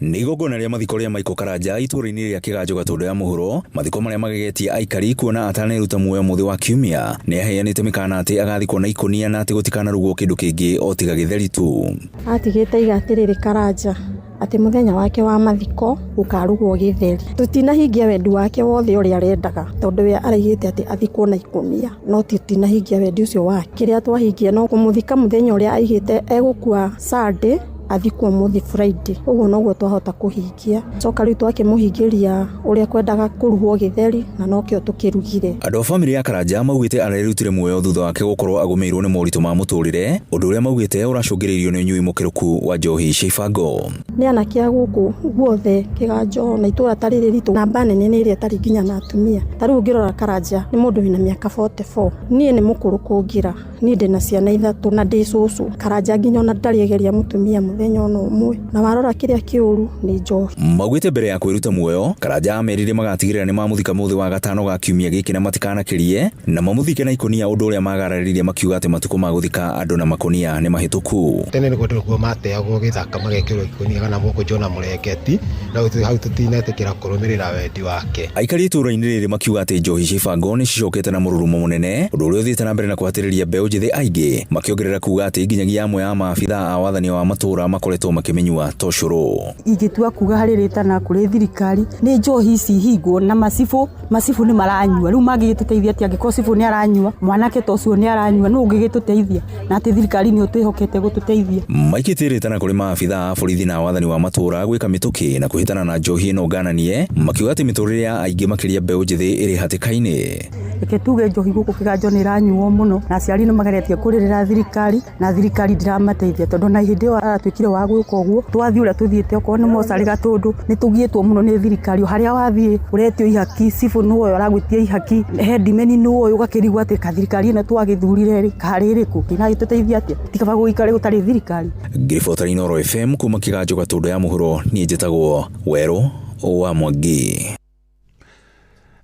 Speaker 9: Nĩ igongona rĩa mathiko rĩa Michael Karanja itũra-inĩ rĩa Kĩganjo Gatũndũ ya mũhuro, mathiko marĩa magegetie aikari kuona atanaruta muoyo mũthĩ wa kiumia. Nĩ aheanĩte mĩkana atĩ agathikwo na ikonia na atĩ gũtikanarugwo kĩndũ kĩngĩ o tiga gĩtheri tu.
Speaker 18: Atigĩte igatĩrĩrĩ Karanja atĩ mũthenya wake wa mathiko ũkarugwo gĩtheri. Tutinahingia wendi wake wothe ũrĩa arendaga, tondũ we araigĩte atĩ athikwo na ikonia, no tutinahingia wendi ũcio wake. Kĩrĩa twahingia no kũmũthika mũthenya ũrĩa aigĩte egũkua Sunday, athikwo mũthĩ Friday. Ũguo noguo twahota kũhingia. Coka rĩu twakĩmũhingĩria ũrĩa kwendaga kũrugwo gĩtheri na nokĩo tũkĩrugire.
Speaker 9: Andũ a bamĩrĩ ya Karanja maugĩte arerutire muoyo thutha wake gũkorwo agũmĩirwo nĩ moritũ ma mũtũrĩre, ũndũ ũrĩa maugĩte ũracũngĩrĩirio nĩ ũnyui mũkĩrũku wa njohi cia ibango.
Speaker 18: Nĩ anake a gũkũ guothe Kĩganjo na itũra tarĩ rĩritũ, namba nene nĩ ĩrĩa tarĩ nginya na atumia. Tarĩu ngĩrora Karanja nĩ mũndũ wĩna mĩaka 44. Niĩ nĩ mũkũrũ kũngira, niĩ ndĩna ciana 3 na ndĩ cũcũ. Karanja nginya ona ndarĩegeria mũtumia mũthenya ona ũmwe, na warora kĩrĩa kĩũru nĩ njohi.
Speaker 9: Maugĩte mbere ya kwĩruta muoyo, Karanja amerire magatigĩrĩra nĩ mamũthika mũthĩ wa gatano ga kiumia gĩkĩ na matikanakĩrie na mamũthike na ikonia, ũndũ ũrĩa magararirie makiuga atĩ matukũ ma gũthika andũ na makonia nĩ mahĩtũku.
Speaker 20: Tene nĩ gũkorwo mateagwo gĩthaka magekĩrwo ikonia kana moko Jona Mũrengeti, na hau tũtinetĩkĩra kũrũmĩrĩra wendi wake.
Speaker 9: Aikari itũra-inĩ rĩrĩ makiuga atĩ njohi cia ibango nĩ cicokete na mũrurumo mũnene, ũndũ ũrĩa ũthiĩte na mbere na kũhatĩrĩria mbeũ njĩthĩ aingĩ, makiongerera kuga atĩ nginyagia amwe a maabithaa a wathani wa matũra makoretwo makĩmenyua tocoro.
Speaker 23: Ingĩtua kuga harĩ rĩtana kũrĩ thirikari nĩ njohi ici hingwo na macibu nĩ maranyua. Rĩu mangĩgĩtũteithia atĩ angĩkorwo cibu nĩ aranyua, mwanake ta ũcio nĩ aranyua, nũ ũngĩgĩtũteithia na atĩ thirikari nĩ ũtwĩhokete gũtũteithia.
Speaker 9: Maikĩtie rĩtana kũrĩ maabithaa a borithi na wathani wa matũra gwĩka mĩtũkĩ na kũhĩtana na njohi ĩno ngananie, makiuga atĩ mĩtũrĩre ya aingĩ makĩria mbeũ njĩthĩ ĩrĩ hatĩka-inĩ.
Speaker 23: Reke tuge njohi gũkũ Kĩganjo nĩ iranyuo mũno na aciari nĩ mageretie kũrĩrĩra thirikari na thirikari ndĩramateithia, tondũ na hĩndĩ ĩyo aratuĩkire wa gwĩka ũguo. Twathiĩ ũrĩa tũthiĩte okorwo nĩ mocarĩ Gatũndũ nĩ tũgiĩtwo mũno nĩ thirikari. Harĩa wathiĩ ũretio ihaki, cibu nĩ ũyũ aragwĩtia ihaki, headman nĩ ũyũ, ũgakĩrigwo atĩ kathirikari ĩno twagĩthurire karĩ ĩrĩkũ, kĩna gĩtũteithia atĩa, tikaba gũikare gũtarĩ thirikari.
Speaker 9: Ngĩribotera Inooro FM kuma Kĩganjo Gatũndũ ya mũhuro, niĩ njĩtagwo Werũ wa Mwangi.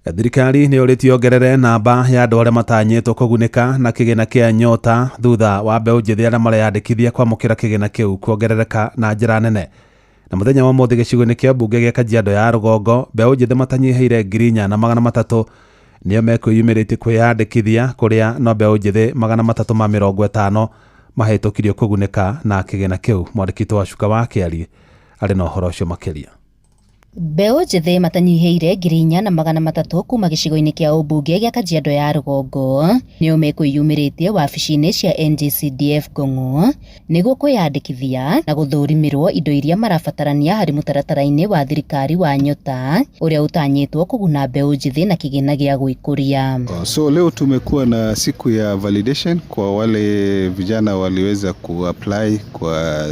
Speaker 4: Thirikari nĩ ũrĩtio ongerere namba ya andũ arĩa matanyĩtwo kũgunĩka na kĩgĩna kĩa nyota thutha wa mbeũ njĩthĩ arĩa mareyandĩkithia kwamũkĩra kĩgĩna kĩu kuongerereka na njĩra nene. Na mũthenya wa ũmũthĩ gĩcigo-inĩ kĩa mbunge gĩa Kajiado ya Rũgongo, mbeũ njĩthĩ matanyihĩire 4,300 nĩo mekwĩyumĩrĩtie kwĩyandĩkithia, kũrĩa no mbeũ njĩthĩ 350 mahĩtũkirio kũgunĩka na kĩgĩna kĩu. Mwandĩki wa Cuka wa Kĩari arĩ na ũhoro ũcio makĩria.
Speaker 7: Mbeũ njĩthĩ matanyihĩire 4,300 kuma gĩcigo-inĩ kĩa ũmbunge gĩa Kajiado ya Rũgongo nĩo mekwĩyumĩrĩtie wabici-inĩ cia NGCDF Ngong'o nĩguo kwĩyandĩkithia na gũthũrimirwo indo iria marabatarania harĩ mũtaratara-inĩ wa thirikari wa Nyota ũrĩa ũtanyĩtwo kũguna mbeũ njĩthĩ na kĩgĩna gĩa gwĩkũria.
Speaker 5: So leo tumekuwa na siku ya validation kwa wale vijana waliweza kuapply kwa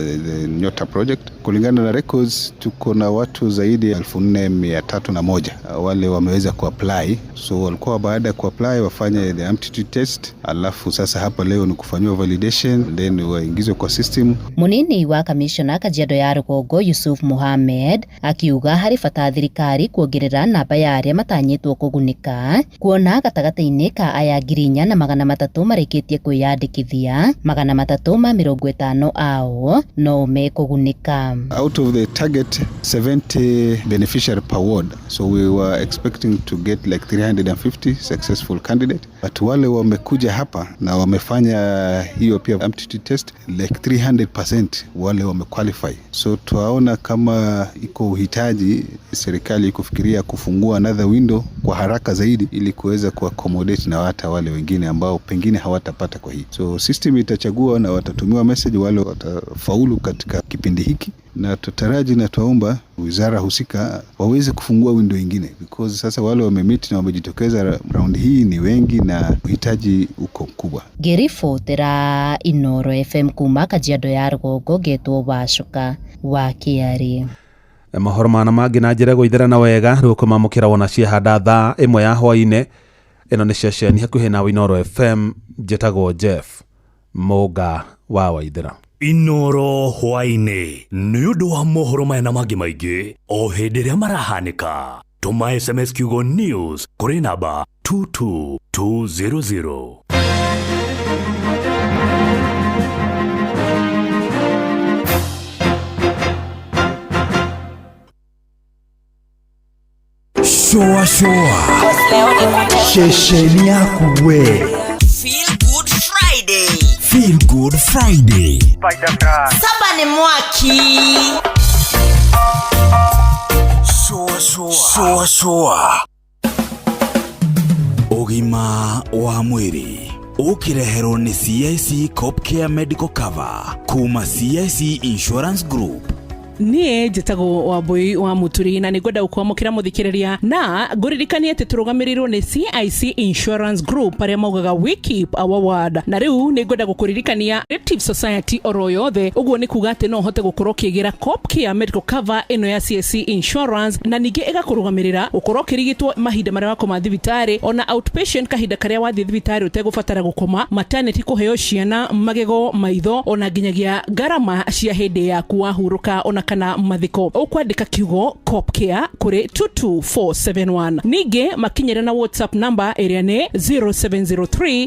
Speaker 5: Nyota project. Kulingana na records tuko na watu zaidi 4,301 wale wameweza kuapply. So walikuwa baada ya kuapply wafanye the aptitude test, alafu sasa hapa leo ni kufanywa validation then waingizwe kwa system.
Speaker 7: Munini wa kamishona Kajiado ya Rũgongo Yusuf Mohamed akiuga harĩ bata thirikari kuongerera namba ya arĩa matanyĩtwo kũgunĩka, kuona gatagatĩ-inĩ ka aya 4,300 marĩkĩtie kwĩyandĩkithia, 350 ao no mekũgunĩka.
Speaker 5: Out of the target 70 beneficiary per ward, so we were expecting to get like 350 successful candidate, but wale wamekuja hapa na wamefanya hiyo pia aptitude test like 300% wale wamequalify. So tuaona kama iko uhitaji serikali kufikiria kufungua another window kwa haraka zaidi ili kuweza kuaccommodate na hata wale wengine ambao pengine hawatapata kwa hii. So system itachagua na watatumiwa message wale watafaulu katika kipindi hiki, na tutaraji na tuomba wizara husika waweze kufungua window ingine because sasa wale wamemit na wamejitokeza round hii ni wengi na uhitaji uko mkubwa.
Speaker 7: Ngĩribotera Inooro FM kuma Kajiado ya Rũgongo Getwo Wacuka wa Kĩari.
Speaker 4: Mahoro mana mangĩ na njĩra gũithĩrana wega rũkũmamũkĩra wona ciahanda thaa 1 ya hwaĩ-inĩ. Ĩno nĩ ceceni hakuhĩ na Inooro FM, njĩtagwo Jeff Mũga wa Waithĩra.
Speaker 25: Inooro hwaĩ-inĩ nĩ ũndũ wa mohoro maya na mangĩ maingĩ o hĩndĩ ĩrĩa marahanĩka. Tũma SMS kiugo news kũrĩ namba 22200.
Speaker 8: Shoa shesheni yaku we.
Speaker 17: Feel Good Friday.
Speaker 8: Feel Good Friday.
Speaker 17: Saba ni mwaki.
Speaker 8: Shoa. Ũgima wa mwĩrĩ ũkĩreherwo nĩ CIC Cop Care Medical Cover kuma CIC Insurance Group.
Speaker 14: Niĩ njĩtagwo Wambui wa Muturi na nĩngwenda gũkwamũkĩra mũthikĩrĩria na ngũririkanie atĩ tũrũgamĩrĩirwo nĩ CIC Insurance Group arĩa maugaga we keep our word, na rĩu nĩngwenda gũkũririkania Active Society oro yothe, ũguo nĩ kuga atĩ no ũhote gũkorwo ũkĩgĩra Cop Care Medical Cover ĩno ya CIC Insurance na ningĩ ĩgakũrũgamĩrĩra gũkorwo ũkĩrigitwo mahinda marĩa wakoma thibitarĩ, ona outpatient kahinda karĩa wathiĩ thibitarĩ ũtegũbatara gũkoma, maternity kũheo ciana magego maitho, ona nginyagia ngarama cia hĩndĩ yaku wahurũka ona kana mathiko. Ũkwandĩka kiugo Cop Care kũrĩ 22471. Ningĩ makinyĩre na WhatsApp number ĩrĩa nĩ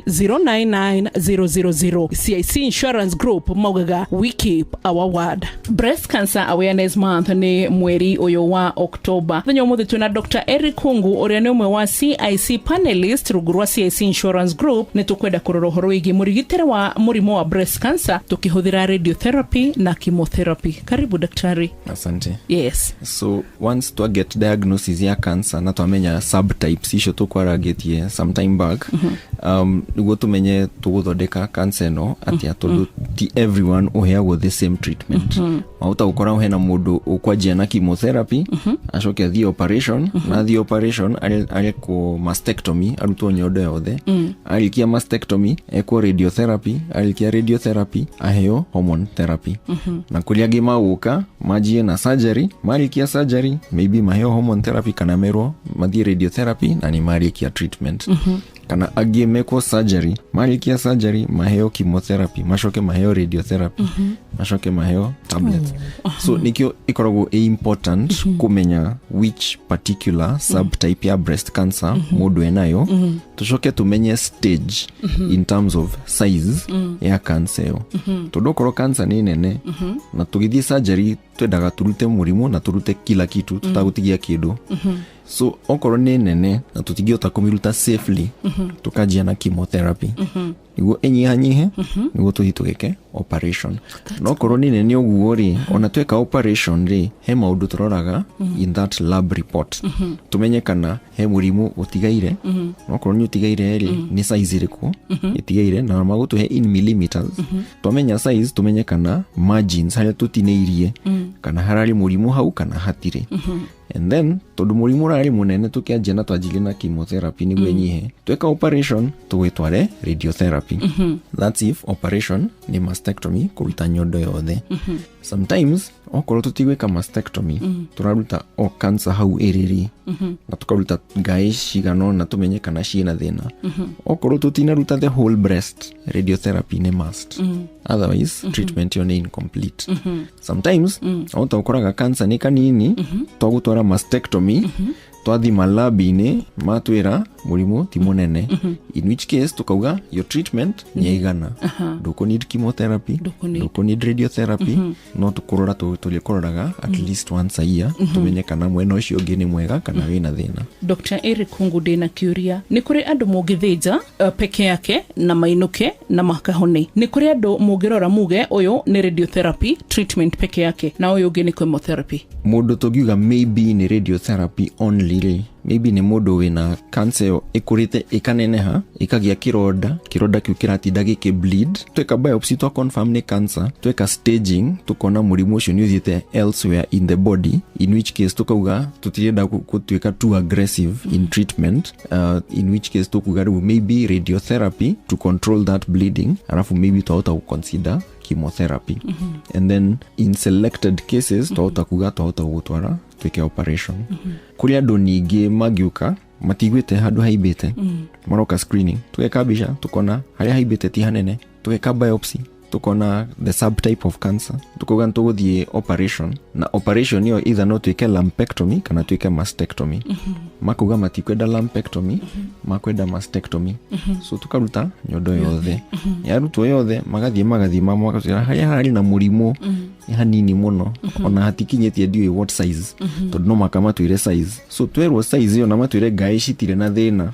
Speaker 14: 0703099000. CIC Insurance Group maugaga we keep our word. Breast Cancer Awareness Month nĩ mweri ũyũ wa Oktoba. Thenya ũmũthĩ twĩna Dr. Eric Hungu ũrĩa nĩ ũmwe wa CIC panelist rungu rwa CIC Insurance Group. Nĩ tũkwenda kũrora ũhoro wĩgiĩ mũrigitĩre wa mũrimũ wa breast cancer tukĩhũthĩra radiotherapy na chemotherapy. Karibu daktari.
Speaker 19: Asante.
Speaker 14: Yes.
Speaker 19: So once to get diagnosis ya cancer na twamenya subtypes icio tukwaragetie sometime back, niguo tumenye tũgũthondeka cancer no atia tondu ti everyone uheagwo the same treatment. Mauta ukora hena mundu ukwanjia na chemotherapy acoke the operation na the operation areko mastectomy arutwo nyondo yothe, alikia mastectomy eko radiotherapy, alikia radiotherapy aheo hormone therapy, na kulia gima uka majie na surgery, marikia surgery maybe maheo hormone therapy kana merwo mathie radiotherapy na ni marikia treatment. kana agimekwo surgery, marikia surgery maheo chemotherapy, mashoke maheo radiotherapy, mashoke maheo tablet. So nikio ikoragwo important kumenya which particular subtype ya breast cancer mundu enayo, tushoke tumenye stage in terms of size ya cancer yo. Todokoro cancer ni nene na tugithie surgery twedaga turute murimu na turute kila kitu, tutagutigia kidu. So okoro ni nene na tutigiota kumiruta safely, tukajia na chemotherapy. Niguo enyihanyihe, niguo tuhitugeke operation. No okoro ni nene oguo ri, ona tweka operation ri, he maundu turoraga in that lab report. Tumenye kana he murimu utigaire, no okoro ni utigaire ri, ni size iriku itigaire, na magutu he in millimeters. Tumenya size, tumenye kana margins haria tutineirie, kana harari murimu hau kana hatire. And then tondu murimu rari munene tukianjia na twanjile na chemotherapy niguo enyihe, tweka operation tugwitware radiotherapy. That's if operation ni mastectomy, kuruta nyondo yothe. Sometimes okoro tutigweka mastectomy, turaruta o cancer hau eriri, na tukaruta ngai cigano na tumenye kana ciina thina. Okoro tutinaruta the whole breast, radiotherapy ni must. Otherwise treatment yo ni incomplete. Sometimes auta ukoraga cancer ni kanini, twagutwara mastectomy, twathima labi-ini matwira murimu ti munene, in which case tukauga your treatment ni igana. Duko need chemotherapy, duko need radiotherapy, no tukurora tulikoraga at least once a year, tumenye kana mwena ucio ungi ni mwega kana wina thina.
Speaker 14: Dr. Eric Hungude na Curia, ni kuri andu mugithija peke yake na mainuke na makahone, ni kuri andu mugirora muge uyu ni radiotherapy treatment peke yake na uyu ungi ni chemotherapy?
Speaker 19: Mundu tugiuga maybe ni radiotherapy only, maybe ni mundu wina cancer ikurite ikaneneha ikagia kironda kiu kiratinda giki bleed, tweka biopsy to confirm ni cancer, tweka staging tukona murimu ucio ni uthiite elsewhere in the body, in which case tukauga tutirenda gutwika too aggressive in treatment, in which case tukuga maybe radiotherapy to control that bleeding, alafu maybe tuauta consider chemotherapy. And then in selected cases tuauta gutwara twike operation. Kuria andu ningi magiuka matigwite handu haibite, maroka screening, tweka bisha tukona haria haibite ti hanene, tweka biopsy tukona the subtype of cancer, tukoga ntuguthie operation, na operation yo either no twike lumpectomy kana twike mastectomy. Makuga matikwenda lumpectomy, makwenda mastectomy. So tukaruta nyondo yothe, yarutwo yothe magathie mamwakatira haria hari na murimu hanini muno, ona hatikinyetie ndiwe what size, tondu no makama twire size. So twerwo size yo na matwire ngai citire na thina.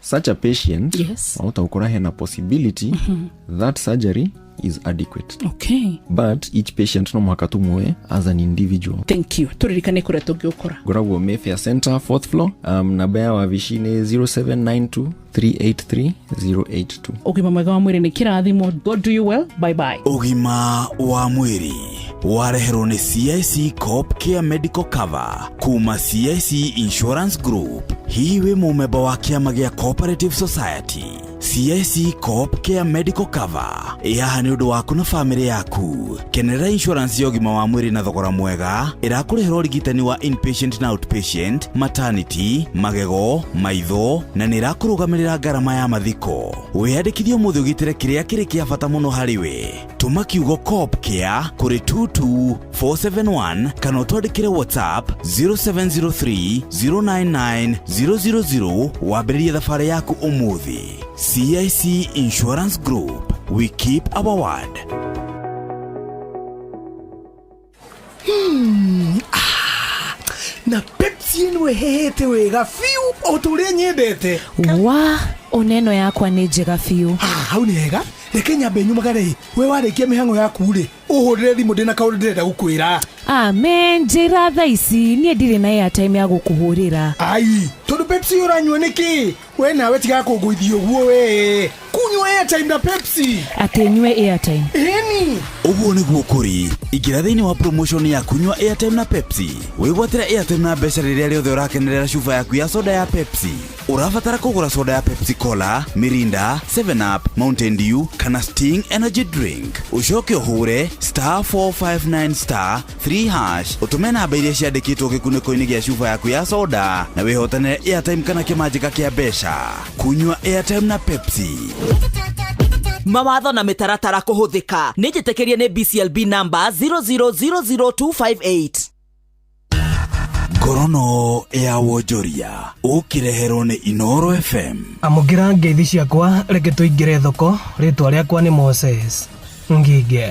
Speaker 19: Such a patient, auta ukora hena possibility that surgery is adequate.
Speaker 14: Okay.
Speaker 19: But each patient no makatumwe as an individual.
Speaker 14: Thank you. Turirikane kure tugiukora.
Speaker 19: Goragwo Mayfair Center, 4th floor. Namba ya wabici ni 0792 383 082.
Speaker 14: Ugima mwega wa mwiri ni kirathimo. God do you well. Bye bye.
Speaker 8: Ugima wa mwiri wareherwo ni CIC Corp Care Medical Cover kuma CIC Insurance Group. Hii we mumeba wa kiama gia Cooperative Society. CIC Corp Care Medical Cover yaha ni undu waku na family yaku. Kenera insurance ya ugima wa mwiri na thogora mwega irakurihira urigitani wa inpatient na outpatient, maternity, magego, maitho na nirakurugamirira garama ya mathiko. Wiyandikithie umuthi ugitire kiria kiri kia bata muno hariwe. Tuma kiugo Corp Care kuri 22471 kana utwandikire WhatsApp 0703 099 000 wambiririe thabari yaku umuthi. CIC Insurance Group, we keep our word.
Speaker 21: Na Pepsi ino hehete wega fiu oturia nyendete.
Speaker 10: Wa oneno yakwa ni njega fiu.
Speaker 21: Hau ni hega reke nyambe nyumagare we warekia mihango yaku ri uhurire thimu ndina kaundu ndirenda gukwira.
Speaker 10: Amen, njira tha ici nie ndire na airtime ya gukuhurira.
Speaker 21: Ai tondu Pepsi uranywa niki we nawe tiga kunguithio guo we kunywa airtime na Pepsi.
Speaker 10: Ati nywe airtime.
Speaker 21: Eni.
Speaker 8: Uguo niguo kuri ingira thiini wa promotion ya kunywa airtime na Pepsi. Wigwatira airtime na mbeca riria riothe urakenerera cuba yaku ya soda ya Pepsi. Urabatara kugura soda ya Pepsi Cola, Mirinda, 7 Up, Mountain Dew kana Sting energy drink. Ucoke uhure *459*3# utume namba iria ciandikitwo gikuniko-ini gia cuba yaku ya soda na wihotane airtime kana kimanjika kia mbeca. Kunywa airtime na Pepsi.
Speaker 17: Mawatho na mitaratara kuhuthika ni njitikirie ni BCLB number 0000258.
Speaker 8: Ngorono ya wonjoria ukireherwo ni Inoro FM.
Speaker 6: Amugira ngeithi ciakwa reke tuingire thoko. Ritwa riakwa ni Moses Ngige.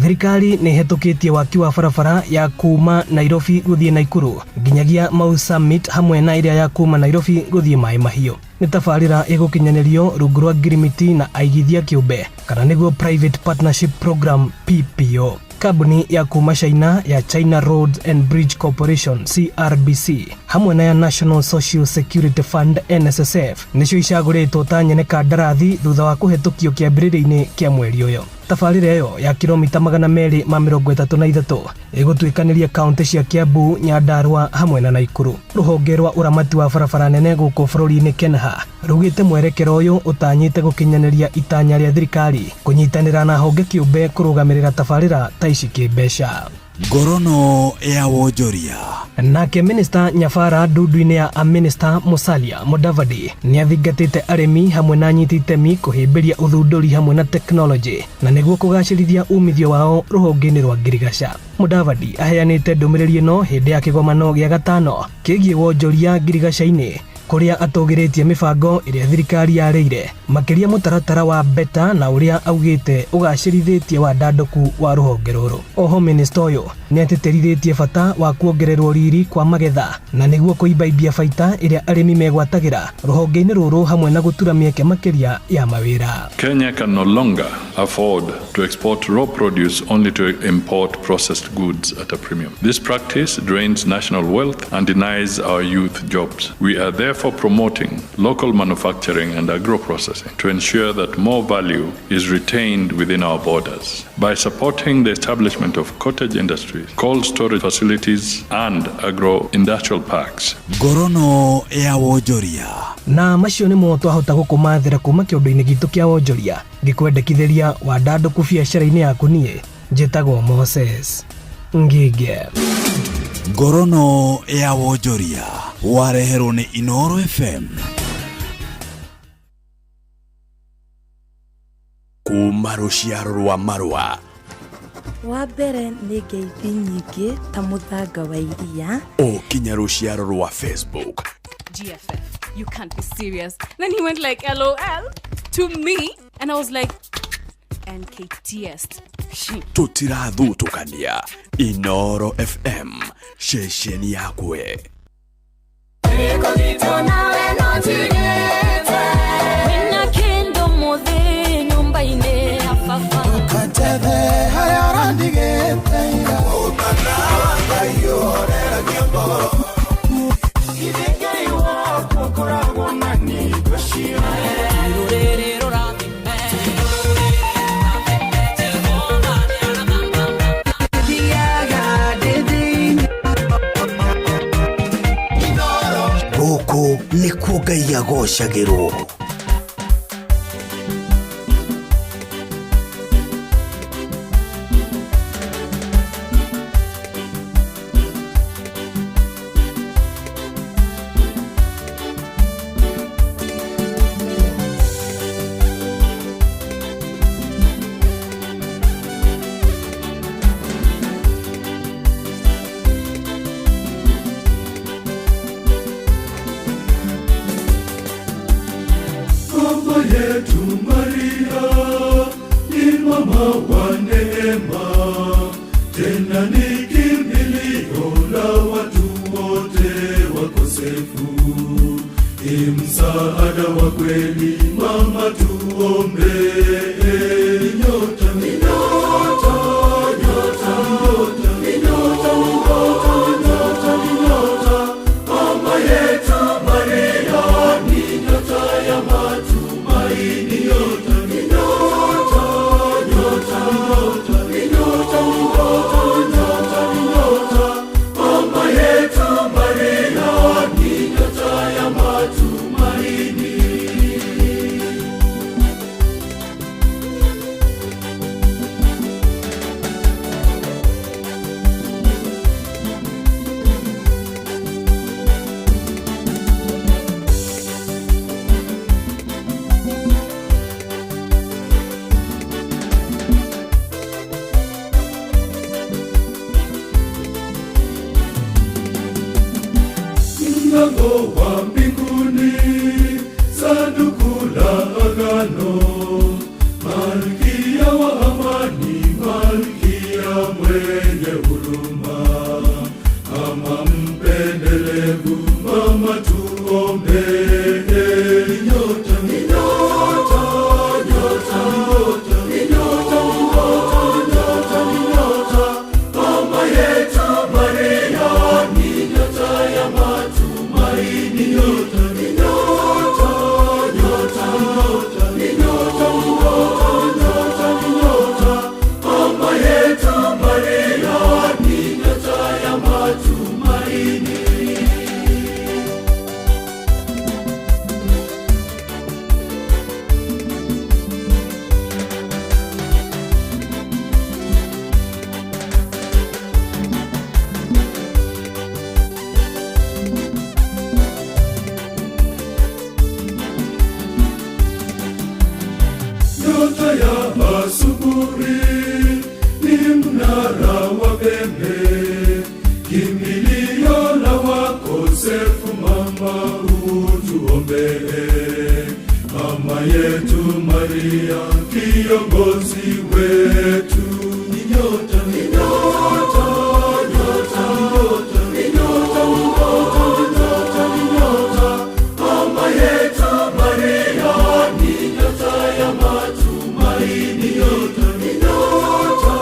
Speaker 6: Thirikari ni hetukitie waki wa barabara ya kuma Nairobi guthie Naikuru nginyagia Mau Summit hamwe na iria ya kuma Nairobi guthie Mai Mahiu. Ni tabarira igukinyanirio rungu rwa ngirimiti na aigithia kiumbe kana niguo private partnership program PPO. Kabuni ya kuma China ya China Roads and Bridge Corporation CRBC hamwe na ya National Social Security Fund NSSF nicio icaguritwo ta nyene kandarathi thutha wa kuhetukio kiambiririo-ini kia mweri uyu. Tabarira iyo ya kilomita 233 igutwikaniria kaunti cia Kiambu, Nyandarua hamwe na Naikuru. Ruhonge rwa uramati wa barabara nene guku bururi-ini Kenha rugite mwerekero uyu utanyite gukinyaniria itanya ria thirikari kunyitanira na honge kiumbe kurugamirira tabarira ta ici kimbeca.
Speaker 8: Ngorono ya wonjoria.
Speaker 6: Nake Minister Nyafara ndudu-ini ya Minister Musalia Mudavadi ni athingatite arimi hamwe na nyiti itemi kuhimbiria uthunduri hamwe na technology na niguo kugacirithia umithio wao ruhonge-ini rwa ngirigaca. Mudavadi aheanite ndumiriri ino hindi ya kigomano gia gatano kigie wonjoria ngirigaca-ini kuria atogiritie mibango iria thirikari yareire makiria mutaratara wa beta na uria augite ugacirithĩtie wa ndanduku wa ruhonge ruru. Oho minister uyu ni atĩtĩrithĩtie bata wa kuongererwo riri kwa magetha na niguo kuibaibia baita iria arimi megwatagira ruhonge-ini ruru hamwe na gutura mieke makiria ya mawira.
Speaker 12: Kenya can no longer afford to export raw produce only to import processed goods at a premium. This practice drains national wealth and denies our youth jobs. We are therefore promoting local manufacturing and agro-processing to ensure that more value is retained within our borders. By supporting the establishment of cottage industries, cold storage facilities and agro-industrial parks.
Speaker 8: Ngorono ya wonjoria.
Speaker 6: Na macio nimo twahota gukumathira kuma kiundu-ini gitu kia wonjoria gikwendekithiria wa ndanduku biacara-ini yaku nie njitagwo Moses Ngige.
Speaker 8: Ngorono ya wonjoria wareherwo ni Inoro FM.
Speaker 15: Kuma ruciaro rwa Marua.
Speaker 22: Wa mbere nĩ ngeithi nyingĩ ta mũthanga wa iria.
Speaker 15: Kinya ruciaro rwa Facebook.
Speaker 10: GFF, you can't be serious. Then he went like LOL to me and I was like NKTS.
Speaker 15: Tutirathutukania Inoro FM shesheni yakwe.
Speaker 24: Gũkũ nĩkuo Ngai agocagĩrwo.
Speaker 26: Msaada wa kweli mama tuombe. Nyota, nyota, nyota, nyota, nyota, nyota, mama yetu Maria ni nyota ya matumaini. Nyota, mlango wa mbinguni, sanduku la agano, malkia wa amani, malkia mwenye huruma, mama mpendelevu, mama tuombee. Nyota, ni nyota, nyota, nyota, ni nyota, ni nyota, ni nyota, mama yetu Maria, ni nyota ya matumaini. Nyota, ni nyota, nyota, nyota, ni nyota, ni nyota, ni nyota, mama yetu Maria, ni nyota ya matumaini. Nyota ya asubuhi ni mnara wa pembe, kimbilio la wakosefu, mama utuombee. Mama yetu Maria, kiongozi wetu. Ni nyota, ni nyota, nyota, nyota, ni nyota, ni nyota, ni nyota, mama yetu Maria, ni nyota ya matumaini. Nyota, ni nyota,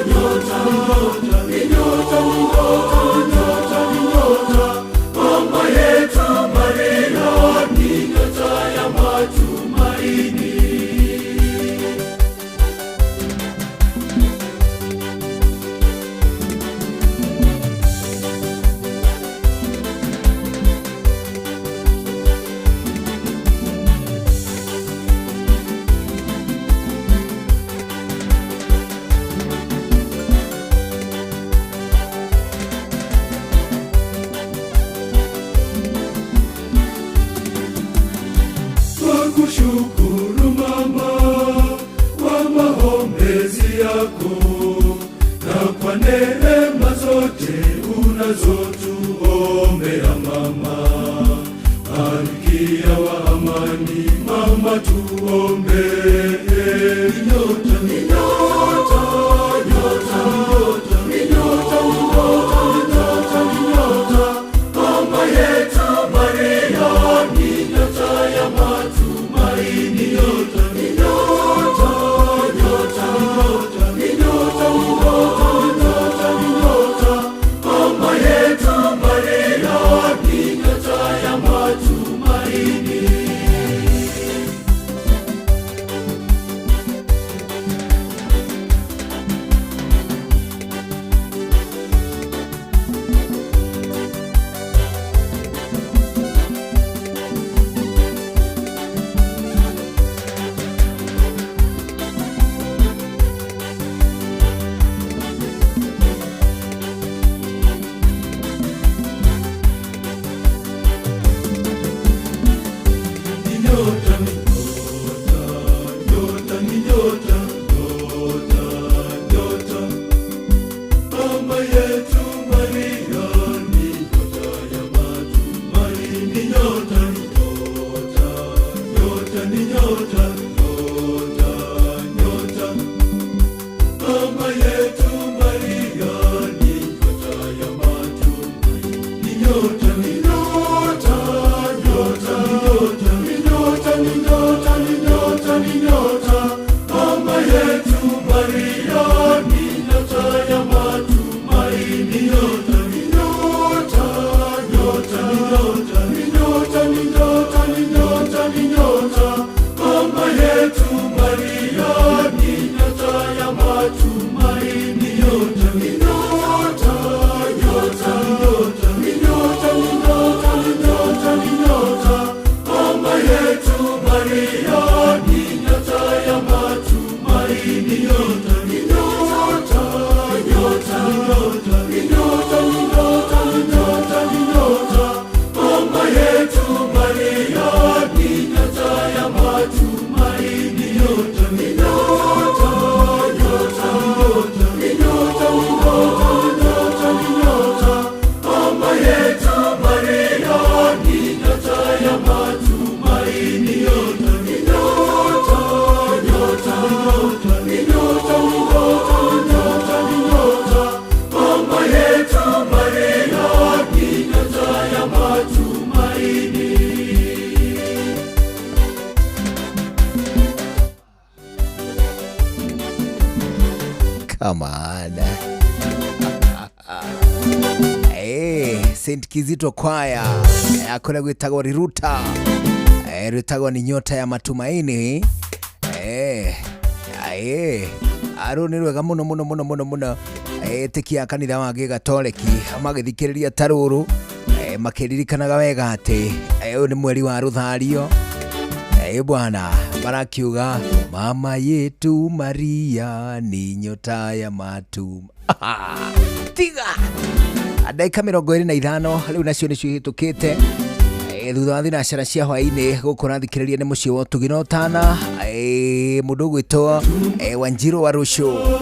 Speaker 26: nyota, nyota, ni nyota, nyota, ni nyota, mama yetu Maria, ni nyota ya matumaini. Twakushukuru mama kwa maombezi yako na kwa neema zote unazotuombea mama, malkia wa amani, mama tuombee. Nyota, ni nyota, nyota, nyota, ni nyota, nyota, ni nyota, mama yetu Maria, ni nyota ya matumaini. Nyota, ni nyota, nyota, nyota, ni nyota, nyota, ni nyota, mama yetu Maria, ni nyota ya matumaini. Nyota, ni nyota, nyota, ni nyota, nyota, nyota, mama yetu Maria, ni nyota ya matumaini. Nyota, ni nyota, nyota, ni nyota, nyota, nyota, mama yetu Maria, ni nyota ya matumaini. Nyota, ni nyota, nyota, nyota, ni nyota, ni nyota, ni nyota, ni nyota, mama yetu Maria, ni nyota ya matumaini. Nyota, ni nyota, nyota, nyota, ni nyota, ni nyota, ni nyota, ni nyota, mama yetu Maria, ni nyota ya matumaini. Nyota, ni nyota, nyota, nyota, ni nyota,
Speaker 1: come on. St. Kizito Choir yakore gwitagwo Riruta, rwitagwo ni nyota ya matumaini. Aro ni rwega muno tikia kanitha wa Gĩgatoreki magithikiriria taruru makiririkanaga wega ati uyu ni mweri wa ruthario. Bwana barakiuga mama yetu Maria ni nyota ya matumaini. Tiga dakika 25 riu nacio nicio hitukite thutha wa thinacara cia hwaini gukora thikiriria ni mucio wa Tuginotana mundu gwitwo Wanjiru wa Rusho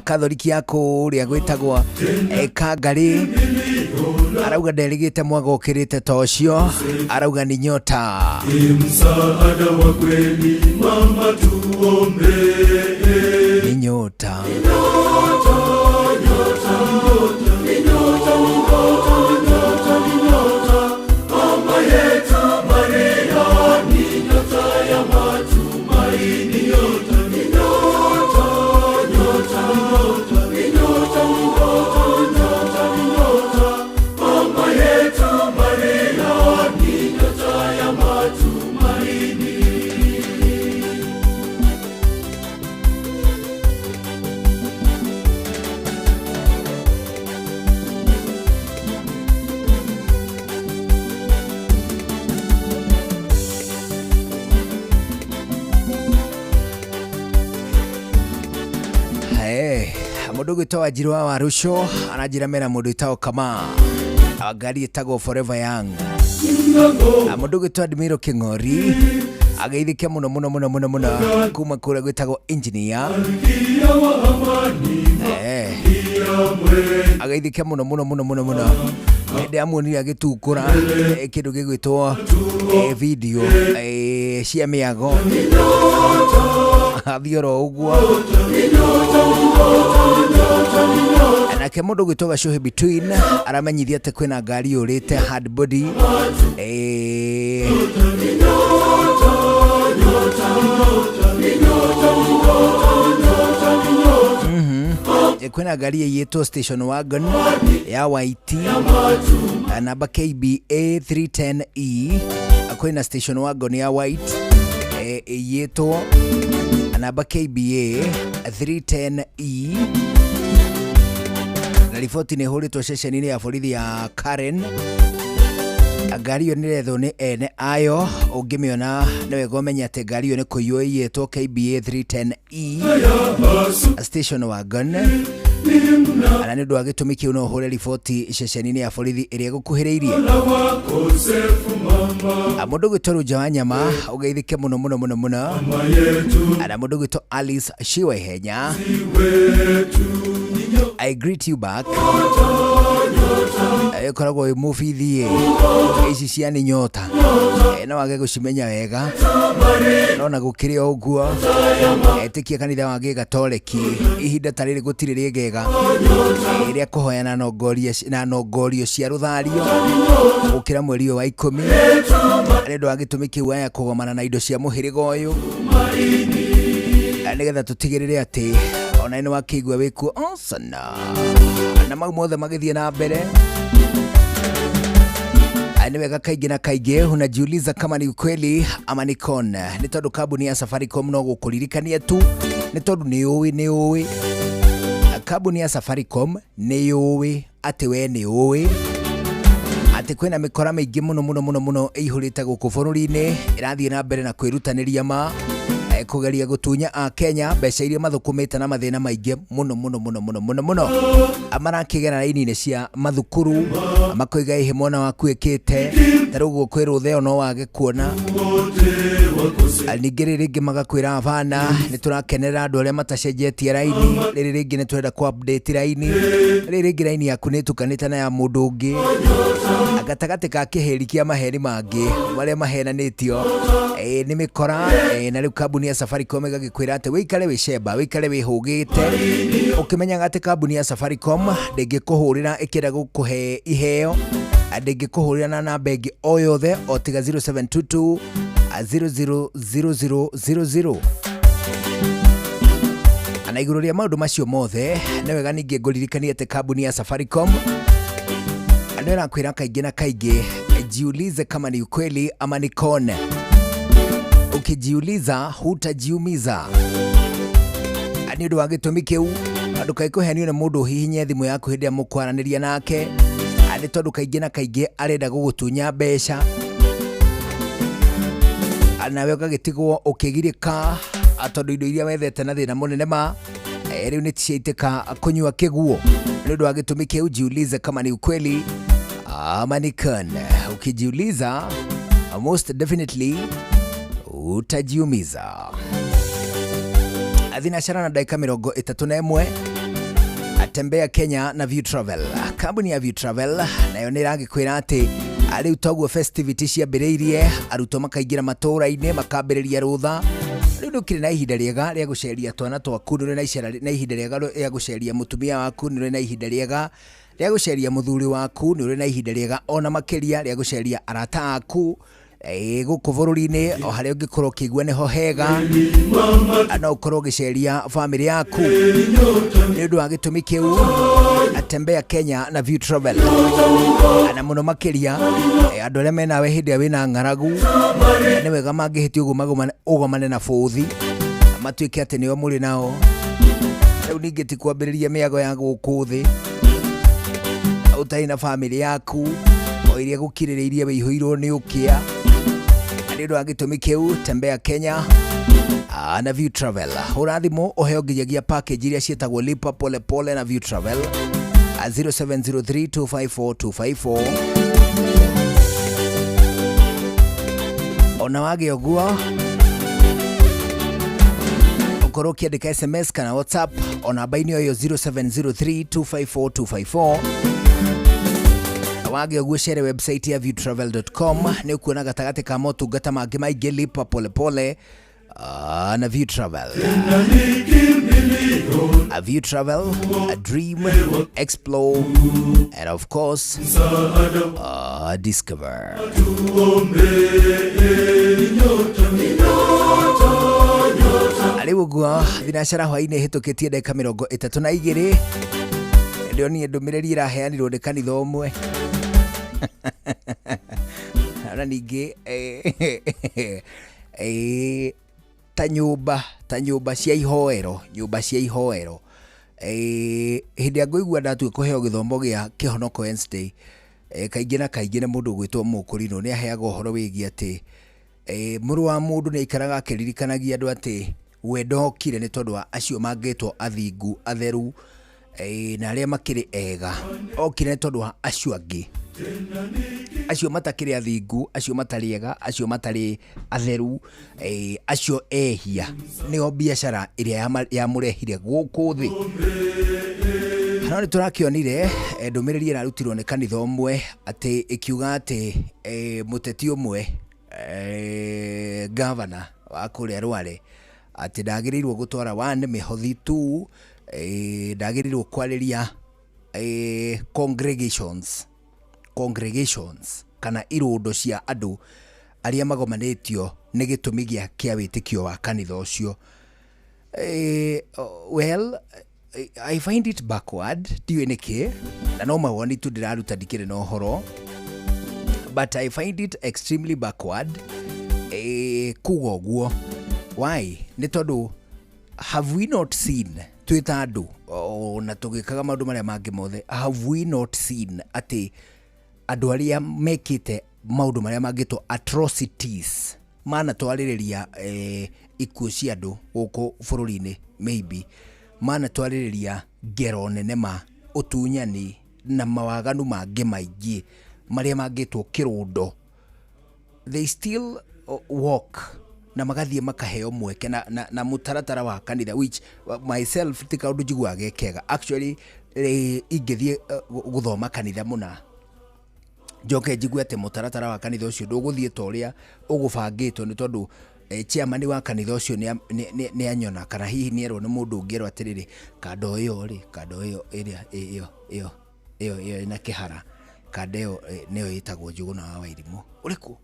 Speaker 1: Katholiki yako uria gwitagwo Kangari arauga nderigite mwaga ukirite tocio, arauga ni nyota
Speaker 26: msaada wa kweli mama tuombe,
Speaker 1: ni nyota
Speaker 26: mama yetu Maria ni nyota ya matumaini, nyota mama yetu Maria ni nyota ya matumaini.
Speaker 1: mundu gwitwo Wanjiru wa Rusho anajira mera mundu itao kama agari itago Forever Young, mundu gwitwo Admiro King'ori ageithike muno kuma kure gwitagwo Engineer ageithike muno ende amuonire agitukura kindu gigwitwo video cia miago athioro uguo anake mundu gwitwo Gacuhi Between aramenyithia ati kwina ngari urite hard body kwina ngari yetwo Station Wagon ya white namba KBA 310E, kwina Station Wagon ya white yetwo namba KBA 310E, na riboti ni huritwo ceceni-ini ya borithi ya Karen. Ngari iyo nirethwo ni ene ayo, ungimiona ni wega umenya ati ngari iyo ni kuiywo yetwo KBA 310E Station Wagon, ana ni ndwa gitumi kiu no hure riboti ceceni-ini ya borithi iria gukuhiriirie. Mundu gwitwo Ruja wa Nyama ugeithike muno ana mundu gwitwo Alice Shiwehenya, I greet you back. Koragwo imufithie ici cia ni nyota no wage gucimenya wega, no na gukiri oguo etikia kanitha wa Gĩgatoreki ihinda tariri gutiri rigega iria kuhoyana na nongorio cia ruthario ukira mweri wa 10 ari ndo agitumi kiu aya kugomana na indo cia muhiriga uyu nigetha tutigirire ati ona ino wakigwa wiku osana na mau mothe magithie na mbere. Niwega kaingi na kaingi unajiuliza kama ni ukweli ama ni kona. Ni tondu kabuni ya Safaricom no gukuririkania tu, ni tondu ni uwi kabuni ya Safaricom ni uwi ati we ni uwi ati kwina mikora maingi muno ihurite guku bururi-ini irathie na mbere na kwirutaniria ma kugeria gutunya a Kenya mbeca iria mathukumite na mathina maingi muno amarakigera raini-ini cia mathukuru makoiga ihe mwana waku ekite tarugo kwirwo theo no wage kuona ningĩ rĩngĩ magakwĩra abana nĩ tũrakenera andũ arĩa matacenjetie raini, rĩrĩ rĩngĩ nĩ tũrenda ku update raini, rĩrĩ rĩngĩ raini yaku nĩ tukanĩte na ya mũndũ ũngĩ gatagatĩ ka kĩheri kĩa maheri mangĩ marĩa mahenanĩtio nĩ mĩkora na rĩu kambuni ya Safaricom ĩgagĩkwĩra atĩ wĩikare wĩcemba, wĩikare wĩhũgĩte ũkĩmenyaga atĩ kambuni ya Safaricom ndĩngĩkũhũrĩra ĩkĩenda gũkũhe iheo, ndĩngĩkũhũrĩra na namba ĩngĩ o yothe o tiga 0722 000000 na iguru ria maundu macio mothe ni wega ningi nguririkanie ati kambuni ya Safaricom ndio nakwira kaingi na kaingi jiulize kama ni ukweli ama ni kone. Ukijiuliza hutajiumiza. Ani ndu wagitumi kiu andu kaikuhenio ni mundu hihinye thimu yaku hindi ya mukwaraniria nake ani tondu kaingi na kaingi arenda gugutunya mbeca anawe ugagitigwo ukigirika atondu indo iria wethete na thina munene ma riu ni ciaitika kunyua kiguo ni ndu wagitumi kiu jiulize kama ni ukweli ama ni kone. Ukijiuliza most definitely utajiumiza. Athinashara na dakika 31 atembea Kenya na View Travel. Kambuni ya View Travel nayo ni rangikwira ati ari utogwo festivity cia mbiriirie aruto makaingira matura-ini makambiriria rutha riu ndukire na ihinda riega ria guceria twana twaku nuri na ihinda riega ria guceria mutumia waku nuri na ihinda riega ria guceria muthuri waku nuri na ihinda riega ona makiria ria guceria arata aku guku bururi-ini o haria ungikorwo ukigua niho hega no ukorwo ugiceria family yaku ni undu wa gitumi kiu atembea Kenya na View Travel na muno makiria andu aria menawe hindi wina ng'aragu ni wega mangihiti ugomane na bothi matuike ati nio muri nao riu ningi ti kwambiriria miago ya guku thi utai na family yaku o iria gukiririirie wihuirwo ni ukia ndio agitumi kiu tembea Kenya na View Travel. Urathimo oheo nginyagia package iria cietagwo lipa pole pole na View Travel 0703254254 ona wage ogua ukorwo kiandika SMS kana WhatsApp ona baini yo 0703254254 wage ogua share website ya viewtravel.com ni ukuona gatagati ka motungata mangi maingi lipa pole pole na View Travel. A View Travel, a dream, explore, and of course, discover. Aliwugua vinashara hwaine hitukitie dakika 32 ndio ni ndumiriri iraheanirwo ni kanitha umwe na ningi ta nyumba cia ihoero hindi ya nguigua ndatue kuheo githomo gia kihonoko Wednesday kaingi na kaingi na mundu gwitwo Mukurino ni aheaga uhoro wigi ati muru wa mundu ni ikaraga akiririkanagia andu ati wendo okire ni tondu wa acio mangetwo athingu atheru na aria makiri ega okire ni tondu wa acio angi acio matakiri athingu acio matari ega acio matari atheru acio ehia nio biashara iria yamurehire guku thi no turakionire ndumiriri irarutirwo ni kanitha umwe ati ikiuga ati muteti umwe governor wa kuria Rware ati ndagirirwo gutwara wane mihothi tu ndagirirwo kwariria congregations kana irundo cia andu aria magomanetio ni gitumi gia kia witikio wa kanitha ucio. Well, I find it backward diwe niki na no mawoni tu ndiraruta ndikire no horo, but I find it extremely backward kugoguo. Why? Ni tondu have we not seen twita andu na tugikaga maundu maria mangi mothe, have we not seen ati andu aria mekite maundu maria mangitwo atrocities mana twaririria ikuo cia andu guku bururi-ini, maybe mana twaririria ngero nene ma utunyani na mawaganu mangi maingi maria mangitwo kirundo, they still walk na magathie makaheo mweke na mutaratara wa kanitha, which myself tika undu njigua gekega. Actually ingithie guthoma kanitha muna njoke njigua ati mutaratara wa kanitha ucio nduguthie toria ugubangitwo ni tondu chairman wa kanitha ucio ni anyona kana hihi ni erwo ni mundu ungero atiriri kando iyo iria iyo ina kihara kando iyo niyo itagwo Njuguna wa Wairimu uriku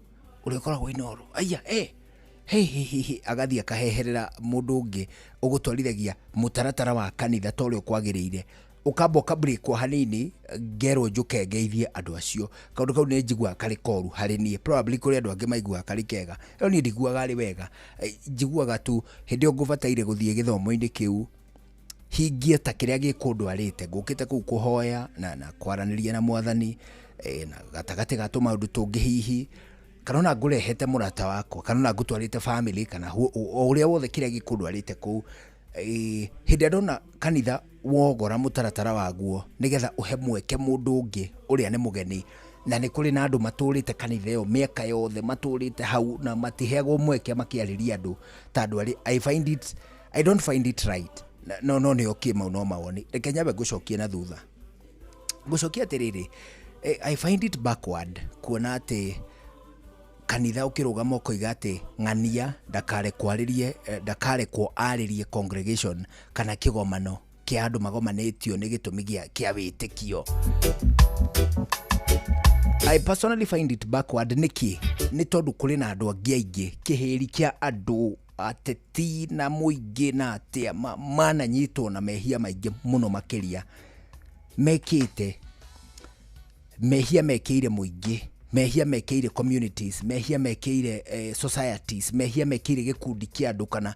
Speaker 1: urikoragwo inoro aya agathia kaheherera mundu ungi ugutwarithagia mutaratara wa kanitha torio kwagirire ukamba ukabreak hanini ngero njuke ngeithie andu acio kaundu kau ni njigua kari koru hari nie probably kuri andu angi maigua kari kega yo ni ndiguaga ari wega njiguaga tu hindi ngubataire guthie githomo-ini kiu hingie ta kiria gikundwarite ngukite kuu kuhoya na kwaraniria na mwathani na gatagati gatu maundu tungi hihi kana na ngurehete murata wakwa kana na ngutwarite family kana uria wothe kiria gikundwarite kuu hindi ndona kanitha wogora mutaratara waguo nigetha uhe mweke mundu ungi uria ni mugeni na ni kuri na andu maturite kanitha yo miaka yothe maturite hau na matiheagwo mweke makiariria andu ta andu ari I don't find it right no ni okay mau no mawoni reke nyabe gucokia na thutha gucokia atiriri I find it backward kuona ati kanitha ukirugama ukoiga ati ng'ania ndakare kwaririe ndakare ko aririe congregation kana kigomano kia andu magomanetio ni gitumi kia witikio. I personally find it backward ni tondu kuri na andu angi kihiri kia andu ateti na muingi na atia mananyitwo na mehia maingi muno makiria mekite mehia mekeire muingi mehia mekeire communities mehia mekeire societies mehia mekeire gikundi kia andu kana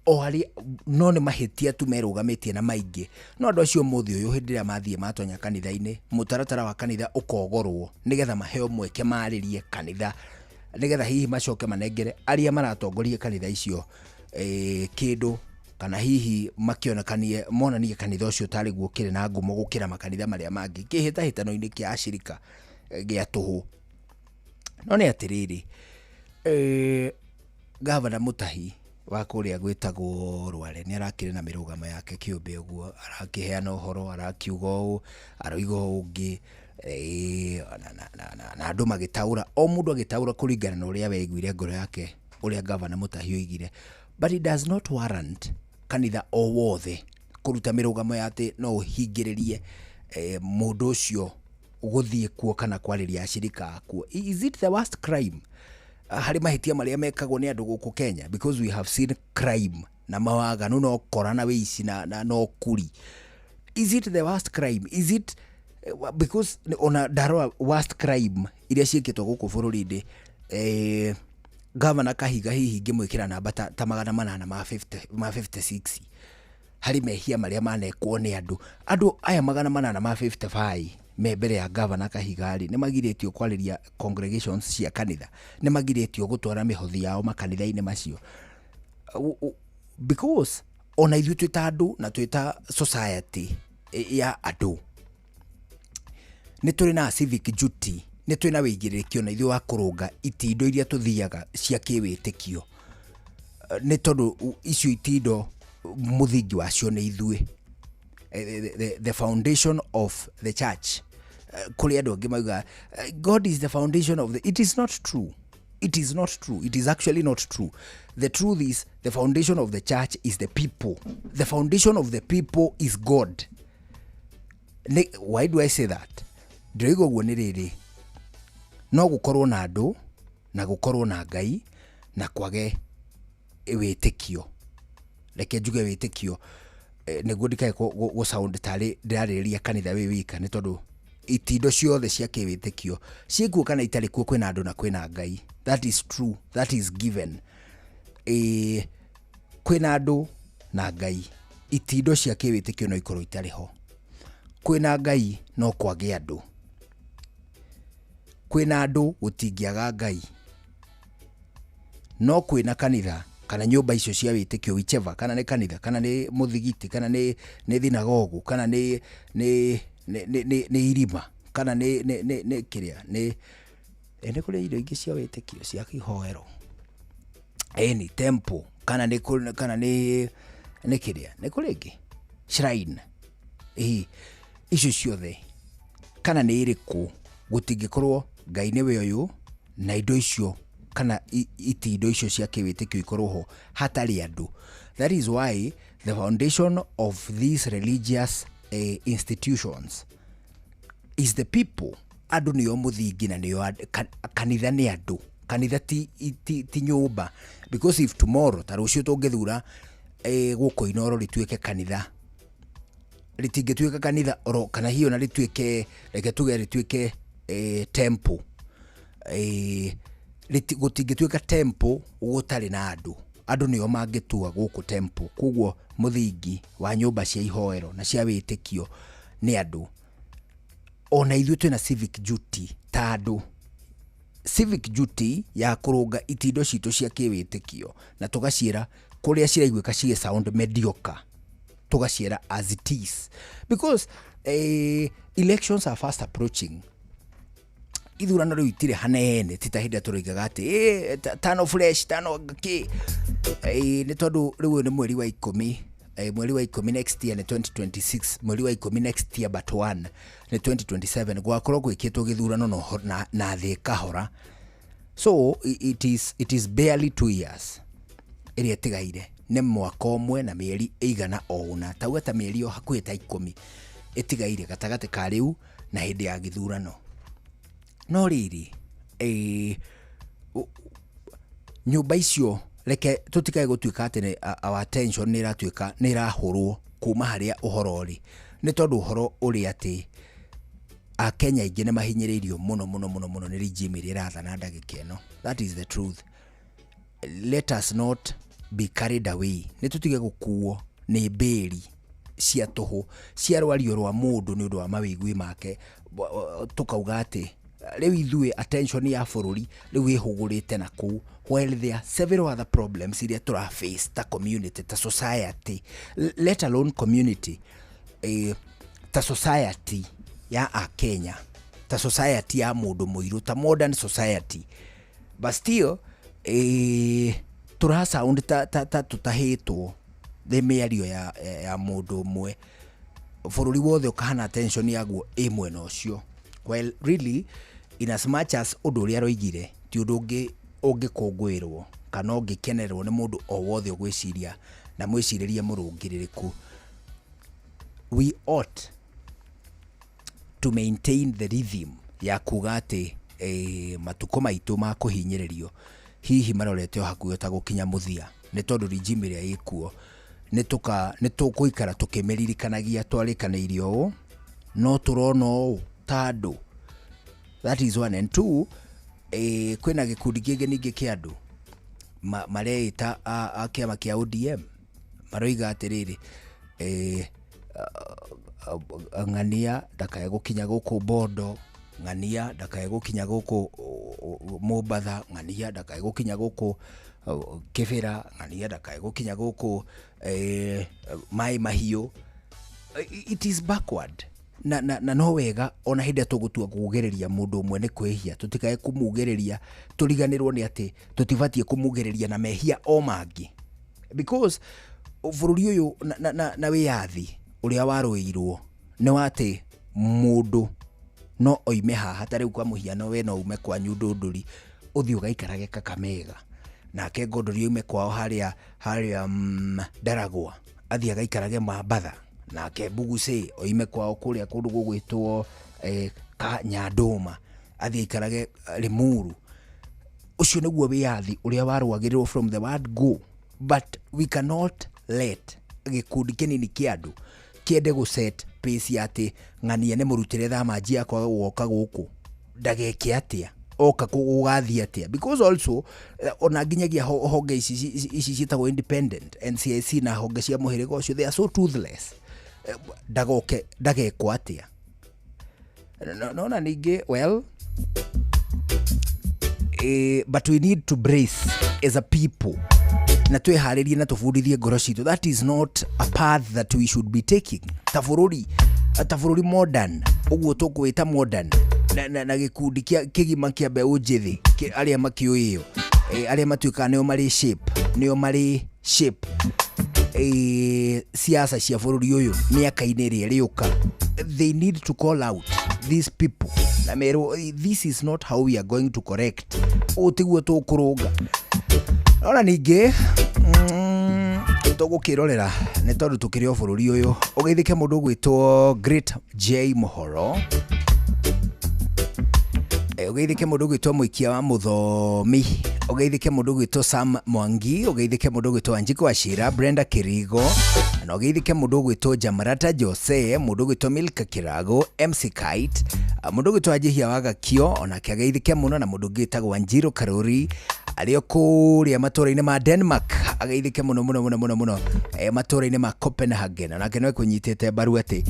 Speaker 1: o hari no ni mahitia tu merugametie na maingi no andu acio muthi uyu hindi ria mathie matonya kanitha-ini mutaratara wa kanitha ukogorwo nigetha maheo mweke maririe kanitha nigetha hihi macoke manengere aria maratongoria kanitha icio kindu kana hihi makionekanie monanie kanitha ucio tari guokire na ngumo gukira makanitha maria mangi kihitahitano-ini kia ashirika gia tuhu no ni atiriri Gavana Mutahi wa kuria gwitagwo Rware ni arakire na mirugamo yake kiumbe uguo arakiheana uhoro arakiuga uu aroiga ungi na andu magitaura o mundu agitaura kuringana na uria weiguire ngoro yake uria Gavana Mutahi oigire but it does not warrant kanitha o wothe kuruta mirugamo yate no uhingiririe mundu ucio guthie kuo kana kwariria ashirika akuo. Is it the worst crime hari mahitia maria mekagwo ni andu guku Kenya because we have seen crime na mawaganu no kora na wici na no kuri. Is it the worst crime? Is it because ona darwa worst crime iria cieketwo guku bururi-ini Governor Kahiga hihi ngimwikira namba ta 856 hari mehia maria manekwo ni andu aya 855 me mbere ya Gavana Kahigari ni magiretio kwariria congregations cia kanitha ni magiretio gutwara mihothi yao makanitha-ini macio because ona ithu twita andu na twita society ya andu ni turi na civic duty ni turi na wigirikio na ithu wa kurunga itindo iria tuthiaga cia kiwitikio ni tondu icio itindo muthingi wacio ni ithui the foundation of the church. Kuri andu angi mauga God is the foundation of the... It is not true. It is not true. It is actually not true. The truth is the foundation of the church is the people. The foundation of the people is God. Why do I say that? Ndirigo guo ni riri no gukorwo na andu na gukorwo na Ngai na kwage witikio. Reke njuge witikio niguo ndikae go sound tari ndirariria kanitha wi wika ni tondu itindo ciothe cia kiwitikio ciikuo kana itari kuo kwina andu na kwina Ngai. That is true. That is given. Kwina andu na Ngai itindo cia kiwitikio no ikorwo itari ho. Kwina Ngai no kwage andu. Kwina andu gutingiaga Ngai. No kwina kanitha kana nyumba icio cia witikio whichever kana ni kanitha kana ni muthigiti kana ni thinagogu kana ni irima kana ni kiria ni kuri indo ingi cia witikio cia kihoero ni temple kana ni kiria ni kuri ingi shrine icio ciothe kana ni iriku gutingikorwo Ngai ni we uyu na indo icio kana itindo icio cia kiwitikio ikorwo ho hatari andu. That is why the foundation of these religious institutions is the people. Andu niyo muthingi na niyo kanitha ni andu kanitha ti nyumba, because if tomorrow ta rucio tungithura guko Inoro rituike kanitha, ritingituika kanitha oro kana hiyo na rituike reke tuge rituike temple, gutingituika temple gutari na andu nio mangitua guku temple. Koguo muthingi wa nyumba cia ihoero na cia witikio ni andu. Ona ithuĩ twĩna civic duty ta andũ, civic duty ya kũrũnga itindo citũ cia kĩwĩtĩkio na tũgaciĩra kũrĩa ciraiguĩka ciĩ sound mediocre, tũgaciĩra as it is, because elections are fast approaching. Ithurano rĩu itirĩ hanene, ti ta hĩndĩ tũroigaga atĩ tano fresh tano kĩ, nĩ tondũ rĩu nĩ mweri wa 10, mweri wa 10 next year ni 2026, mweri wa 10 next year but 1 ni 2027 gwakorwo gwĩkĩtwo gĩthurano na thĩ kahora. So it is barely 2 years ĩrĩa ĩtigaire, nĩ mwaka ũmwe na mĩeri ĩigana ũna, tauga ta mĩeri hakuhĩ ta 10 ĩtigaire gatagatĩ ka rĩu na hĩndĩ ya gĩthurano. No rĩrĩ nyũmba icio reke tutikae gutuika atĩ our attention nĩ iratuika nĩ irahũrwo kuma harĩa ũhoro ũrĩ, nĩ tondũ ũhoro ũrĩ atĩ Akenya aingĩ nĩ mahinyĩrĩirio mũno nĩ regime ĩrĩa ĩrathana ndagĩka ĩno. That is the truth. Let us not be carried away. Nĩ tutige gũkuo nĩ mbĩri cia tũhũ cia rwario rwa mũndũ nĩ ũndũ wa mawĩgwi make, tukauga atĩ rĩu ithuĩ attention ya bũrũri rĩu ĩhũgũrĩte na kũu, while there are several other problems iria tũraface ta community, ta society, let alone community, ta society ya Akenya, ta society ya mũndũ mũirũ, ta modern society, but still tũrasound ta tutahĩtwo nĩ mĩario ya mũndũ ũmwe, bũrũri wothe ũkahana attention yaguo ĩ mwena ũcio, while really in as much as ũndũ ũrĩa roigire ti ũndũ ũngĩkũngũĩrwo kana ũngĩkenerwo nĩ mũndũ o wothe ũgwĩciria na mwĩcirĩrie mũrũngĩrĩrĩku. We ought to maintain the rhythm ya kuga atĩ matukũ maitũ ma kũhinyĩrĩrio hihi marorete o hakuhĩ ta gũkinya mũthia, nĩ tondũ regime ĩrĩa ĩkuo nĩ tũgũikara tũkĩmĩririkanagia twarĩkanĩirio ũũ, no tũrona ũũ ta andũ. That is one. And two, kwĩna gĩkundi kĩngĩ ningĩ kĩa andũ mareĩta a kĩama kĩa ODM maroiga atĩrĩrĩ, ng'ania ndakae gũkinya gũkũ Bondo, ng'ania ndakae gũkinya gũkũ Mombatha, ng'ania ndakae gũkinya gũkũ Kĩbĩra, ng'ania ndakae gũkinya gũkũ Mai Mahiũ. It is backward. Na no wega ona hĩndĩ tũgũtua kũgereria mũndũ ũmwe nĩ kwĩhia, tutikae kũmugereria, tũriganĩrwo nĩ atĩ tũtibatie kũmugereria na mehia o mangĩ, because bũrũri ũyũ na wĩyathi ũrĩa warũĩirwo nĩ watĩ mũndũ no oime haha, ta rĩu kwa mũhiano we no ume kwa Nyundũndũri ũthiĩ ũgaikarage Kakamega, nake Ngondori ume kwao harĩa Ndaragwa athiĩ agaikarage Mambatha, nake Mbugusĩ oime kwao kũrĩa kũndũ gũgwĩtwo Nyandũma athiĩ aikarage Limuru. Ũcio nĩguo wĩyathi ũrĩa warũagĩrĩrwo from the word go, but we cannot let gĩkundi kĩnini kĩa andũ kĩende gũset pace ya atĩ ng'ania nĩ mũrutĩre thamanji yakwa gũoka gũkũ ndageke atĩa, oka kũgathiĩ atĩa, because also ona nginyagia honge ici ciĩtagwo independent NCIC na honge cia mũhĩrĩga ũcio, they are so toothless. Ndagekwo atĩa. Nona ningĩ, well, but we need to brace as a people na twĩharĩrie na tũbundithie ngoro citũ. That is not a path that we should be taking. Ta bũrũri modern, ũguo tũkwĩta modern, na gĩkundi kĩgima kĩa mbeũ njĩthĩ arĩa makĩũĩyo, arĩa matuĩkaga nĩo marĩ shape siasa cia bũrũri ũyũ mĩaka-inĩ ĩrĩa ĩrĩũka. They need to call out these people na merwo this is not how we are going to correct, ũtiguo tũkũrũnga. Ona ningĩ tũgũkĩrorera nĩ tondũ tũkĩrĩ o bũrũri ũyũ, ũgeithĩke mũndũ ũgwĩtwo Great J Mohoro, ugeithike mundu gwitwo Muikia wa Muthomi, ugeithike mundu gwitwo Sam Mwangi, ugeithike mundu gwitwo Wanjiku Wachira, Brenda Kirigo, na ugeithike mundu gwitwo Jamarata Jose, mundu gwitwo Milka Kirago, MC Kite, mundu gwitwo Ajihia Wagakio, ona kiageithike muno, na mundu gwitagwo Wanjiru Karuri alio kuria matura-ini ma Denmark, ageithike muno muno muno muno muno matura-ini ma Copenhagen, na kenwe kunyitete baru ati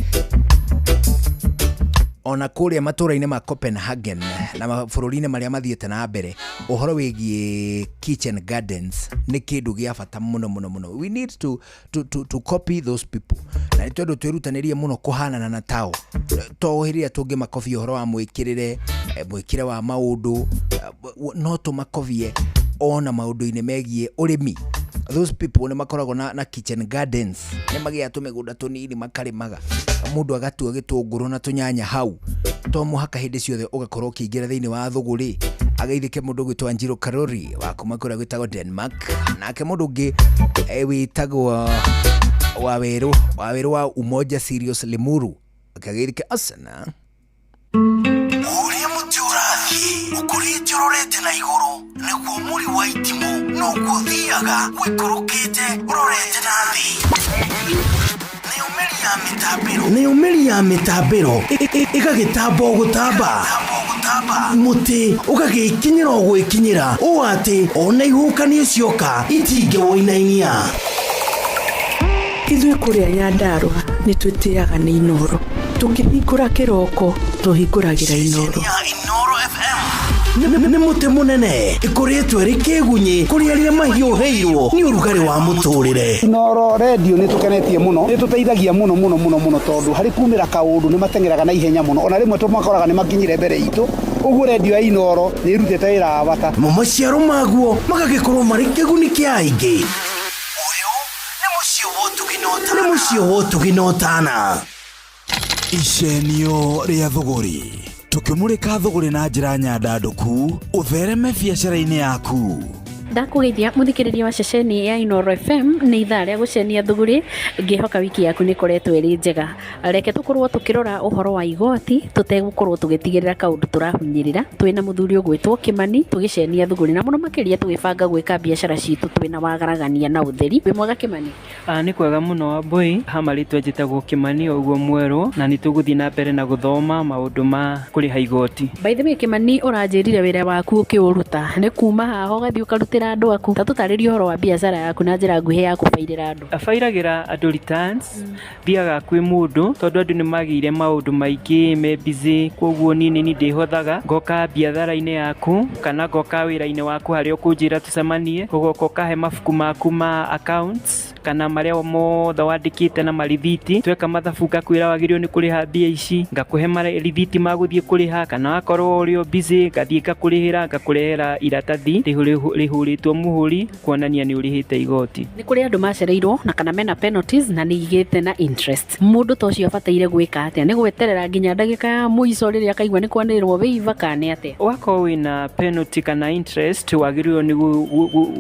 Speaker 1: ona kuria matura-ini ma Copenhagen na mabũrũri-inĩ marĩa mathiĩte na mbere ũhoro wĩgiĩ kitchen gardens nĩ kĩndũ gĩa bata mũno mũno mũno. We need to copy those people, na nĩ tondũ twĩrutanĩrie mũno kũhanana na tao, tohĩrĩa tũngĩmakobia ũhoro wa mwĩkĩre wa maũndũ, no tũmakobie ona maũndũ-inĩ megiĩ ũrĩmi. Those people nĩ makoragwo na kitchen gardens, nĩ magĩa tũmĩgũnda tũnini makarĩmaga, mũndũ agatua gĩtũngũrũ na tũnyanya hau, to mũhaka hĩndĩ ciothe ũgakorwo ũkĩingĩra thĩinĩ wa thũgũrĩ. Ageithike mũndũ gwĩtwo Wanjiru Karuri wa kuma kũrĩa gwĩtagwo Denmark, nake mũndũ ũngĩ wĩtagwo Waweru wa Umoja Sirius Limuru akageithike Asana.
Speaker 24: Ũrĩa mũtĩ ũrathiĩ ũkũrĩte ũrorete na igũrũ, nĩguo mũri wa itimũ no gũthiaga wĩkũrũkĩte ũrorete na thĩ. Nĩ ũmeri ya mĩtambĩro ĩgagĩtamba gũtamba, mũtĩ ũgagĩkinyĩra gwĩkinyĩra, ũũ atĩ ona ihukanio cioka itingĩwoinainia.
Speaker 2: Ithuĩ kũrĩa Nyandarua nĩ twĩtĩaga nĩ Inoro, tũngĩhingũra kĩroko tũhingũragĩra Inoro.
Speaker 24: Nĩ mũtĩ mũnene ĩkoretwo ĩrĩ kĩgunyi kũrĩ arĩa mahiũhĩirwo nĩ ũrugarĩ wa mũtũrĩre.
Speaker 3: Inoro radio nĩ tũkenetie mũno, nĩ tũteithagia mũno mũno mũno mũno, tondũ harĩ kumĩra kaũndũ nĩ matengeraga na ihenya mũno, ona rĩmwe tũmakoraga nĩ makinyire mbere itũ. Ũguo radio ya Inoro nĩ ĩrutĩte wĩra wa bata.
Speaker 24: Maciaro maguo magagĩkorwo marĩ kĩguni kĩa aingĩ. Ũyũ nĩ mũciĩ wa Ũtugi-Notana.
Speaker 8: Icenio rĩa thũgũri, tukimurika thũgũri na njĩra nyandandũku, uthereme biacara-inĩ yaku.
Speaker 11: Ndakugeithia muthikiriria wa ceceni ya Inoro FM nĩ ithaa rĩa gũcenia thũgũri, ngĩhoka wiki yaku nĩ koretwo ĩrĩ njega. Reke tũkorwo tũkĩrora ũhoro wa igoti, tũtegũkorwo tũgĩtigĩrĩra kaũndũ tũrahunyĩrĩra, twĩna mũthuri ũgwĩtwo Kimani, tũgĩcenia thũgũri na mũno makĩria tũgĩbanga gwĩka biacara citũ twĩna wagaragania na ũtheri. Wĩ mwega Kimani?
Speaker 13: Nĩ kwega mũno Wambui, hama rĩtwa njĩtagwo Kimani ũguo mwerũ, na nĩ tũgũthiĩ na mbere na gũthoma maũndũ ma kũrĩha igoti. By the way
Speaker 11: Kimani, ũranjĩrire wĩra waku ũkĩũruta, nĩ kuma haha ũgathiĩ ũkarutĩra andũ aku, ta tũtarĩrie ũhoro wa biacara yaku na njĩra nguhĩ ya kũbairĩra andũ.
Speaker 13: Abairagĩra andũ returns, thiaga kwĩ mũndũ, tondũ andũ nĩ magĩire maũndũ maingĩ me busy, koguo niĩ ndĩhothaga ngoka biathara-inĩ yaku kana ngoka wĩra-inĩ waku harĩa ũkũnjĩra tũcemanie, ũgoka ũkahe mabuku maku ma accounts kana marĩa mothe wandĩkĩte na marithiti, tweka mathabu ngakwĩra wagĩrĩirwo nĩ kũrĩha mbia ici, ngakũhe marithiti ma gũthiĩ kũrĩha, kana wakorwo ũrĩ busy ngathiĩ ngakũrĩhĩra, ngakũrehera iratathi rĩhũrĩtwo muhuri kuonania nĩ ũrĩhĩte igoti.
Speaker 11: Nĩ kũrĩ andũ macereirwo na kana mena penalties na nĩ igĩte na interest. Mũndũ ta ũcio abataire gwĩka atĩa? Nĩ gweterera nginya ndagĩka ya mũico rĩrĩa akaigua nĩ kwanĩrĩrwo waiver kana atĩa?
Speaker 13: Wakorwo wĩna penalty kana interest, wagĩrĩirwo nĩ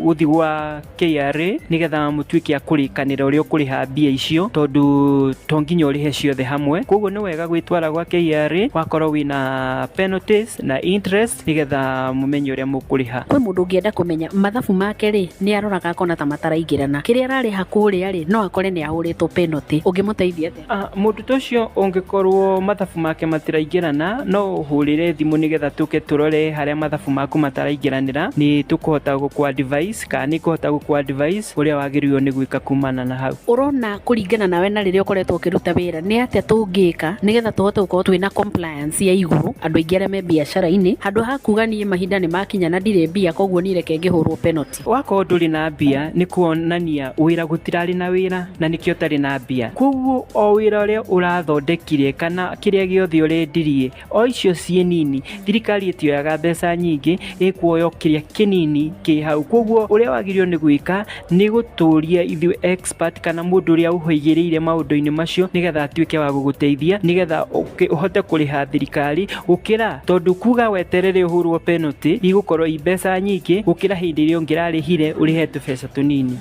Speaker 13: gũthiĩ gwa KRA nĩgetha mũtuĩke a kũrĩkanĩra ũrĩa ũkũrĩha mbia icio, tondũ to nginya ũrĩhe ciothe hamwe. Koguo nĩ wega gwĩtwara gwa KRA wakorwo wĩna penalties na interest nĩgetha mũmenye ũrĩa mũkũrĩha.
Speaker 11: Kwĩ mũndũ ũngĩenda kũmenya mathabu make rĩ, nĩ aroraga akona ta mataraingĩrana, kĩrĩa ararĩha kũrĩa rĩ no akore nĩ ahũrĩtwo penalty, ũngĩmũteithia atĩa?
Speaker 13: Mũndũ ta ũcio ũngĩkorwo mathabu make matiraingĩrana, no ũhũrĩre thimũ nĩgetha tũke tũrore harĩa mathabu maku mataraingĩranĩra, nĩ tũkũhota gũkũ-advise kana nĩ kũhota gũkũ-advise ũrĩa wagĩrĩirwo nĩ gwĩka kumana na hau.
Speaker 11: Ũrona kũringana nawe na rĩrĩa ũkoretwo ũkĩruta wĩra, nĩ atĩa tũngĩka nĩgetha tũhote gũkorwo twĩna compliance ya igũrũ, andũ aingĩ arĩa me biacara-inĩ, handũ ha kuga niĩ mahinda nĩ makinya na ndirĩ mbia koguo niĩ reke ngĩhũrwo penalty?
Speaker 13: Wakorwo ndũrĩ na mbia nĩ kuonania wĩra gũtirarĩ na wĩra na nĩkĩo ũtarĩ na mbia. Koguo o wĩra ũrĩa ũrathondekire kana kĩrĩa gĩothe ũrendirie, o icio ciĩ nini, thirikari ĩtioyaga mbeca nyingĩ, ĩkuoya kĩrĩa kĩnini kĩ hau. Koguo ũrĩa wagĩrĩirwo nĩ gwĩka nĩ gũtũria ithuĩ expert kana mũndũ ũrĩa ũhĩgĩrĩire maũndũ-inĩ macio nĩgetha atuĩke wa gũgũteithia nĩgetha ũhote kũrĩha thirikari, gũkĩra tondũ kuga weterere ũhũrwo penalty igũkorwo i mbeca nyingĩ gũkĩra hĩndĩ ĩrĩa ũngĩrarĩhire ũrĩhe tũbeca tũnini.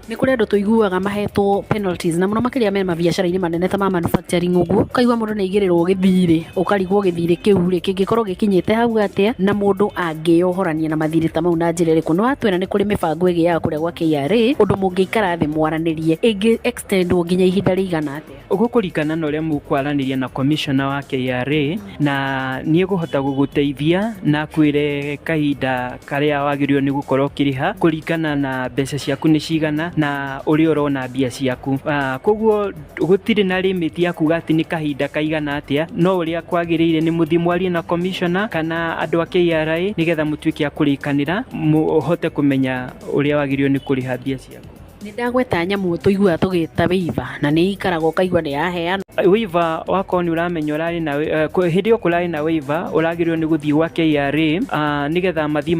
Speaker 11: Nĩ kũrĩ andũ tũiguaga mahetwo penalties na mũno makĩria me mabiacara-inĩ manene ta ma manufacturing ũguo, ũkaigua mũndũ nĩ aigĩrĩrwo gĩthirĩ, ũkarigwo gĩthirĩ kĩu rĩ kĩngĩkorwo gĩkinyĩte hau atĩa na mũndũ angĩohorania na mathirĩ ta mau na njĩra ĩrĩkũ. Nĩ watwĩra nĩ kũrĩ mĩbango ĩgĩaga kũrĩa gwa KRA ũndũ mũngĩikara thĩ mwaranĩrie ĩngĩ extendwo nginya ihinda rĩigana atĩa?
Speaker 13: Ũgũkũringana na ũrĩa mũkwaranĩria na commissioner wa KRA na nĩ egũhota gũgũteithia na kwĩre kahinda karĩa wagĩrĩirwo nĩ gũkorwo kĩrĩha kũringana na mbeca ciaku nĩ cigana na ũrĩa ũrona mbia ciaku. Koguo gũtirĩ na limit ya kuga atĩ nĩ kahinda kaigana atĩa, no ũrĩa kwagĩrĩire nĩ mũthi mwarie na commissioner kana andũ a KRA nĩgetha mũtuĩke a kũrĩkanĩra mũhote kũmenya ũrĩa wagĩrĩirwo nĩ kũrĩha mbia ciaku.
Speaker 11: Nĩ ndagweta nyamũ tũiguaga tũgĩta waiver na nĩ ikaraga ũkaigua nĩ yaheana.
Speaker 13: Waiver wakorwo nĩ ũramenya ũrarĩ na hĩndĩ ĩyo kũrarĩ na waiver ũragĩrĩirwo nĩ gũthiĩ gwa KRA nĩgetha mathiĩ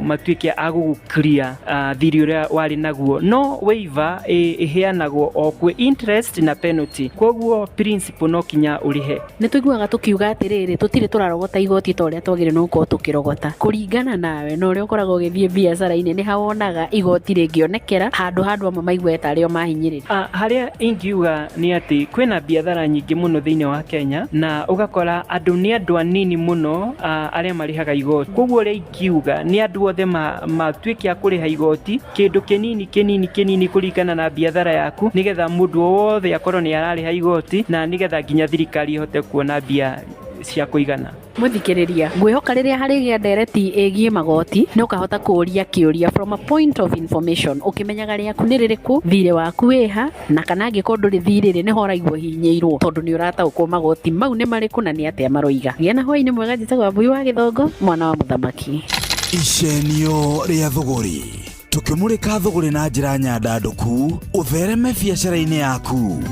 Speaker 13: matuĩke a gũgũ-clear thirĩ ũrĩa warĩ naguo. No waiver ĩheanagwo o kwĩ interest na penalty, koguo principle no kinya ũrĩhe.
Speaker 11: Nĩ tũiguaga tũkiuga atĩrĩrĩ tũtirĩ tũrarogota igoti ta ũrĩa twagĩrĩirwo nĩ gũkorwo tũkĩrogota. Kũringana nawe na ũrĩa ũkoragwo ũgĩthiĩ biacara-inĩ nĩ hawonaga igoti rĩngĩonekera handũ amwe maigueta arĩo mahinyĩrĩria?
Speaker 13: Harĩa ingiuga nĩ atĩ kwĩna biathara nyingĩ mũno thĩinĩ wa Kenya na ũgakora andũ nĩ andũ anini mũno arĩa marĩhaga igoti. Koguo ũrĩa ingiuga nĩ andũ othe matuĩke a kũrĩha igoti kĩndũ kĩnini kũringana na biathara yaku nĩgetha mũndũ wothe akorwo nĩ ararĩha igoti na nĩgetha nginya thirikari ihote kuona mbia cia kũigana.
Speaker 11: Mũthikĩrĩria, ngwĩhoka rĩrĩa harĩ gĩa ndereti ĩgiĩ magoti nĩ ũkahota kũũria kĩũria from a point of information ũkĩmenyaga rĩaku nĩ rĩrĩkũ, thirĩ waku wĩha na kana angĩkorwo ndũrĩ thirĩ nĩ horaigwo hinyĩirwo tondũ nĩ ũrataũkwo magoti mau nĩ marĩkũ na nĩ atĩa maroiga. Gĩa na hwaĩ-inĩ mwega, njĩtagwo Wambui wa Gĩthongo, mwana wa mũthamaki.
Speaker 8: Icenio rĩa thũgũri, tũkĩmũrĩka thũgũri na njĩra nyandandũku, ũthereme biacara-inĩ yaku.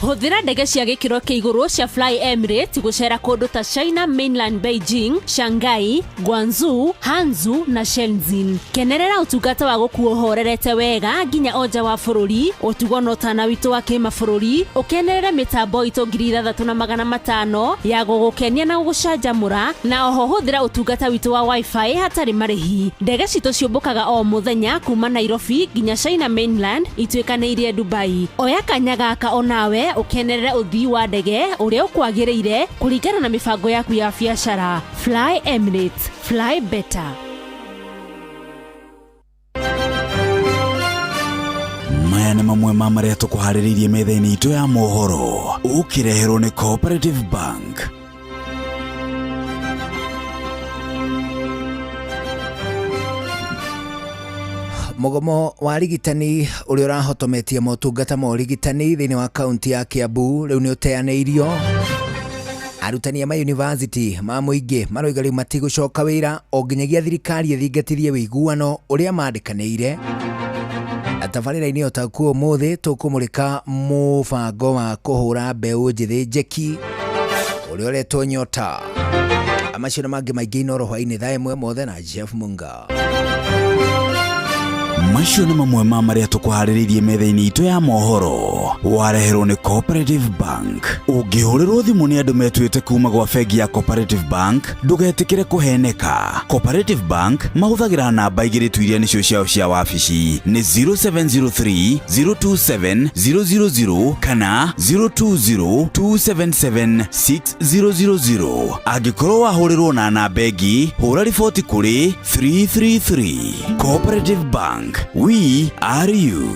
Speaker 5: Hũthĩra ndege cia gĩkĩro kĩa igũrũ cia Fly Emirates gũcera kũndũ ta China Mainland, Beijing, Shanghai, Guangzhou, Hangzhou na Shenzhen. Kenerera ũtungata wa gũkuo horerete wega nginya o nja wa bũrũri, ũtugo na ũtana witũ wa kĩmabũrũri, ũkenerere mĩtambo itũ 3,500 ya gũgũkenia na gũgũcanjamũra, na oho hũthĩra ũtungata witũ wa Wi-Fi hatarĩ marĩhi. Ndege citũ ciũmbũkaga o mũthenya kuma Nairobi nginya China Mainland ituĩkanĩirie Dubai. Oya kanya gaka onawe ukenerere uthii wa ndege uria ukwagĩrĩire kũringana na mibango yaku ya biacara. Fly Emirates, fly better.
Speaker 8: Maya nĩ mamwe ma marĩa tũkũharĩrĩirie metha-inĩ itũ ya mohoro, ũkĩreherwo nĩ Cooperative Bank.
Speaker 1: Mũgomo wa rigitani ũrĩa ũrahotometie motungata ma rigitani thĩinĩ wa kaunti ya Kiambu rĩu nĩ ũteanĩirio. Arutani a mayunivasĩtĩ ma mũingĩ maroiga rĩu matigũcoka wĩra o nginyagia thirikari ĩthingatithie ũiguano ũrĩa mandĩkanĩire. Tabarĩra-inĩ o takuo ũmũthĩ tũkũmũrĩka mũbango wa kũhũra mbeũ njĩthĩ njeki ũrĩa ũretwo Nyota. Amacio na mangĩ maingĩ Inooro hwainĩ thaa ĩmwe mothe na Jeff Munga.
Speaker 8: Macio nĩ mamwe ma marĩa tũkũharĩrĩirie metha-inĩ itũ ya mohoro, wareherwo nĩ Cooperative Bank. Ũngĩhũrĩrwo thimũ nĩ andũ metuĩte kuma gwa bengi ya Cooperative Bank, ndũgetĩkĩre kũheneka. Cooperative Bank mahũthagĩra namba igĩrĩ tu iria nĩcio ciao cia wabici nĩ 0703 027 000 kana 020 277 6000. Angĩkorwo wahũrĩrwo na namba ĩngĩ, hũra riboti kũrĩ 333. Cooperative Bank, we are you.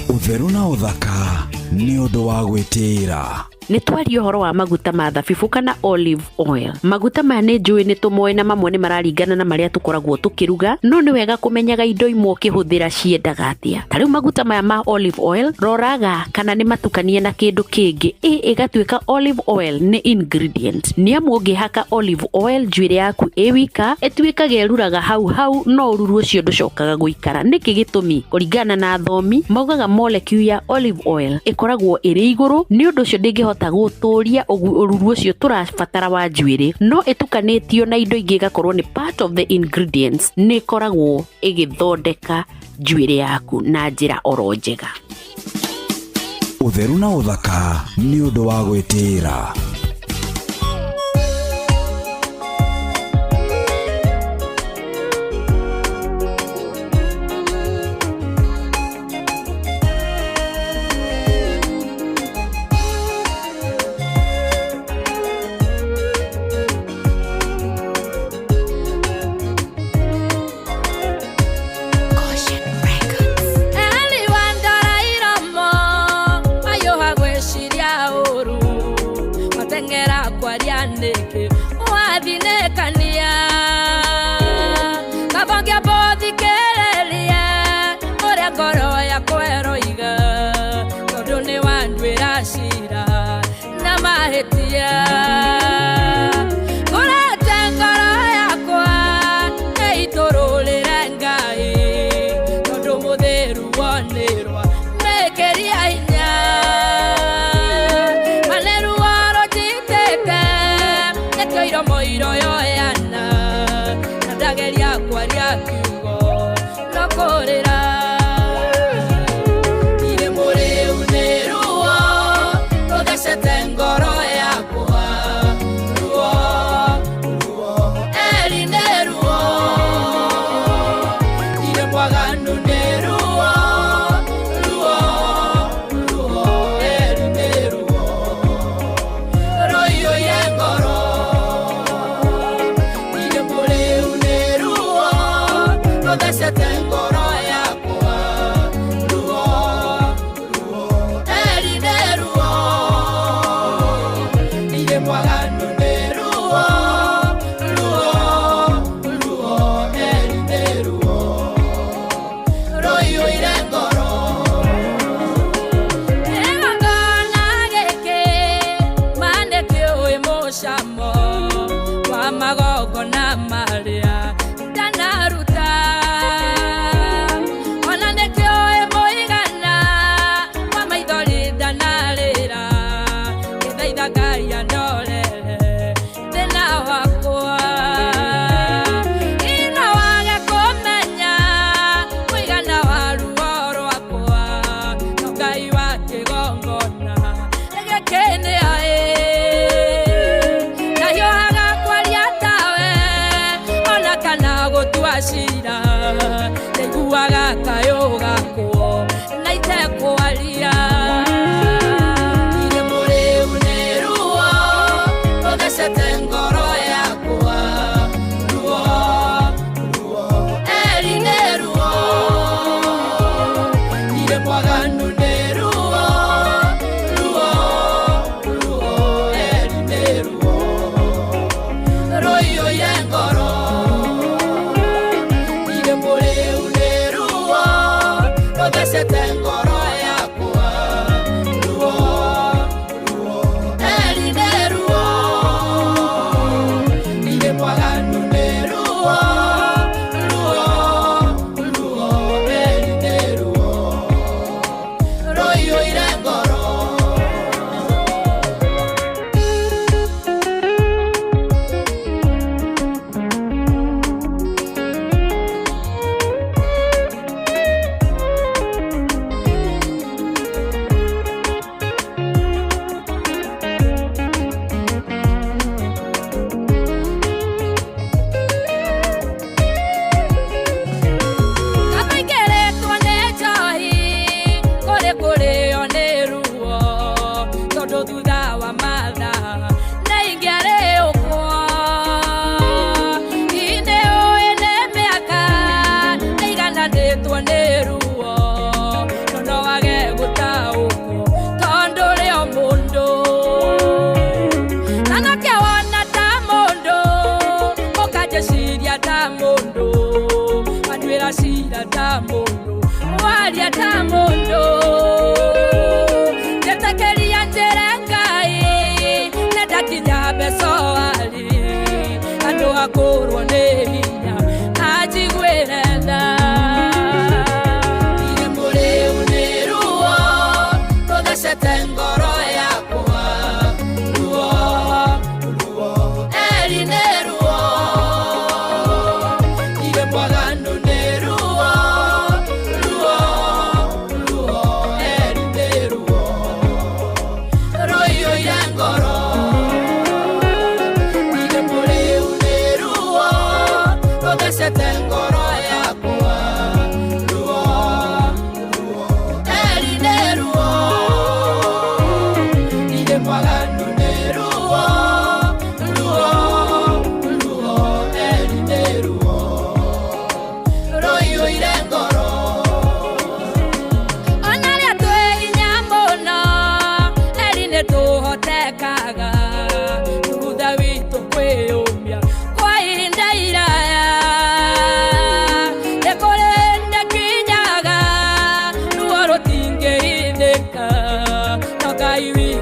Speaker 8: Ũtheru na ũthaka nĩ ũndũ wa gwĩtĩĩra.
Speaker 11: Nĩ twaria ũhoro wa maguta ma thabibũ kana olive oil. Maguta maya nĩ njũĩ nĩ tũmoe na mamwe nĩ mararingana na marĩa tũkoragwo tũkĩruga, no nĩ wega kũmenyaga indo imwe ũkĩhũthĩra ciendaga atĩa. Ta rĩu maguta maya ma olive oil roraga kana nĩ matukanie na kĩndũ kĩngĩ ĩgatuĩka olive oil nĩ ingredient. Nĩ amu ũngĩhaka olive oil njuĩrĩ yaku ĩwika ĩtuĩkaga ĩruraga hau no ũruru ũcio ndũcokaga gũikara. Nĩkĩ gĩtũmi? Kũringana na athomi maugaga molecule ya olive oil ĩkoragwo ĩrĩ igũrũ, nĩ ũndũ ũcio ndĩngĩhota gũtũria ũruru ũcio tũrabatara wa njuĩrĩ, no ĩtukanĩtio na indo ingĩ gakorwo nĩ part of the ingredients, nĩ ĩkoragwo ĩgĩthondeka njuĩrĩ yaku na njĩra oro njega.
Speaker 8: Ũtheru na ũthaka nĩ ũndũ wa gwĩtĩĩra.
Speaker 7: niki wathinekania kabongia bothikĩrĩria ũrĩa ngoro yakwa ĩroiga tondũ nĩ wanduĩra cira na mahĩtia ngũrĩte ngoro yakwa ĩitũrũrĩre Ngai tondũ mũthĩru wonĩrwa mĩkĩria hinya maneru warojitĩte nĩkĩoiro moiro yoyana na ndageria kwaria kiugo no kũrĩra irĩ mũrĩu nĩ ruo rũthecete ngoro yakwa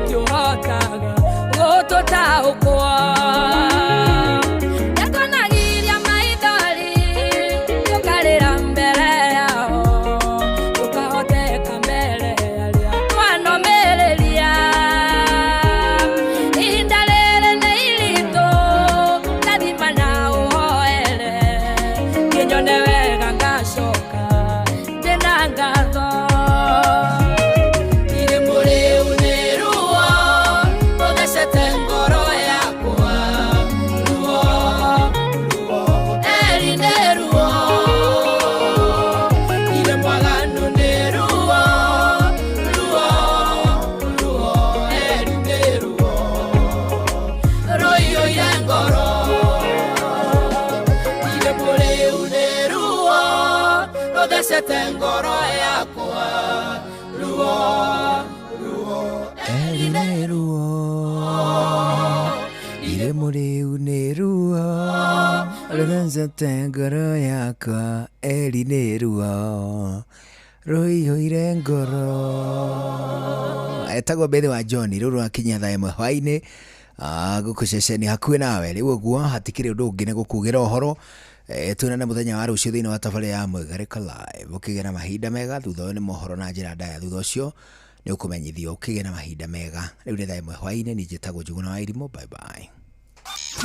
Speaker 7: ndũngĩũhotaga gũtũtaũkwo nĩtũnagiria maithori tũkarĩra mbere yao tũkahoteka mbere arĩa twanomĩrĩria ihinda rĩrĩ nĩ iritũ ndathima na ũhoere ngĩnyone wega ngacoka ndĩna ngatho irĩmũ rĩu nĩ ruo rũthecete ngoro yakwa ruo eri nĩ ruo irĩmwaganu nĩ ruo eri nĩ ruo rũiyũire ngoro irĩmũ rĩu nĩ ruo rũthecete ngoro yakwa ruo
Speaker 1: eri nĩ ruo irĩmũ rĩu nĩ ruo rũthecete ngoro yakwa eri nĩ ruo rũiyũire ngoro. Etagwo Bethe wa John rũrũ rwakinya thaa ĩmwe hwainĩ gũkũ ceceni hakuhĩ nawe rĩu ũguo hatikĩrĩ ũndũ ũngĩ nĩ gũkugĩra ũhoro tuonane mũthenya wa rũciũ thĩinĩ wa tabarĩra ya Mwĩgarĩka Live ũkĩgĩa na mahinda mega thutha ũyũ nĩ mohoro na njĩra ndaya thutha ũcio nĩ ũkũmenyithio ũkĩgĩa na mahinda mega rĩu nĩ thaa ĩmwe hwainĩ niĩ njĩtagwo Njuguna wa Irimũ bye bye.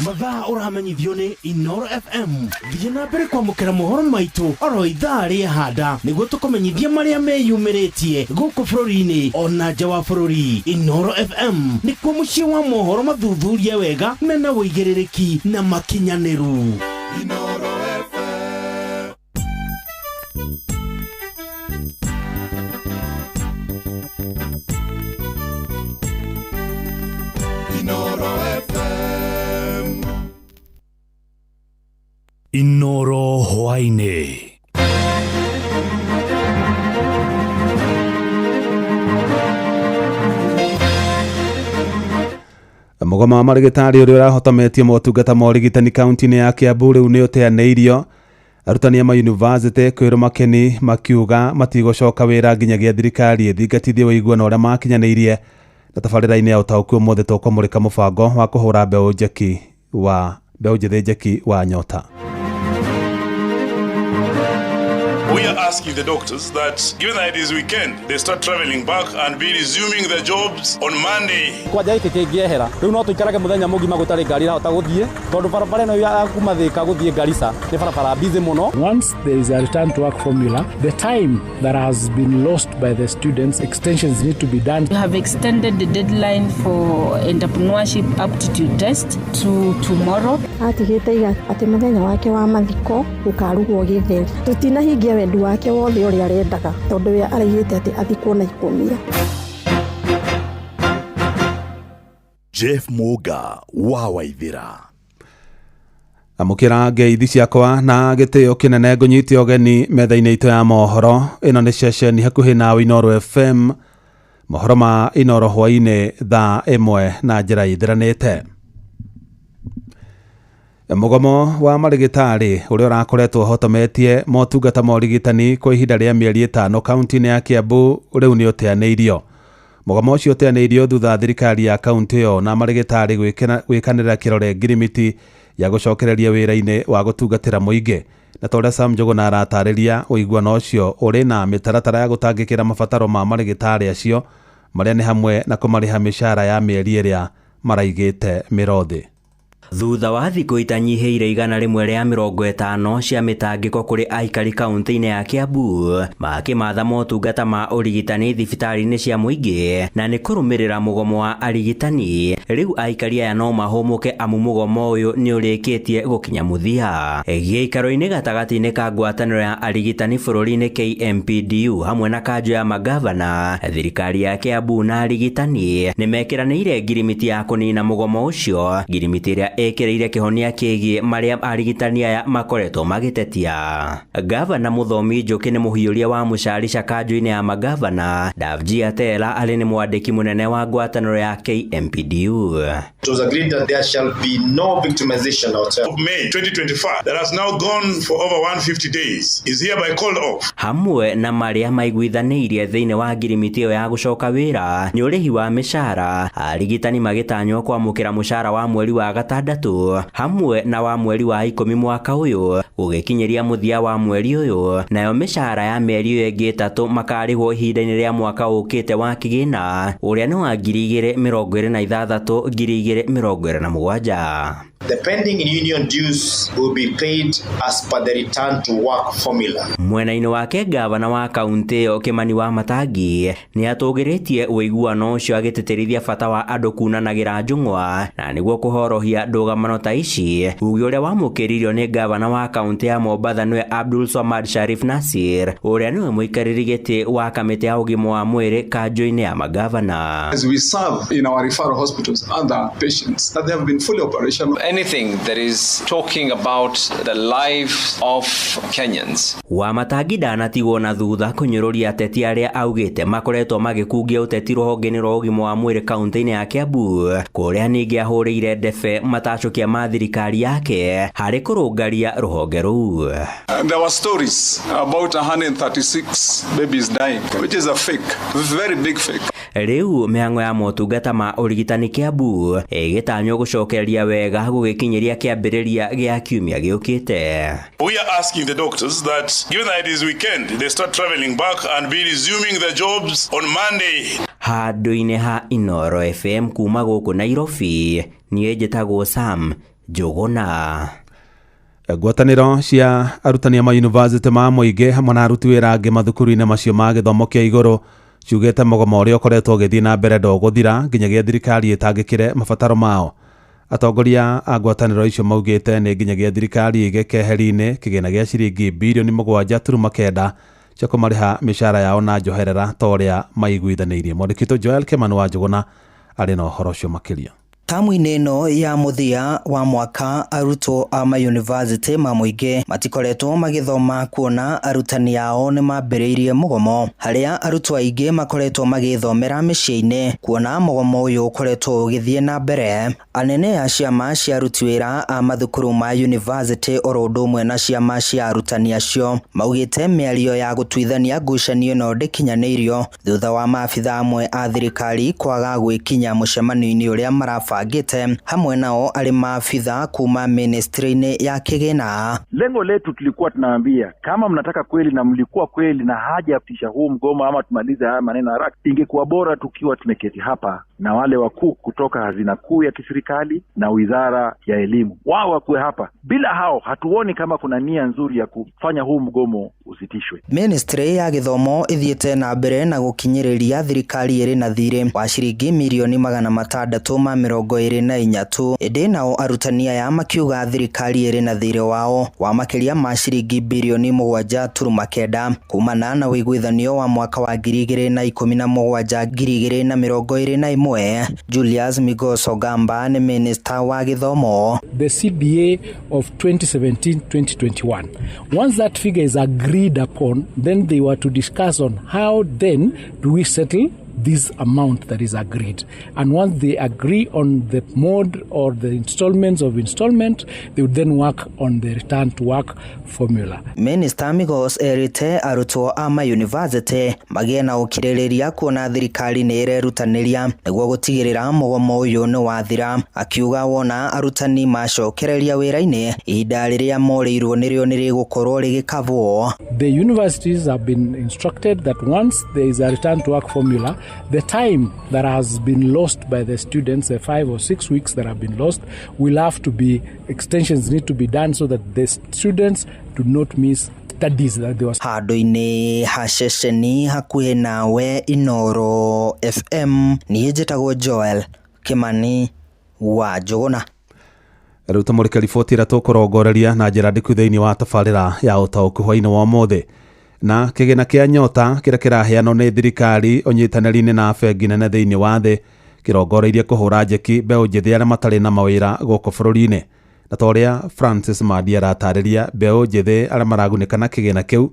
Speaker 4: Mathaa ũramenyithio nĩ Inooro FM thiĩ na mbere kwamũkĩra mohoro maitũ oro ithaa rĩahanda nĩguo tũkũmenyithia marĩa meyumĩrĩtie gũkũ bũrũri-inĩ ona nja wa bũrũri. Inooro FM nĩkuo mũciĩ wa mohoro mathuthurie wega mena wũigĩrĩrĩki na makinyanĩru. Inooro FM.
Speaker 26: Inooro FM.
Speaker 25: Inooro hwainĩ.
Speaker 9: Mũgomo wa marĩgĩtarĩ ũrĩa ũrahotometie motungata ma ũrigitani kaunti-inĩ ya Kiambu rĩu nĩ ũteanĩirio. Arutani a mayunivasĩtĩ kwĩrwo makeni makiuga matigũcoka wĩra nginyagia thirikari ĩthingatithie ũiguano ũrĩa makinyanĩirie na tabarĩra-inĩ ya ũtaũku ũmũthĩ tũkũmũrĩka mũbango wa kũhũra mbeũ njĩthĩ njeki wa Nyota.
Speaker 16: We are asking the doctors that given that it is weekend, they start traveling back and be resuming their jobs on Monday.
Speaker 18: Kwanja gĩkĩ kĩngĩehera rĩu no tũikarage mũthenya mũgima gũtarĩ ngari irahota gũthiĩ tondũ barabara ĩno ya kuma Thĩka gũthiĩ Garissa nĩ barabara busy mũno.
Speaker 20: Once there is a return to work formula, the time that has been lost by the students, extensions need to be done.
Speaker 23: We have extended the deadline for entrepreneurship aptitude test to tomorrow.
Speaker 27: Atigĩte atĩ mũthenya wake wa mathiko ũkarugwo gĩtheri. Tũtinahingia wendu wake wothe ũrĩa arendaga tondũ we araigĩte atĩ athikwo na ikũnia.
Speaker 15: Jeff Muga wa Waithira.
Speaker 9: Amũkĩra ngeithi ciakwa na gĩtĩo kĩnene ngũnyitia ũgeni metha-inĩ itũ ya mohoro. Ĩno nĩ ceceni hakuhĩ nawe Inooro FM. Mohoro ma Inooro hwainĩ thaa ĩmwe na njĩra ithiranĩte. Mũgomo wa marĩgĩtarĩ ũrĩa ũrakoretwo ũhotometie motungata ma ũrigitani kwa ihinda rĩa mĩeri 5 kaunti-inĩ ya Kiambu rĩu nĩ ũteanĩirio. Mũgomo ũcio ũteanĩirio thutha thirikari ya kaunti ĩyo na marĩgĩtarĩ gwĩkanĩra kĩrore ngirimiti ya gũcokereria wĩra-inĩ wa gũtungatĩra mũingĩ. Na ta ũrĩa Sam Njuguna aratarĩria ũiguano ũcio ũrĩ na mĩtaratara ya gũtangĩkĩra mabataro ma marĩgĩtarĩ acio marĩa nĩ hamwe na kũmarĩha mĩcara ya mĩeri ĩrĩa maraigĩte mĩrothĩ.
Speaker 28: Thutha wa thikũ itanyihĩire 150 cia mĩtangĩko kũrĩ aikari kaunti-inĩ ya Kiambu makĩmatha motungata ma ũrigitani thibitarĩ-inĩ cia mũingĩ na nĩ kũrũmĩrĩra mũgomo wa arigitani, rĩu aikari aya no mahũmũke amu mũgomo ũyũ nĩ ũrĩkĩtie gũkinya mũthia. Gĩikaro-inĩ gatagatĩ-inĩ ka ngwatanĩro ya arigitani bũrũri-inĩ KMPDU hamwe na kanjũ ya magavana, thirikari ya Kiambu na arigitani nĩ mekĩranĩire ngirimiti ya kũnina mũgomo ũcio, ngirimiti ĩrĩa ekereire kihonia kigie maria arigitani aya makoretwo magitetia. Gavana Muthomi Njuki ni muhiuria wa mucari kanjo-ini ya magavana. Davji Atela ari ni mwandiki munene wa ngwataniro ya KMPDU.
Speaker 6: It was agreed that there shall be no victimization outside
Speaker 16: of May 2025 that has now gone for over 150 days is hereby called off.
Speaker 28: Hamwe na maria maiguithaniirie thiini wa ngirimiti iyo ya gucoka wira ni urihi wa mishara, arigitani magitanywo kwamukira mushara wa mweri wa gatandatu hamwe na wa mweri wa 10 mwaka uyu ugikinyiria muthia wa mweri uyu, nayo mishara ya mieri iyo ingi 3 makarihwo ihinda-ini ria mwaka ukite wa kigina uria ni wa 2026-2027.
Speaker 6: The pending union dues will be paid as per the return to work formula.
Speaker 28: Mwena-ini wake gavana wa kaunti iyo Kimani wa Matangi ni atugiritie uiguano ucio agiteterithia bata wa andu kunanagira njung'wa na niguo kuhorohia ndugamano ta ici. Ugi uria wamukiririo ni gavana wa kaunti ya Mombasa niwe Abdul Swamad Sharif Nasir uria niwe muikariri giti wa kamiti ya ugima wa mwiri kanjo-ini ya magavana.
Speaker 10: As we serve in our referral hospitals other patients that they have been fully operational.
Speaker 12: Anything that is talking about the lives of Kenyans.
Speaker 28: Wa Matangi ndanatigwo na thutha kunyururia ateti aria augite makoretwo magikungia uteti ruhonge-ini rwa ugima wa mwiri kaunti-ini ya Kiambu, kuria ningi ahuriire ndebe matacukia ma thirikari yake hari kurungaria ruhonge ruu.
Speaker 10: There were stories about 136 babies dying, which is a fake, very big fake.
Speaker 28: Riu mihango ya motungata ma urigitani Kiambu igitanywo gucokereria wega gugikinyiria kiambiriria gia kiumia giukite.
Speaker 16: We are asking the doctors that given that it is weekend they start traveling back and be resuming their jobs on Monday.
Speaker 28: Handu-ini ha Inoro FM kuma guku Nairobi nie njitagwo Sam Njuguna.
Speaker 9: Ngwataniro cia arutani ma university ma muingi hamwe na aruti wira angi mathukuru-ini macio ma githomo kia iguru ciugite mugomo uria ukoretwo ugithii na mbere ndoguthira nginyagia thirikari itangikire mabataro mao. Atongoria a ngwataniro icio maugite ni nginyagia thirikari igekeheri-ini kigina gia ciringi bilioni 7.9 cia kumariha mishara yao na njoherera ta uria maiguithaniirie. Mwandĩkitwo Joel Kimani wa Njuguna ari na uhoro ucio makiria.
Speaker 14: Tamu-inĩ ĩno ya muthia wa mwaka arutwo a ma university ma muingi matikoretwo magithoma kuona arutani ao ni mambĩrĩirie mugomo, haria arutwo aingĩ makoretwo magithomera mĩciĩ-inĩ kuona mugomo uyu ukoretwo ugithie na mbere. Anene a ciama cia aruti wĩra a mathukuru ma university oro ũndũ ũmwe na ciama cia arutani acio maugite mĩario ya gũtuithania ngucanio ĩno ndĩkinyanĩirio thutha wa maabitha amwe a thirikari kwaga gwĩkinya mũcemanio-inĩ ũrĩa marabangĩte hamwe nao arĩ maabitha kuma ministry-inĩ ya kigina.
Speaker 17: Lengo letu tulikuwa tunaambia kama mnataka kweli na mlikuwa kweli na haja ya kutisha huu mgomo ama tumalize haya maneno haraka, ingekuwa bora tukiwa tumeketi hapa na wale wakuu kutoka hazina kuu ya kiserikali na wizara ya elimu, wao wakuwe hapa. Bila hao hatuoni kama kuna nia nzuri ya kufanya huu mgomo usitishwe.
Speaker 14: Ministry ya githomo ithiete na mbere na gukinyiriria thirikari iri na thirĩ wa ciringi milioni 624 indi nao arutani aya makiuga thirikari iri na thirĩ wao wa makiria ma ciringi bilioni 7.9 kumana na wiguithanio wa mwaka wa 2017-2021. Julius Migoso Gamba ni minister wa githomo.
Speaker 20: The CBA of 2017-2021. Once that figure is agreed upon, then they were to discuss on how then do we settle this amount that is agreed. And once they agree on the mode or the installments of installment, they would then work on the return to work formula.
Speaker 14: Minister Migos erite arutwo ama university magena ukiririria kuona thirikari ni irerutanĩria nĩguo gutigirira mugomo uyu ni wathira, akiuga wona arutani macokereria wĩra-inĩ ihinda rĩrĩa moreirwo nĩrĩo nĩrĩgũkorwo rĩgĩkavwo.
Speaker 20: The universities have been instructed that once there is a return to work formula, the time that has been lost by the students, the 5 or 6 weeks that have been lost, will have to be, extensions need to be done so that the students do not miss studies that they was.
Speaker 14: Handu-inĩ ha ceceni hakuhĩ nawe Inoro FM niĩ njĩtagwo Joel Kimani wa Njuguna.
Speaker 9: Rĩu tũmũrĩke riboti ĩrĩa tũkũrongoreria na njĩra ndĩku thĩinĩ wa tabarĩra ya ũtaũku hwainĩ wa ũmũthĩ. Na kĩgĩna kĩa nyota kĩrĩa kĩraheanwo nĩ thirikari ũnyitanĩri-inĩ na bengi nene thĩinĩ wa thĩ kirongoreirie kuhura njeki mbeũ njĩthĩ arĩa matarĩ na mawĩra gũkũ bũrũri-inĩ. Na ta ũrĩa Francis Madi aratarĩria, mbeũ njĩthĩ arĩa maragunĩka na kĩgĩna kĩu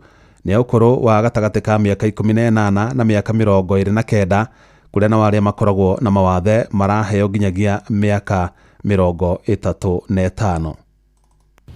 Speaker 9: nĩ ũkũrũ wa gatagatĩ ka mĩaka 18 na mĩaka 29, kũrĩa na arĩa makoragwo na mawathe maraheo nginyagia mĩaka 35.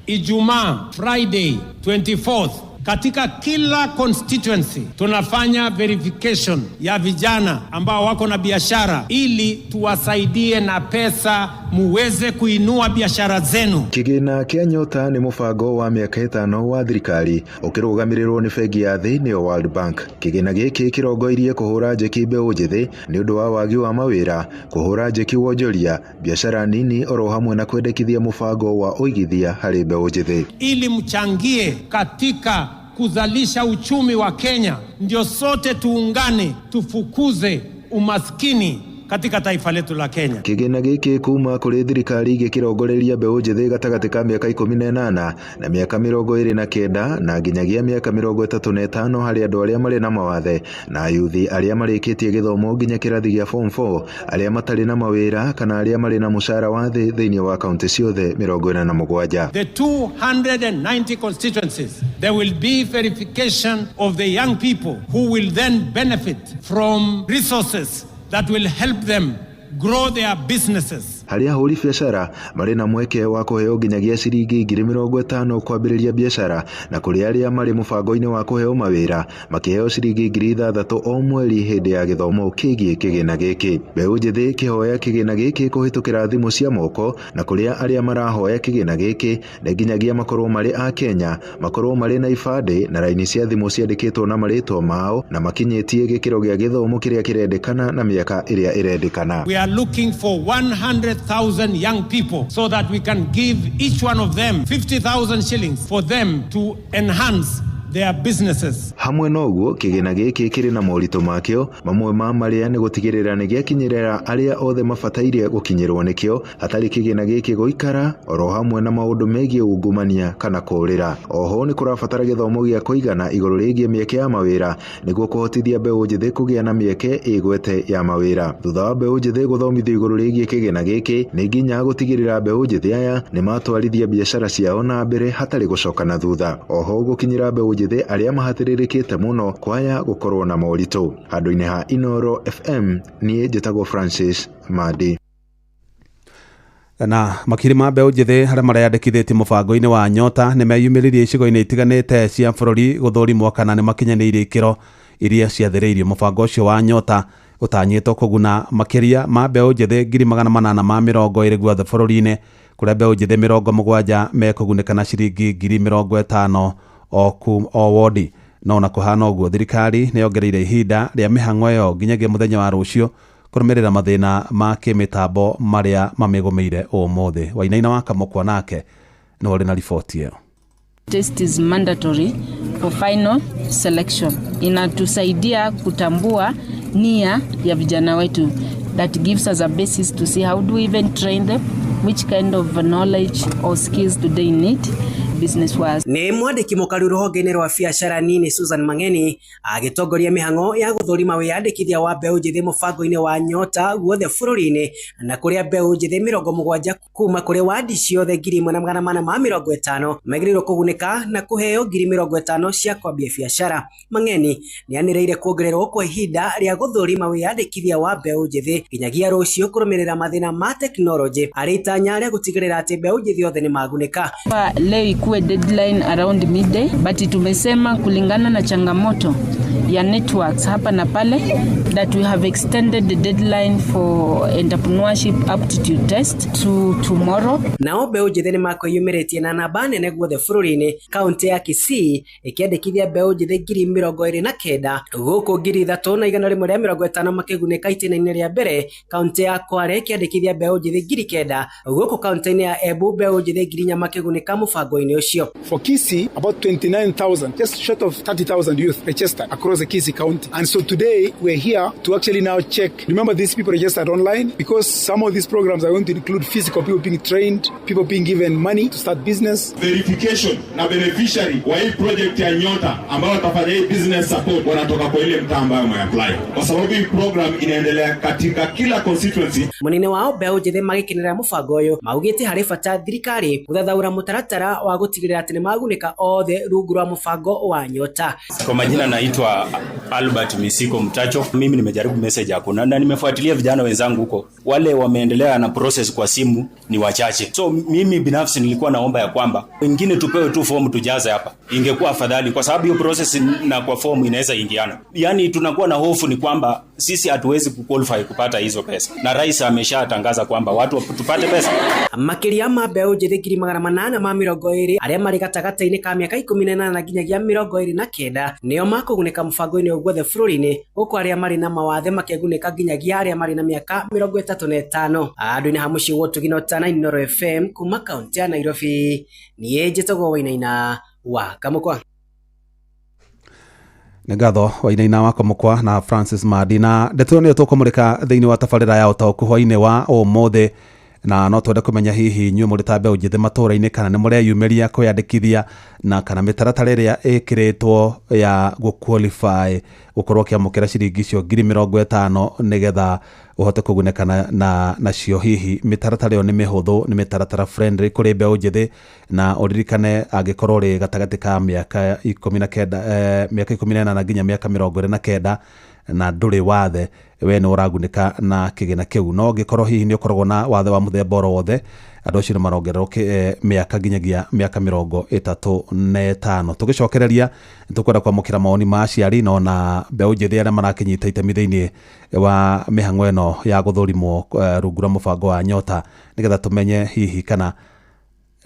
Speaker 2: Ijumaa Friday 24th katika kila constituency tunafanya verification ya vijana ambao wako na biashara ili tuwasaidie na pesa muweze kuinua biashara zenu.
Speaker 3: Kigina kia Nyota ni mubango wa miaka 5 wa thirikari ukirugamirirwo ni bengi ya thĩ nĩyo World Bank. Kigina gĩkĩ kĩrongoirie kuhura njeki mbeũ njĩthĩ nĩ ũndũ wa wagi wa mawĩra, kuhura njeki wonjoria, biashara nini oro hamwe na kwendekithia mubango wa uigithia harĩ mbeũ njĩthĩ.
Speaker 2: Ili mchangie katika kuzalisha uchumi wa Kenya, ndio sote tuungane tufukuze umaskini katika taifa letu la Kenya.
Speaker 3: Kigina gĩkĩ kuma kũrĩ thirikari gĩkĩrongoreria mbeũ njĩthĩ gatagatĩ ka mĩaka 18 na mĩaka 29 na nginyagia mĩaka 35 harĩ andũ arĩa marĩ na mawathe na yuthi arĩa marĩkĩtie gĩthomo nginya kĩrathi gĩa form 4, arĩa matarĩ na mawĩra kana arĩa marĩ na mũcara wa thĩ thĩinĩ wa kaunti ciothe 47.
Speaker 2: The 290 constituencies, there will be verification of the young people who will then benefit from resources that will help them grow their businesses.
Speaker 3: Harĩa ahũri biacara marĩ na mweke wa kũheo nginyagia ciringi 50,000 kwambĩrĩria biacara, na kũrĩ arĩa marĩ mũbango-inĩ wa kũheo mawĩra makĩheo ciringi 6,000 o mweri hĩndĩ ya gĩthomo kĩgiĩ kĩgĩna gĩkĩ. Mbeũ njĩthĩ kĩhoya kĩgĩna gĩkĩ kũhĩtũkĩra thimũ cia moko, na kũrĩa arĩa marahoya kĩgĩna gĩkĩ na nginyagia makorwo marĩ a Kenya, makorwo marĩ na ibandĩ na raini cia thimũ ciandĩkĩtwo na marĩtwa mao na makinyĩtie gĩkĩro gĩa gĩthomo kĩrĩa kĩrendekana na mĩaka ĩrĩa ĩrendekana.
Speaker 2: We are looking for 100,000 young people so that we can give each one of them 50,000 shillings for them to enhance their businesses.
Speaker 3: Hamwe noguo kigina gĩkĩ kĩrĩ na moritũ makĩo, mamwe ma marĩa nĩ gũtigĩrĩra nĩ gĩakinyĩrĩra arĩa othe mabataire gũkinyĩrwo nĩkĩo hatarĩ kigina gĩkĩ gũikara, oro hamwe na maũndũ megiĩ ungumania kana kũũrĩra. Oho nĩ kũrabatara gĩthomo gĩa kũigana igũrũ rĩgiĩ mĩeke ya mawĩra nĩguo kũhotithia mbeũ njĩthĩ kũgĩa na mĩeke ĩgwete ya mawĩra. Thutha wa mbeũ njĩthĩ gũthomithio igũrũ rĩgiĩ kigina gĩkĩ, nĩ nginya gũtigĩrĩra mbeũ njĩthĩ aya nĩ matwarithia biacara ciao na mbere hatarĩ gũcoka na thutha. Oho gũkinyĩra mbeũ njĩthĩ arĩa mahatĩrĩrĩkĩte mũno kwaya gũkorwo na moritũ. Handũ-inĩ ha Inoro FM niĩ njĩtagwo Francis Madi.
Speaker 9: Na makiri ma mbeũ njĩthĩ harĩa mareyandĩkithĩtie mũbango-inĩ wa Nyota nĩ meyumĩririe icigo-inĩ itiganĩte cia bũrũri gũthũrimwo kana nĩ makinyanĩirie ikĩro iria ciathĩrĩirio. Mũbango ũcio wa Nyota ũtanyĩtwo kũguna makĩria ma mbeũ njĩthĩ 820 guothe bũrũri-inĩ, kũrĩa mbeũ njĩthĩ 70 mekũgunĩka na ciringi 50,000 o wodi. No na kũhana ũguo, thirikari nĩ yongereire ihinda rĩa mĩhang'o ĩyo nginyagia mũthenya wa rũciũ kũrũmĩrĩra mathĩna ma kĩmĩtambo marĩa mamĩgũmĩire ũmũthĩ. Wainaina wa Kamũkwa nake nĩ warĩ na riboti ĩyo.
Speaker 23: Test is mandatory for final selection. Inatusaidia kutambua nia ya vijana wetu. That gives us a basis to see how do we even train them, which kind of knowledge or skills do they need business wise.
Speaker 5: Nĩ mwandĩki mũkaru rũhonge-inĩ rwa biacara nini Susan Mang'eni agĩtongoria mĩhang'o ya gũthũrima wĩyandĩkithia wa mbeũ njĩthĩ mũbango-inĩ wa Nyota guothe bũrũri-inĩ, na kũrĩa mbeũ njĩthĩ 70 kuma kũrĩ wadi ciothe 1,450 magĩrĩirwo kũgunĩka na kũheo 50,000 cia kwambia biacara. Mang'eni nĩ anĩrĩire kuongererwo kwa ihinda rĩa gũthũrima wĩyandĩkithia wa mbeũ njĩthĩ nginyagia rũciũ kũrũmĩrĩra mathĩna ma tekinoronjĩ arĩ itanya rĩa gũtigĩrĩra atĩ mbeũ njĩthĩ othe nĩ magunĩka.
Speaker 23: Leo ikuwe deadline around midday, but tumesema kulingana na changamoto ya networks hapa na pale that we have extended the deadline for entrepreneurship aptitude test to tomorrow.
Speaker 5: Nao mbeũ njĩthĩ nĩ makwĩyumĩrĩtie na namba nene guothe bũrũri-inĩ, kaunti ya Kisii ĩkĩandĩkithia mbeũ njĩthĩ 29,000 gũkũ 3,150 makĩgunĩka itĩna-inĩ rĩa mbere. Kaunti ya Kwale ĩkĩandĩkithia mbeũ njĩthĩ 9,000 gũkũ kaunti-inĩ ya Embu mbeũ njĩthĩ 4,000 makĩgunĩka mũbango-inĩ ũcio.
Speaker 13: For Kisii, about 29,000, just short of 30,000 youth registered across
Speaker 7: across the Kisii County. And so today we're here to actually now check. Remember, these people registered online because some of these programs are going to include physical people being trained, people being given money to start business.
Speaker 8: Verification na beneficiary wa hii project ya Nyota ambao watafanya hii business support wanatoka kwa ile mtaa ambayo umeapply. Kwa sababu hii program inaendelea katika kila constituency.
Speaker 5: Munene wao Mbeũ Njĩthĩ magikinira mubango uyu maugite hari bata thirikari guthathaura mutaratara wa gutigirira atĩ nĩmagunĩka othe rungu rwa mubango wa Nyota.
Speaker 11: Kwa majina naitwa Albert Misiko Mtacho. Mimi nimejaribu message yako na nimefuatilia vijana wenzangu huko. Wale wameendelea na process kwa simu ni wachache. So mimi binafsi nilikuwa naomba ya kwamba wengine tupewe tu form tujaze hapa. Ingekuwa afadhali kwa sababu hiyo process na kwa form inaweza ingiana. Yaani tunakuwa na hofu ni kwamba sisi hatuwezi kuqualify kupata hizo pesa. Na rais ameshatangaza kwamba watu tupate pesa.
Speaker 5: Makiria ma Mbeũ Njĩthĩ 820 aria mari gatagata-ini ka miaka 18 nginyagia 29 nio makugunĩka mũbango-inĩ ũguothe bũrũri-inĩ gũkũ aria mari na mawathe makĩgunĩka nginyagia aria mari na miaka 35. Andũ-inĩ ha mũciĩ gũtũgina ũtana Inooro FM kuma kaunti ya Nairobi. Niĩ njĩtagwo Wainaina wa Kamũkwa.
Speaker 9: Nĩ ngatho Wainaina wa Kamũkwa na Francis Madina. Ndeto nĩ tũkũmũrĩka thĩinĩ wa tabarĩra ya ũtaũku hwainĩ wa ũmũthĩ, na no twende kũmenya hihi inyuĩ mũrĩ ta Mbeũ Njĩthĩ matũũra-inĩ kana nĩ mũreyumĩria kwĩyandĩkithia na kana mĩtaratara ĩrĩa ĩkĩrĩtwo ya gũqualify gũkorwo ũkĩamũkĩra ciringi icio 50,000 nĩgetha ũhote kũgunĩka nacio. Hihi mĩtaratara ĩyo nĩ mĩhũthũ, nĩ mĩtaratara friendly kũrĩ Mbeũ Njĩthĩ, na ũririkane angĩkorwo rĩ gatagatĩ ka mĩaka 18 nginya mĩaka 29 na ndũrĩ wathe, we nĩ ũragunĩka na kĩgĩna kĩu. No ngĩkorwo hihi nĩ ũkoragwo na wathe wa mũthemba oro wothe, andũ acio nĩ marongererwo mĩaka nginyagia mĩaka 35. Tũgĩcokereria tũkwenda kwamũkĩra mawoni ma aciari no na Mbeũ Njĩthĩ arĩa marakĩnyita itemi thĩinĩ wa mĩhang'o ĩno ya gũthũrimwo rungu rwa mũbango wa Nyota, nĩgetha tũmenye hihi kana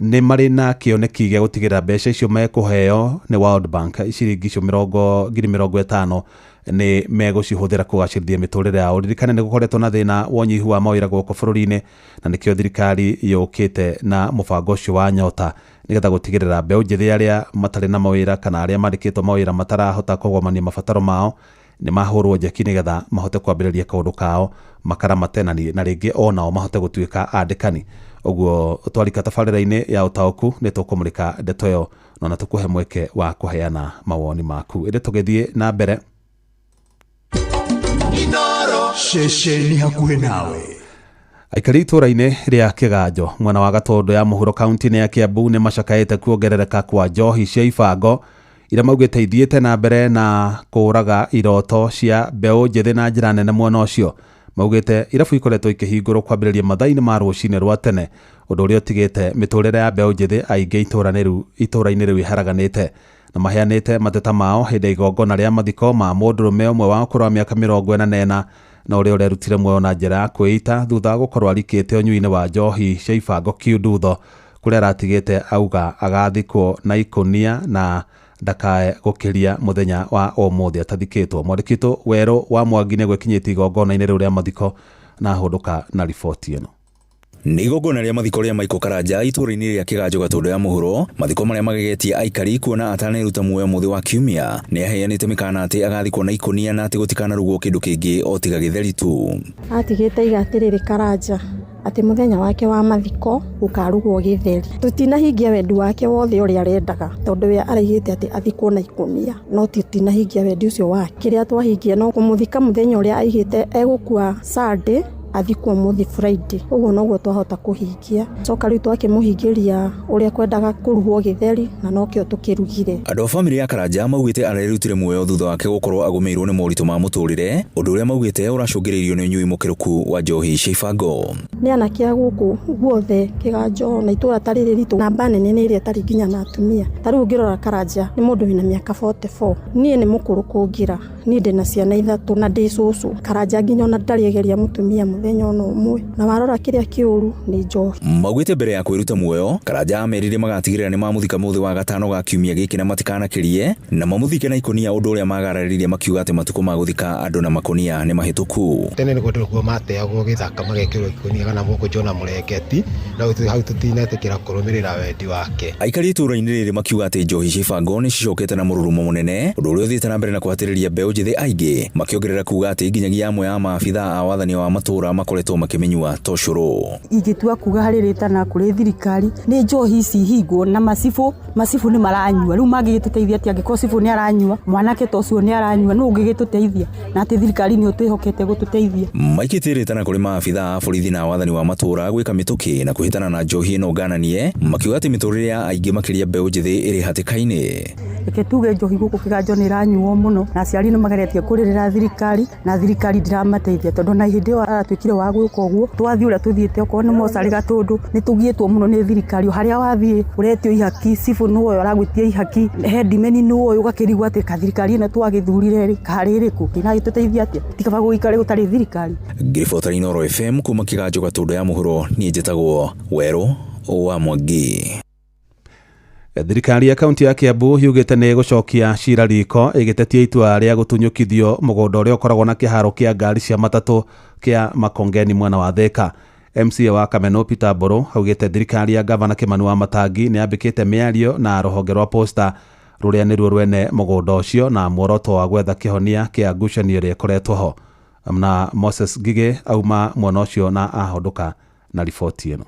Speaker 9: nĩ marĩ na kĩoneki gĩa gũtigĩrĩra mbeca icio mekũheo nĩ World Bank ciringi icio 50,000 nĩ megũcihũthĩra kũgacĩrithia mĩtũrĩre yao. Ririkane nĩ gũkoretwo na thĩna wa ũnyihu wa mawĩra gũkũ bũrũri-inĩ, na nĩkĩo thirikari yũkĩte na mũbango ũcio wa Nyota nĩgetha gũtigĩrĩra Mbeũ Njĩthĩ arĩa matarĩ na mawĩra kana arĩa mandĩkĩtwo mawĩra matarahota kũgomania mabataro mao nĩ mahũrwo njeki nĩgetha mahote kwambĩrĩria kaũndũ kao makaramate na rĩngĩ onao mahote gũtuĩka andĩkani. Ũguo twarika tabarĩra-inĩ ya ũtaũku nĩ tũkũmũrĩka ndeto ĩyo na tũkũhe mweke wa kũheana mawoni maku. Ĩrĩ tũgĩthiĩ na mbere
Speaker 26: Inooro ceceni hakuhĩ nawe.
Speaker 9: Aikari itũũra-inĩ rĩa Kĩganjo mwena wa Gatũndũ ya mũhuro kaunti-inĩ ya Kiambu nĩ macakaĩte kuongerereka kwa njohi cia ibango iria maugĩte ithiĩte na mbere na kũraga iroto cia Mbeũ Njĩthĩ na njĩra nene mwena ũcio. Maugĩte irabu ikoretwo ikĩhingũrwo kwambĩrĩria mathaa-inĩ ma rũcinĩ rwa tene, ũndũ ũrĩa ũtigĩte mĩtũrĩre ya Mbeũ Njĩthĩ aingĩ itũũra-inĩ rĩu iharaganĩte, na maheanĩte mateta mao hĩndĩ ya igongona rĩa mathiko ma mũndũrũme ũmwe wa ũkũrũ wa mĩaka 44 na ũrĩa ũrerutire muoyo na njĩra ya kwĩita thutha wa gũkorwo arikĩte ũnyui-inĩ wa njohi cia ibango kiundutho, kũrĩa aratigĩte auga agathikwo na ikonia na ndakae gũkĩria mũthenya wa ũmũthĩ atathikĩtwo. Mwandĩkĩtwo Werũ wa Mwangi nĩ gwĩkinyĩtie igongona-inĩ rĩu rĩa mathiko na ahũndũka na riboti ĩno.
Speaker 13: Nĩ igongona rĩa mathiko rĩa Michael Karanja itũũra-inĩ rĩa Kĩganjo Gatũndũ ya mũhuro, mathiko marĩa magegetie aikari kuona atanaĩruta muoyo mũthĩ wa kiumia. Nĩ aheanĩte mĩkana atĩ agathikwo na ikonia na atĩ gũtikanarugwo kĩndũ kĩngĩ o tiga gĩtheri tu.
Speaker 27: Atigĩte igatĩrĩrĩ Karanja atĩ mũthenya wake wa mathiko gũkarugwo gĩtheri. Tũtinahingia wendi wake wothe ũrĩa arendaga, tondũ we araigĩte atĩ athikwo na ikonia, no tũtinahingia wendi ũcio wake. Kĩrĩa twahingia no kũmũthika mũthenya ũrĩa aigĩte egũkua Sunday athikwo mũthĩ Friday. Ũguo noguo twahota kũhingia. Coka rĩu twakĩmũhingĩria ũrĩa kwendaga kũrugwo gĩtheri na nokĩo tũkĩrugire.
Speaker 13: Andũ a bamĩrĩ ya Karanja maugĩte arerutire muoyo thutha wake gũkorwo agũmĩirwo nĩ moritũ ma mũtũrĩre, ũndũ ũrĩa maugĩte ũracũngĩrĩirio nĩ ũnyui mũkĩrũku wa njohi cia ibango.
Speaker 27: Nĩ anake a gũkũ guothe Kĩganjo na itũũra ta rĩrĩ ritũ namba nene nĩ ĩrĩa tarĩ nginya na atumia. Ta rĩu ũngĩrora Karanja nĩ mũndũ wĩna mĩaka 44. Niĩ nĩ mũkũrũ kũngira, niĩ ndĩ na ciana 3 na ndĩ cũcũ. Karanja nginya ona ndarĩegeria mũtumia mũtheri muthenya ono umwe na warora kiria kiuru ni njohi.
Speaker 13: Magwite mbere ya kwiruta muoyo Karanja amerire magatigirira ni mamuthika muthi wa gatano ga kiumia giki na matikana kirie na mamuthike na ikonia undu uria magararirie makiuga ati matuko maguthika andu na makonia ni mahituku.
Speaker 1: Tene ni gutulwo mateagwo githaka magekirwo ikonia kana moko Jona Mureketi na hau tutinetikira kurumirira wendi wake.
Speaker 13: Aikari ituraini riri makiuga ati njohi cibango ni cicokete na mururumo munene undu uria uthiite na mbere na kuhatiriria mbeu njithi aingi makiongerera kuuga ati nginyagia amwe a maabitha a wathani wa matura makoretwo makimenyua toshuru.
Speaker 4: Igitua kuga haririta na kuri thirikari ni njohi ici hingwo na masifu ni maranyua riu magigituteithia ati angiko sifu ni aranyua mwanake tocio ni aranyua no ungigituteithia na ati thirikari ni utwihokete gututeithia.
Speaker 13: Maikitirita na kuri maabitha a borithi na wathani wa matura gwika mituki na kuhitana na njohi no gananie makiuga ati miturire ya aingi makiria mbeu njithi iri hatikaini.
Speaker 4: Reke tuge njohi guku kiganjo ni ranyuo muno na aciari ni mageretie kuririra thirikari na thirikari ndiramateithia tondu na hindi yo aratwikire wa gwika uguo twathi uria tuthiite okwo ni mocari gatundu ni tugietwo muno ni thirikari haria wathie uretio ihaki sifu no yo aragwitia ihaki headman no yo gakirigwa ati kathirikari ina twagithurire ri kariririku kina gituteithia ati tikaba guikare gutari thirikari.
Speaker 13: Grifotra Inoro FM kuma kiganjo gatundu ya muhuro ni njitagwo Weru wa Mwangi. Thirikari ya kaunti ya Kiambu yugite ni gucokia cira riko igitetia itua ria gutunyukithio mugondo uria ukoragwo na kiharo kia ngari cia matatu kia Makongeni mwana wa Thika. MCA wa Kameno Peter Mburu augite thirikari ya gavana Kimani Wamatangi ni yambikite miario na ruhonge rwa posta ruria niruo rwene mugondo ucio na muoroto wa gwetha kihonia kia ngucanio ria koretwo ho. Na Moses Gige auma mwena ucio na ahondoka na riboti ino.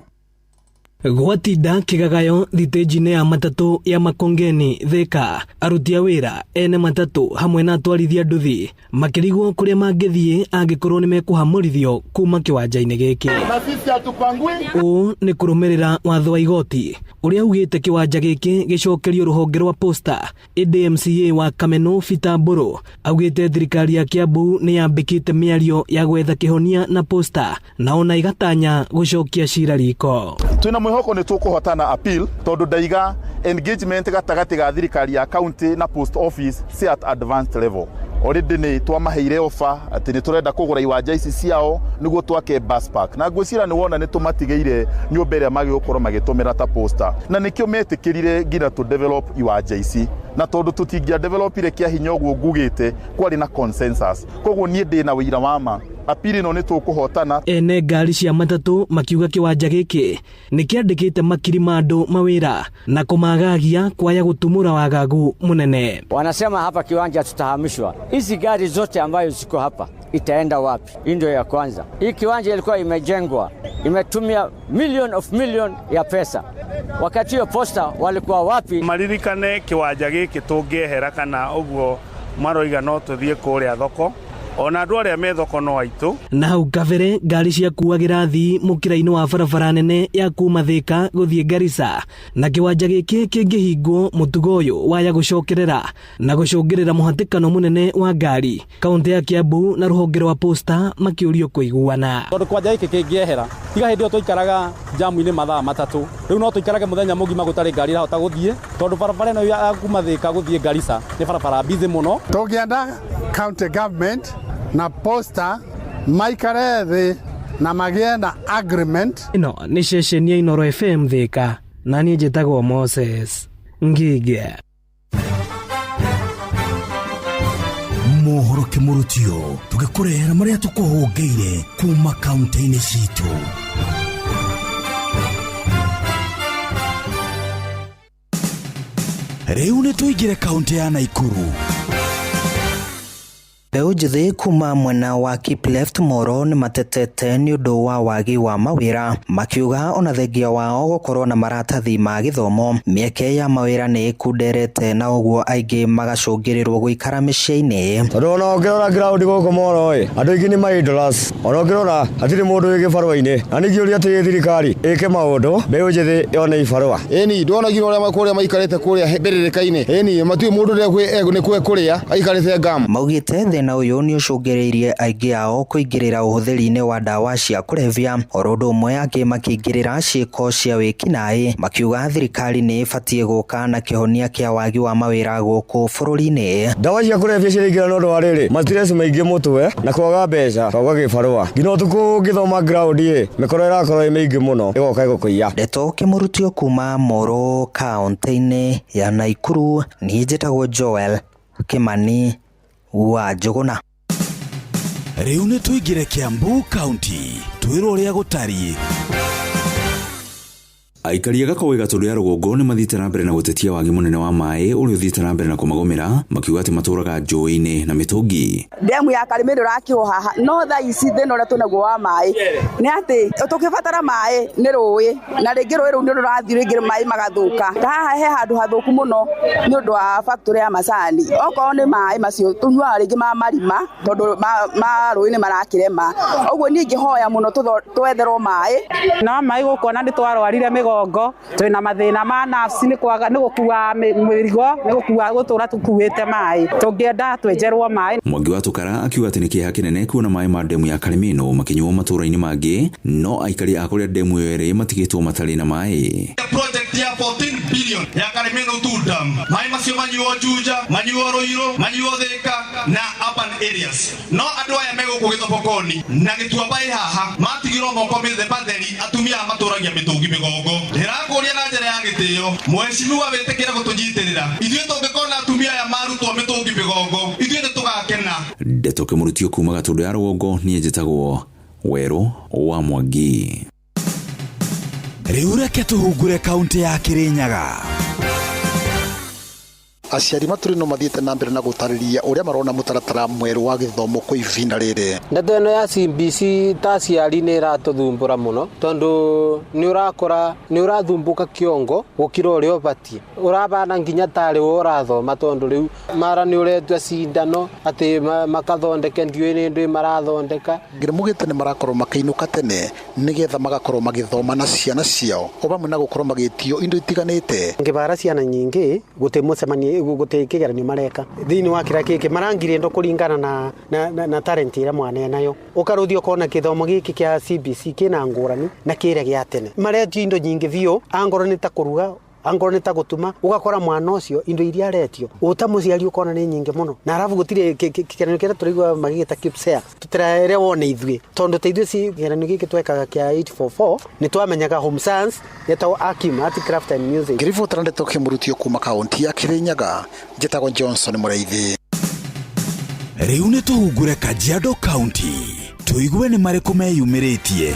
Speaker 18: Gwatinda kigagayo thitejine ya matatu ya Makongeni Thika aruti a wira ene matatu hamwe na atwarithia nduthi makirigwo kuria mangithie angikorwo ni mekuhamurithio kuma kiwanja-ini giki.
Speaker 19: Na sisi hatupangwi.
Speaker 18: Ni kurumirira watho wa igoti uria ugite kiwanja giki gicokerio ruhonge rwa posta. MCA wa Kameno Peter Mburu augite thirikari ya Kiambu ni yambikite miario ya gwetha kihonia na posta na ona igatanya gucokia cira riko.
Speaker 19: Twina mwihoko ni tukuhotana appeal tondu ndaiga engagement gatagati ga thirikari ya county na post office si at advanced level. Already ni twamaheire offer ati ni turenda kugura iwanja ici ciao niguo twake bus park na ngwicira ni wona ni tumatigeire nyumba iria magi gukorwo magitumira ta posta na nikio metikirire nginya to develop iwanja ici na tondu tutingia develop ile kia hinya guo ngugite kwari na consensus koguo nie ndi na wira wama apiri no ni tukuhotana.
Speaker 18: Ene ngari cia matatu makiuga kiwanja giki ni kiandikite makiri mandu mawira na kumagagia kwaya gutumura wagagu munene.
Speaker 21: Wanasema hapa kiwanja tutahamishwa. Hizi gari zote ambayo ziko hapa itaenda wapi? Hii ndio ya kwanza. Hii kiwanja ilikuwa imejengwa, imetumia million ya pesa. Wakati hiyo posta walikuwa wapi?
Speaker 19: Maririkane kiwanja giki tungiehera kana uguo maroiga no tuthie kuria thoko. Ona andu aria me thoko no aitu.
Speaker 18: Na hau kabere ngari cia kuagira thi mukira-ini wa barabara nene ya kuma Thika guthie Garissa na kiwanja giki kingihingwo mutugo uyu waya gucokerera na gucungirira muhatikano munene wa ngari. Kaunti ya Kiambu na ruhonge rwa posta makiurio kuiguana.
Speaker 22: Tondu kiwanja giki kingiehera tiga hindi tuikaraga jamu-ini mathaa matatu riu no tuikarage muthenya mugima gutari ngari rahota guthie tondu barabara ino ya kuma Thika guthie Garissa ni barabara busy muno.
Speaker 19: Tugienda county government na posta maikare thi na magie na agreement.
Speaker 18: Ino ni ceceni ya Inoro FM Thika na ni njitagwo Moses Ngige.
Speaker 15: Mohoro kimurutio tugikurehera maria tukuhongeire kuma kaunti-ini citu. Riu ni tuigire kaunti ya Naikuru.
Speaker 14: Mbeu njithi kuma mwena wa Kipleft Moro ni matetete ni undu wa wagi wa mawira makiuga ona thengia wao gukorwo na maratathi ma githomo mieke ya mawira ni ikunderete na uguo aingi magacungirirwo guikara micii-ini.
Speaker 24: Tondu ona ngirora ground guku Moro andu aingi ni maidolars ona ngirora atiri mundu wi gibarua-ini na ningioria ati thirikari ike maundu mbeu njithi yone ibarua
Speaker 25: eni ndona giro uria makuria maikarite kuria mberirika-ini eni matui mundu ni kwe kuria aikarite ngam
Speaker 14: maugite thĩna ũyũ nĩ ũcũngĩrĩirie aingĩ ao kũingĩrĩra ũhũthĩri-inĩ wa ndawa cia kũrebia, oro ũndũ ũmwe angĩ makĩingĩrĩra ciĩko cia wĩkinaĩ, makiuga thirikari nĩ ĩbatiĩ gũka na kĩhonia kĩa wagi wa mawĩra gũkũ bũrũri-inĩ.
Speaker 24: Ndawa cia kũrebia ciraingĩra nĩ ũndũ wa rĩrĩ, mastress maingĩ mũtwe na kwaga mbeca, kwaga gĩbarũa. Nginya ũtukũ ũngĩthoma ground mĩkoro ĩrakorwo ĩ mĩingĩ mũno ĩgoka ĩgũkũiya.
Speaker 14: Ndeto Kĩmũrutio kuma Moro kaunti-inĩ ya Naikuru, niĩ njĩtagwo Joel Kimani wa Njũgũna.
Speaker 15: Rĩu nĩ tũingĩre Kiambu County twĩrwo ũrĩa gũtariĩ.
Speaker 13: Aikari a Gakowe Gatũndũ ya rũgongo nĩ mathiĩte na mbere na gũtetia wagi mũnene wa maĩ ũrĩa ũthiĩte na mbere na kũmagomera, makiuga atĩ matũraga njũĩ-inĩ na mĩtũngi.
Speaker 6: Ndemu ya Karimĩndũ rakĩho haha no thaa ici thĩna ũrĩa twĩnaguo wa maĩ nĩ atĩ tũkĩbatara maĩ nĩ rũĩ, na rĩngĩ rũĩ rũu nĩ rũrathiĩ rĩngĩ maĩ magathũka. Haha he handũ hathũku mũno nĩ ũndũ wa factory ya macani. Okorwo nĩ maĩ macio tũnyuaga rĩngĩ ma marima tondũ ma rũĩ nĩ marakĩrema. Ũguo niĩ ingĩhoya mũno twetherwo maĩ.
Speaker 10: Na maĩ gũkũ na nĩ twarwarire mĩgongo, twĩna mathĩna ma nafsi, nĩ gũkua mĩrigo, nĩ gũkua gũtũra tũkuĩte maĩ. Tũngĩenda twenjerwo maĩ.
Speaker 13: Mwangi wa Tũkara akiuga atĩ nĩ kĩeha kĩnene kuona maĩ ma ndemu ya Karimĩndũ makinyuo matũra-inĩ mangĩ, no aikari a kũrĩa ndemu ĩyo ĩrĩ matigĩtwo matarĩ na maĩ.
Speaker 12: Project ya 14 billion ya Karimĩndũ tu dam. Maĩ macio manyuo Juja, manyuo Ruiru, manyuo Thika na urban areas. No andũ aya megũkũ Gĩthobokoni na Gĩtuamba haha matigirwo moko mĩthemba theri, atumia matũragia mĩtũngi mĩgongo. Ndĩrakũria na njĩra ya gĩtĩo, mheshimiwa wĩtĩkĩre gũtũnyitĩrĩra. Ithuĩ tũngĩkona atumia aya marutwo mĩtũngi mĩgongo, ithuĩ nĩtũgakena. Ndeto Kĩmũrutio kuma Gatũndũ ya rũgongo, niĩ njĩtagwo Werũ wa Mwangi.
Speaker 15: Rĩu reke tũhungure kaunti ya Kĩrĩnyaga.
Speaker 16: Aciari matũrĩ no mathiĩte na mbere na gũtarĩria ũrĩa marona mũtaratara mwerũ wa gĩthomo kwa ivinda rĩrĩ.
Speaker 17: Ndeto ĩno ya CBC ta aciari nĩ ĩratũthumbũra mũno tondũ nĩ ũrakora nĩ ũrathumbuka kĩongo gũkira ũrĩa ũbatiĩ. Ũrabana nginya tarĩ wo ũrathoma tondũ rĩu mara nĩ ũretua cindano atĩ makathondeke ndiũĩ nĩ ndĩ marathondeka.
Speaker 16: Ngĩrĩmugĩte nĩ marakorwo makĩinũka tene nĩgetha magakorwo magĩthoma na ciana ciao o hamwe na gũkorwo magĩtio indo itiganĩte.
Speaker 10: Ngĩbara ciana nyingĩ gũtĩ mũcemanio gũtĩ kĩgeranio mareka thĩinĩ wa kĩrĩa kĩngĩ marangire ndo kũringana na talent ĩrĩa mwana nayo. Ũkaruthio kona gĩthomo gĩkĩ kĩa CBC kĩna ngũrani na kĩrĩa gĩa tene. Maretio indo nyingĩ biũ, angorwo nĩ ta kũruga, angorwo nĩ ta gũtuma, ũgakora mwana ũcio indo iria aretio ũta mũciari ũkona nĩ nyingĩ mũno. Na arabu gũtirĩ kĩgeranio kĩrĩa tũraigua magĩgĩta KPSEA tũtirere wone ithuĩ tondũ teithio ci kĩgeranio gĩkĩ twekaga kĩa 844 nĩ twamenyaga home science yetagwo Akim Art Craft and Music.
Speaker 16: Ngĩribotera Ndeto Kĩmũrutio kuma kaunti ya Kĩrĩnyaga, njĩtagwo Johnson Mũraithi.
Speaker 15: Rĩu nĩ tũhungure Kajiado County tũigue nĩ marĩkũ meyumĩrĩtie.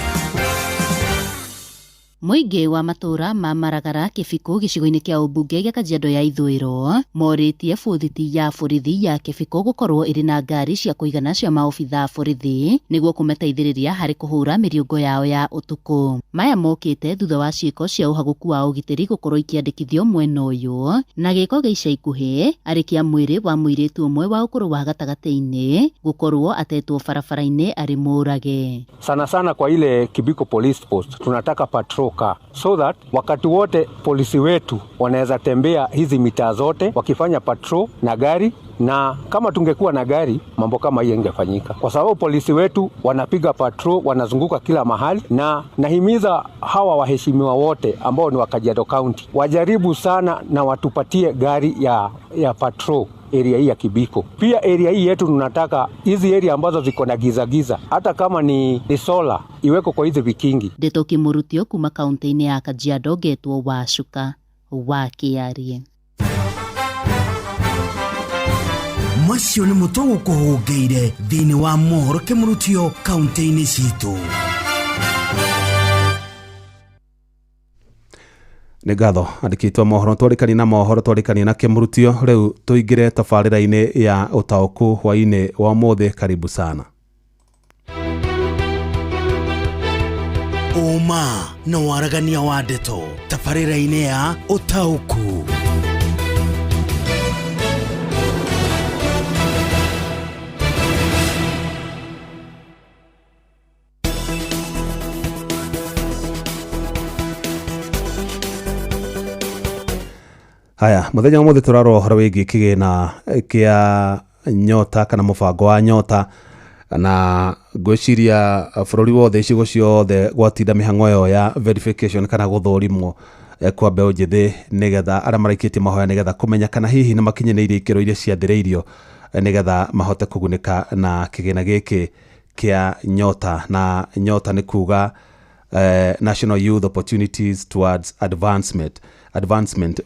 Speaker 20: Mũingĩ wa matũra ma Maragara Kĩbiko gĩcigo-inĩ kĩa ũmbunge gĩa Kajiado ya ithũĩro morĩtie bũthiti ya borithi ya Kĩbiko gũkorwo ĩrĩ na ngari cia kũigana cia maobitha borithi nĩguo kũmateithĩrĩria harĩ kũhũra mĩriũngo yao ya ũtukũ. Maya mokĩte thutha wa ciĩko cia ũhagũku wa ũgitĩri gũkorwo ikĩandĩkithio mwena ũyũ, na gĩko gĩa ica ikuhĩ arĩ kĩa mwĩrĩ wa mũirĩtu ũmwe wa ũkũrũ wa gatagatĩ-inĩ gũkorwo atetwo barabara-inĩ arĩ mũrage.
Speaker 25: Sana kwa ile Kibiko Police Post tunataka patrol so that wakati wote polisi wetu wanaweza tembea hizi mitaa zote wakifanya patrol na gari, na kama tungekuwa na gari mambo kama hii ingefanyika, kwa sababu polisi wetu wanapiga patrol, wanazunguka kila mahali. Na nahimiza hawa waheshimiwa wote ambao ni wa Kajiado County wajaribu sana na watupatie gari ya patrol area hii ya Kibiko. Pia area hii yetu tunataka hizi area ambazo ziko na giza hata kama ni solar iweko kwa hizi vikingi.
Speaker 20: Ndeto Kĩmũrutio kuma kaunti-inĩ ya Kajiado getwo Wacuka wa Kĩarie.
Speaker 15: Macio nĩ mũtũgũ kũhũngĩire thĩinĩ wa mohoro Kĩmũrutio kaunti-inĩ citũ.
Speaker 9: Nĩ ngatho andĩkĩtwo mohoro twarĩkania na mohoro twarĩkania na Kĩmũrutio. Rĩu tũingĩre tabarĩra-inĩ ya ũtaũkũ hwainĩ wa ũmũthĩ. Karibu sana.
Speaker 15: Ũma na waragania wa ndeto tabarĩra-inĩ ya ũtaũkũ.
Speaker 9: Haya, muthenya ũmũthĩ tũrarora ũhoro wĩgiĩ kĩgĩna kĩa Nyota kana mũbango wa Nyota, na ngwĩciria bũrũri wothe icigo ciothe gwatinda mĩhang'o ĩyo ya verification kana gũthũrimwo kwa mbeũ njĩthĩ nĩgetha arĩa maraikĩtie mahoya nĩgetha kũmenya kana hihi nĩ makinyanĩirie ikĩro iria ciathĩrĩirio nĩgetha mahote kũgunĩka na kĩgĩna gĩkĩ kĩa Nyota. Na Nyota nĩ kuga National Youth Opportunities Towards Advancement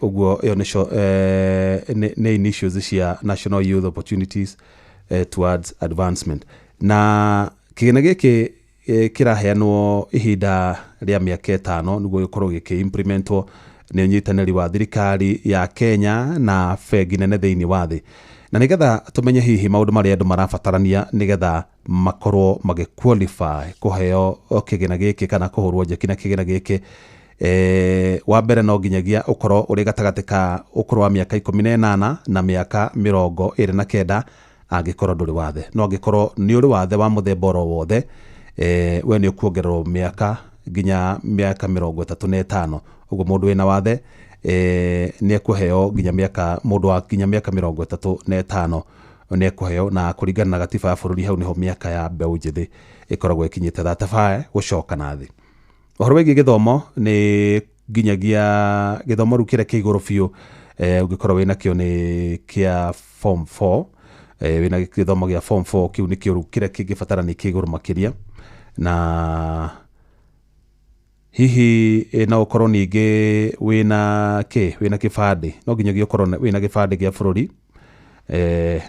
Speaker 9: ũguo ĩyo nĩ initials cia National Youth Opportunities Towards Advancement. Na kĩgĩna gĩkĩ kĩraheanwo ihinda rĩa mĩaka 5 nĩguo gĩkorwo gĩkĩ-implementwo nĩ ũnyitanĩri wa thirikari ya Kenya na bengi nene thĩinĩ wa thĩ. Na nĩgetha tũmenye hihi maũndũ marĩa andũ marabatarania nĩgetha makorwo magĩ-qualify kũheo kĩgĩna gĩkĩ kana kũhũrwo njeki na kĩgĩna gĩkĩ, wa mbere no nginyagia ũkorwo ũrĩ gatagatĩ ka ũkũrũ wa mĩaka 18 na mĩaka 29 angĩkorwo ndũrĩ wathe. No angĩkorwo nĩ ũrĩ wathe wa mũthemba oro wothe, we nĩ ũkuongererwo mĩaka nginya mĩaka 35. Ũguo mũndũ wĩna wathe nĩ ekũheo nginya mũndũ wa nginya mĩaka 35 nĩ ekũheo, na kũringana na gatiba ya bũrũri hau nĩho mĩaka ya mbeũ njĩthĩ ĩkoragwo ĩkinyĩte 35 gũcoka na thĩ. Ũhoro wĩgiĩ gĩthomo nĩ nginyagia gĩthomo rĩu kĩrĩa kĩa igũrũ biũ ũngĩkorwo wĩna kĩo nĩ kĩa form 4, wĩna gĩthomo gĩa form 4 kĩu nĩ kĩo kĩrĩa kĩngĩbatarania kĩa igũrũ makĩria. Na hihi no ũkorwo ningĩ wĩna kĩbandĩ, no nginyagia ũkorwo wĩna gĩbandĩ gĩa bũrũri,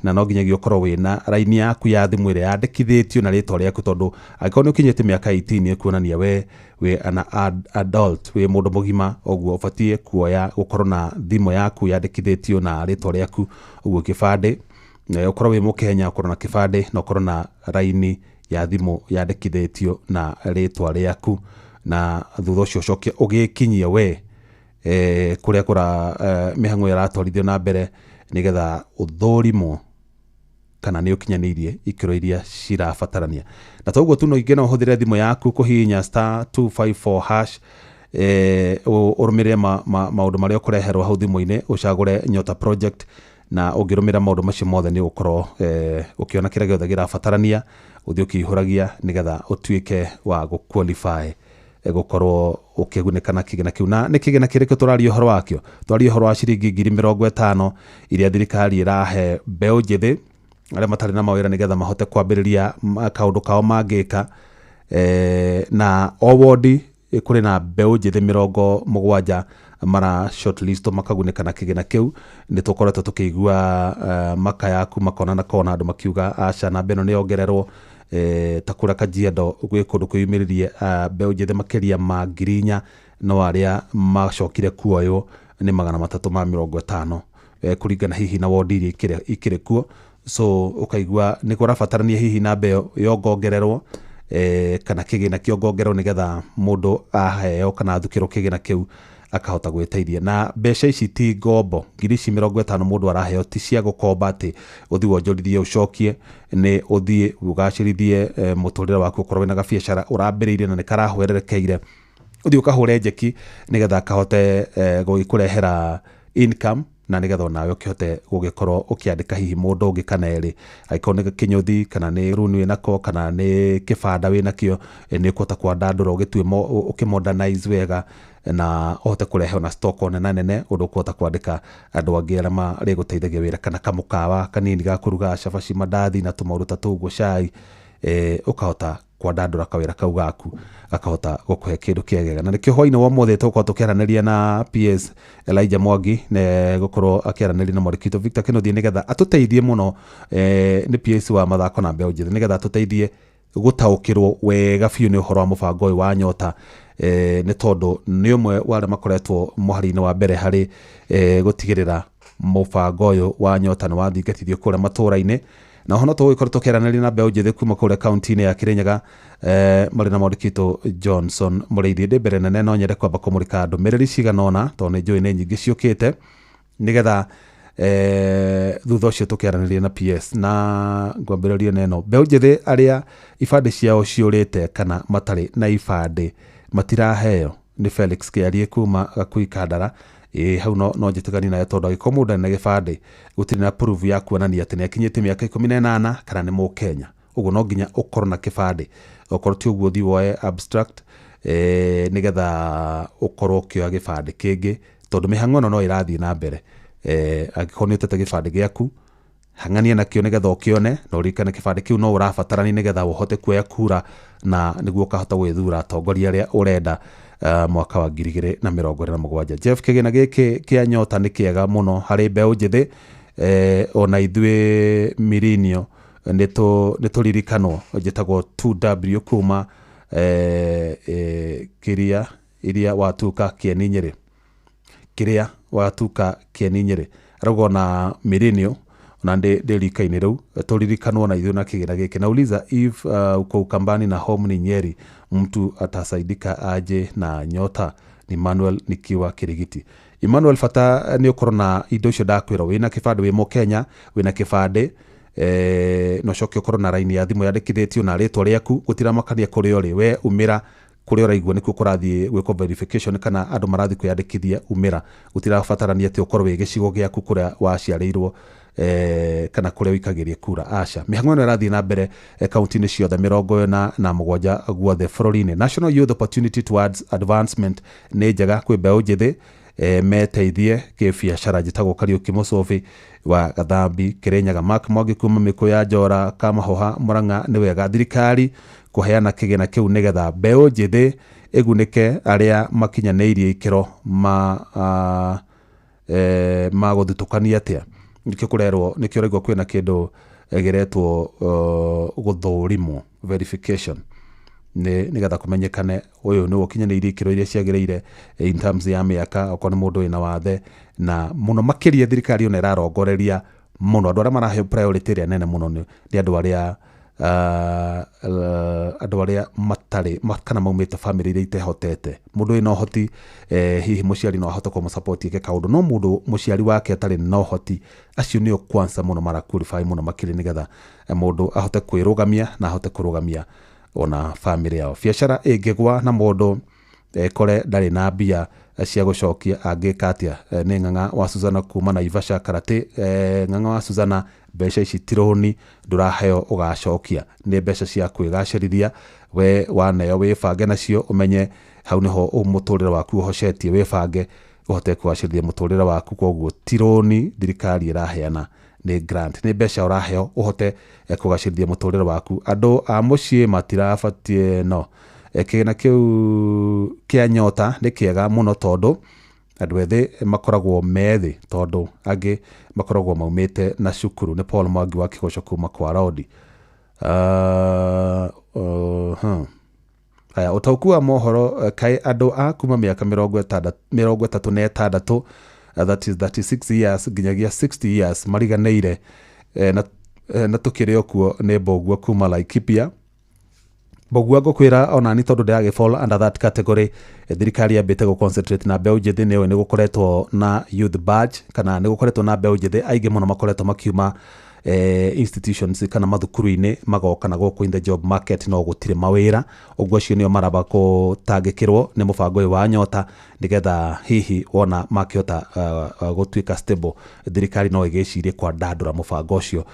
Speaker 9: na no nginyagia ũkorwo wĩna raini yaku ya thimũ ĩrĩa yandĩkithĩtio na rĩtwa rĩaku, tondũ angĩkorwo nĩ ũkinyĩte mĩaka 18 kuonania we an adult, we mũndũ mũgima, ũguo ũbatiĩ gũkorwo na thimũ yaku yandĩkithĩtio na rĩtwa rĩaku, ũguo kĩbandĩ. Ũkorwo wĩ Mũkenya ũkorwo na kĩbandĩ na ũkorwo na raini ya thimũ yandĩkithĩtio na rĩtwa rĩaku, na thutha ũcio ũcoke ũgĩkinyie we kũrĩa mĩhang'o ĩratwarithio na mbere nĩgetha ũthũrimwo kana nĩ ũkinyanĩirie ikĩro iria cirabatarania. Na toguo tu no ingĩna ũhũthĩre thimũ yaku kũhihinya *254# ũrũmĩrĩre maũndũ marĩa ũkũreherwo hau thimũ-inĩ, ũcagũre Nyota Project, na ũngĩrũmĩra maũndũ macio mothe nĩ ũgũkorwo ũkĩona kĩrĩa gĩothe kĩrabatarania ũthiĩ ũkĩihũragia nĩgetha ũtuĩke wa gũ-qualify gũkorwo ũkĩgunĩka na kĩgĩna kĩu. Na nĩ kĩgĩna kĩrĩkũ tũraria ũhoro wakĩo? Tũraria ũhoro wa ciringi 50,000 iria thirikari ĩrahe mbeũ njĩthĩ arĩa matarĩ na mawĩra nĩgetha mahote kwambĩrĩria kaũndũ kao mangĩka. Na o wodi kũrĩ na mbeũ njĩthĩ 70 mara shortlist makagunĩka na kĩgĩna kĩu. Nĩ tũkoretwo tũkĩigua makaya kuma kona na kona andũ makiuga aca namba ĩno nĩ yongererwo, ta kũrĩa Kajiado gwĩ kũndũ kwĩyumĩririe mbeũ njĩthĩ makĩria ma 4,000, no arĩa macokire kuoywo nĩ 350 kũringana hihi na wodi iria ikĩrĩ kuo. So ũkaigua nĩ kũrabatarania hihi na mbeũ yongongererwo kana kĩgĩna kĩongongererwo nĩgetha mũndũ aheo kana athukĩrwo kĩgĩna kĩu akahota gwĩteithia. Na mbeca ici ti ngombo, 50,000 mũndũ araheo ti cia gũkomba atĩ ũthiĩ wonjorithie ũcokie, nĩ ũthiĩ ũgacĩrithie mũtũrĩre waku, ũkorwo wĩna gabiacara ũrambĩrĩirie na nĩ karahwererekeire, ũthiĩ ũkahũre njeki nĩgetha kahote gũgĩkũrehera income, na nĩgetha onawe ũkĩhote gũgĩkorwo ũkĩandĩka hihi mũndũ ũngĩ kana erĩ, angĩkorwo nĩ kĩnyũthi kana nĩ runi wĩnako kana nĩ kĩbanda wĩnakĩo, nĩ ũkũhota kwandandũra ũgĩtue ũkĩmodernize wega na ũhote kũrehe na stock nene ũndũ ũkũhota kwandĩka andũ angĩ arĩa marĩgũteithagia wĩra, kana kamũkawa kanini ga kũruga cabaci, mandathi na tũmaũndũ ta tũguo, cai, ũkahota kwandandũra kawĩra kau gaku akahota gũkũhe kĩndũ kĩegega. Na nĩkĩo hwainĩ wa ũmũthĩ tũgũkorwo tũkĩaranĩria na PS Elijah Mwangi na gũkorwo akĩaranĩria na Mũrĩkĩtwo Victor Kĩnuthia nĩgetha atũteithie mũno, nĩ PS wa mathako na mbeũ njĩthĩ, nĩgetha atũteithie gũtaũkĩrwo wega biũ nĩ ũhoro wa mũbango ũyũ wa Nyota, nĩ tondũ nĩ ũmwe wa arĩa makoretwo mũhari-inĩ wa mbere harĩ gũtigĩrĩra mũbango ũyũ wa Nyota nĩ wathingatithio kũrĩa matũũra-inĩ. Na oho no tũgũgĩkorwo tũkĩaranĩria na mbeũ njĩthĩ kuma kũrĩa kaunti-inĩ ya Kĩrĩnyaga, marĩ na Mũrĩkĩtwo Johnson Mũrĩithi. Ndĩ mbere nene no nyende kwamba kũmũrĩka ndũmĩrĩri cigana ũna, tondũ nĩ njũĩ nĩ nyingĩ ciũkĩte, nĩgetha thutha ũcio tũkĩaranĩria na PS. Na ngwambĩrĩria na ĩno, mbeũ njĩthĩ arĩa ibandĩ ciao ciũrĩte kana matarĩ na ibandĩ matiraheo nĩ Felix Kĩarie kuma Gakui Kandara, hau no njitigani nayo tondu agiko mundu na gibande gutiri na proof ya kuonania ati ni akinyite miaka 18 kana ni Mukenya. Uguo no nginya ukorwo na kibande, ukorwo ti uguo thi woe abstract nigetha ukorwo ukioya gibande kingi, tondu mihang'o no irathii na mbere. Agiko ni utete gibande giaku, hang'ania nakio nigetha ukione na urikane kibande kiu no urabatarani nigetha uhote kuoya kura na niguo ukahota gwithura atongoria aria urenda mwaka wa 2027. Jeff, kigina giki kia Nyota ni kiega muno hari mbeu njithi, ona ithue Mirinio nitulirikanwo njitagwo 2W kuma kiria iria watuka Kieni Nyeri, kiria watuka Kieni Nyeri arauga na Mirinio na ndirikaine riu tulirikanwo na ithu na kigina giki. Nauliza if uko Ukambani na home ni Nyeri, mtu atasaidika aje na Nyota? Ni Manuel nikiwa Kirigiti. Emmanuel, fata ni ukorwo na indo icio ndakwira, wina kibande wi Mukenya, wina kibande no coke ukorwo na line ya thimu yandikithitio na ritwa riaku, gutira makania kuri uri we umira kuri uraigua nikuo kurathie gwiko verification kana andu marathi kwiyandikithia umira, gutira batarania ati ukorwo wi gicigo giaku kuria waciarirwo kana kuria wikagiria kura. Aca mihang'o no irathie na mbere kaunti-ini ciothe 47 guothe bururi-ini. National Youth Opportunity Towards Advancement ni njega kwi mbeu njithi meteithie kibiacara njitagwo Kariuki Mucobi wa Gathambi, Kirinyaga. Mark Mwangi kuma Mikuya, Njora, Kamahoha, Murang'a ni wega thirikari kuheana kigina kiu nigetha mbeu njithi igunike aria makinyaniirie ikiro ma guthutukania atia. Nikio kurerwo nikio raigwa kwina kindu geretwo guthurimwo verification nigetha kumenyekane uyu ni ukinyaniirie ikiro iria ciagiriire in terms ya miaka, okorwo ni mundu wina wathe, na muno makiria thirikari ona irarongoreria muno andu aria marahe priority ria nene muno ni andu aria matari kana maumite family iria itehotete. Mundu wina uhoti hihi muciari no ahote ku support ike kaundu, no mundu muciari wake atari no uhoti, acio nio kwanza muno mara qualify muno makiri nigetha mundu ahote kwirugamia na ahote kurugamia ona family yao. Biacara ingigwa na mundu kore ndari na mbia cia gucokia angika atia? Ni Ng'ang'a wa Suzana kuma Naivasha Karate. Ng'ang'a wa Suzana, mbeca ici tironi nduraheo ugacokia, ni mbeca cia kwigacirithia, we waneo wibange nacio umenye hau niho umuturire waku uhocetie, wibange uhote kwacirithia muturire waku. Koguo tironi thirikari iraheana, ni grant, ni mbeca uraheo uhote kugacirithia muturire waku. Andu a mucii matirabatie no kigina kiu kia Nyota ni kiega muno tondu andu ethi makoragwo methi, tondu angi makoragwo maumite na cukuru. Ni Paul Mwangi wa Kigoco kuma kwa Rodi. Aya utauku wa mohoro kai andu a kuma miaka 36 that is 36 years nginyagia 60 years mariganeire na tukiri okuo ni Mbogua kuma Laikipia. Mbogua ngukwira ona ni tondu ndiragi fall under that category, thirikari yambite go concentrate na mbeu njithi ni gukoretwo na youth badge kana ni gukoretwo na mbeu njithi aingi muno makoretwo makiuma institutions kana mathukuru-ini magoka na guku in the job market no gutire mawira. Uguo acio nio maraba kutangikirwo ni mubango uyu wa Nyota nigetha hihi wona makiota gutuika stable, thirikari no igicirie kwa ndandura mubango ucio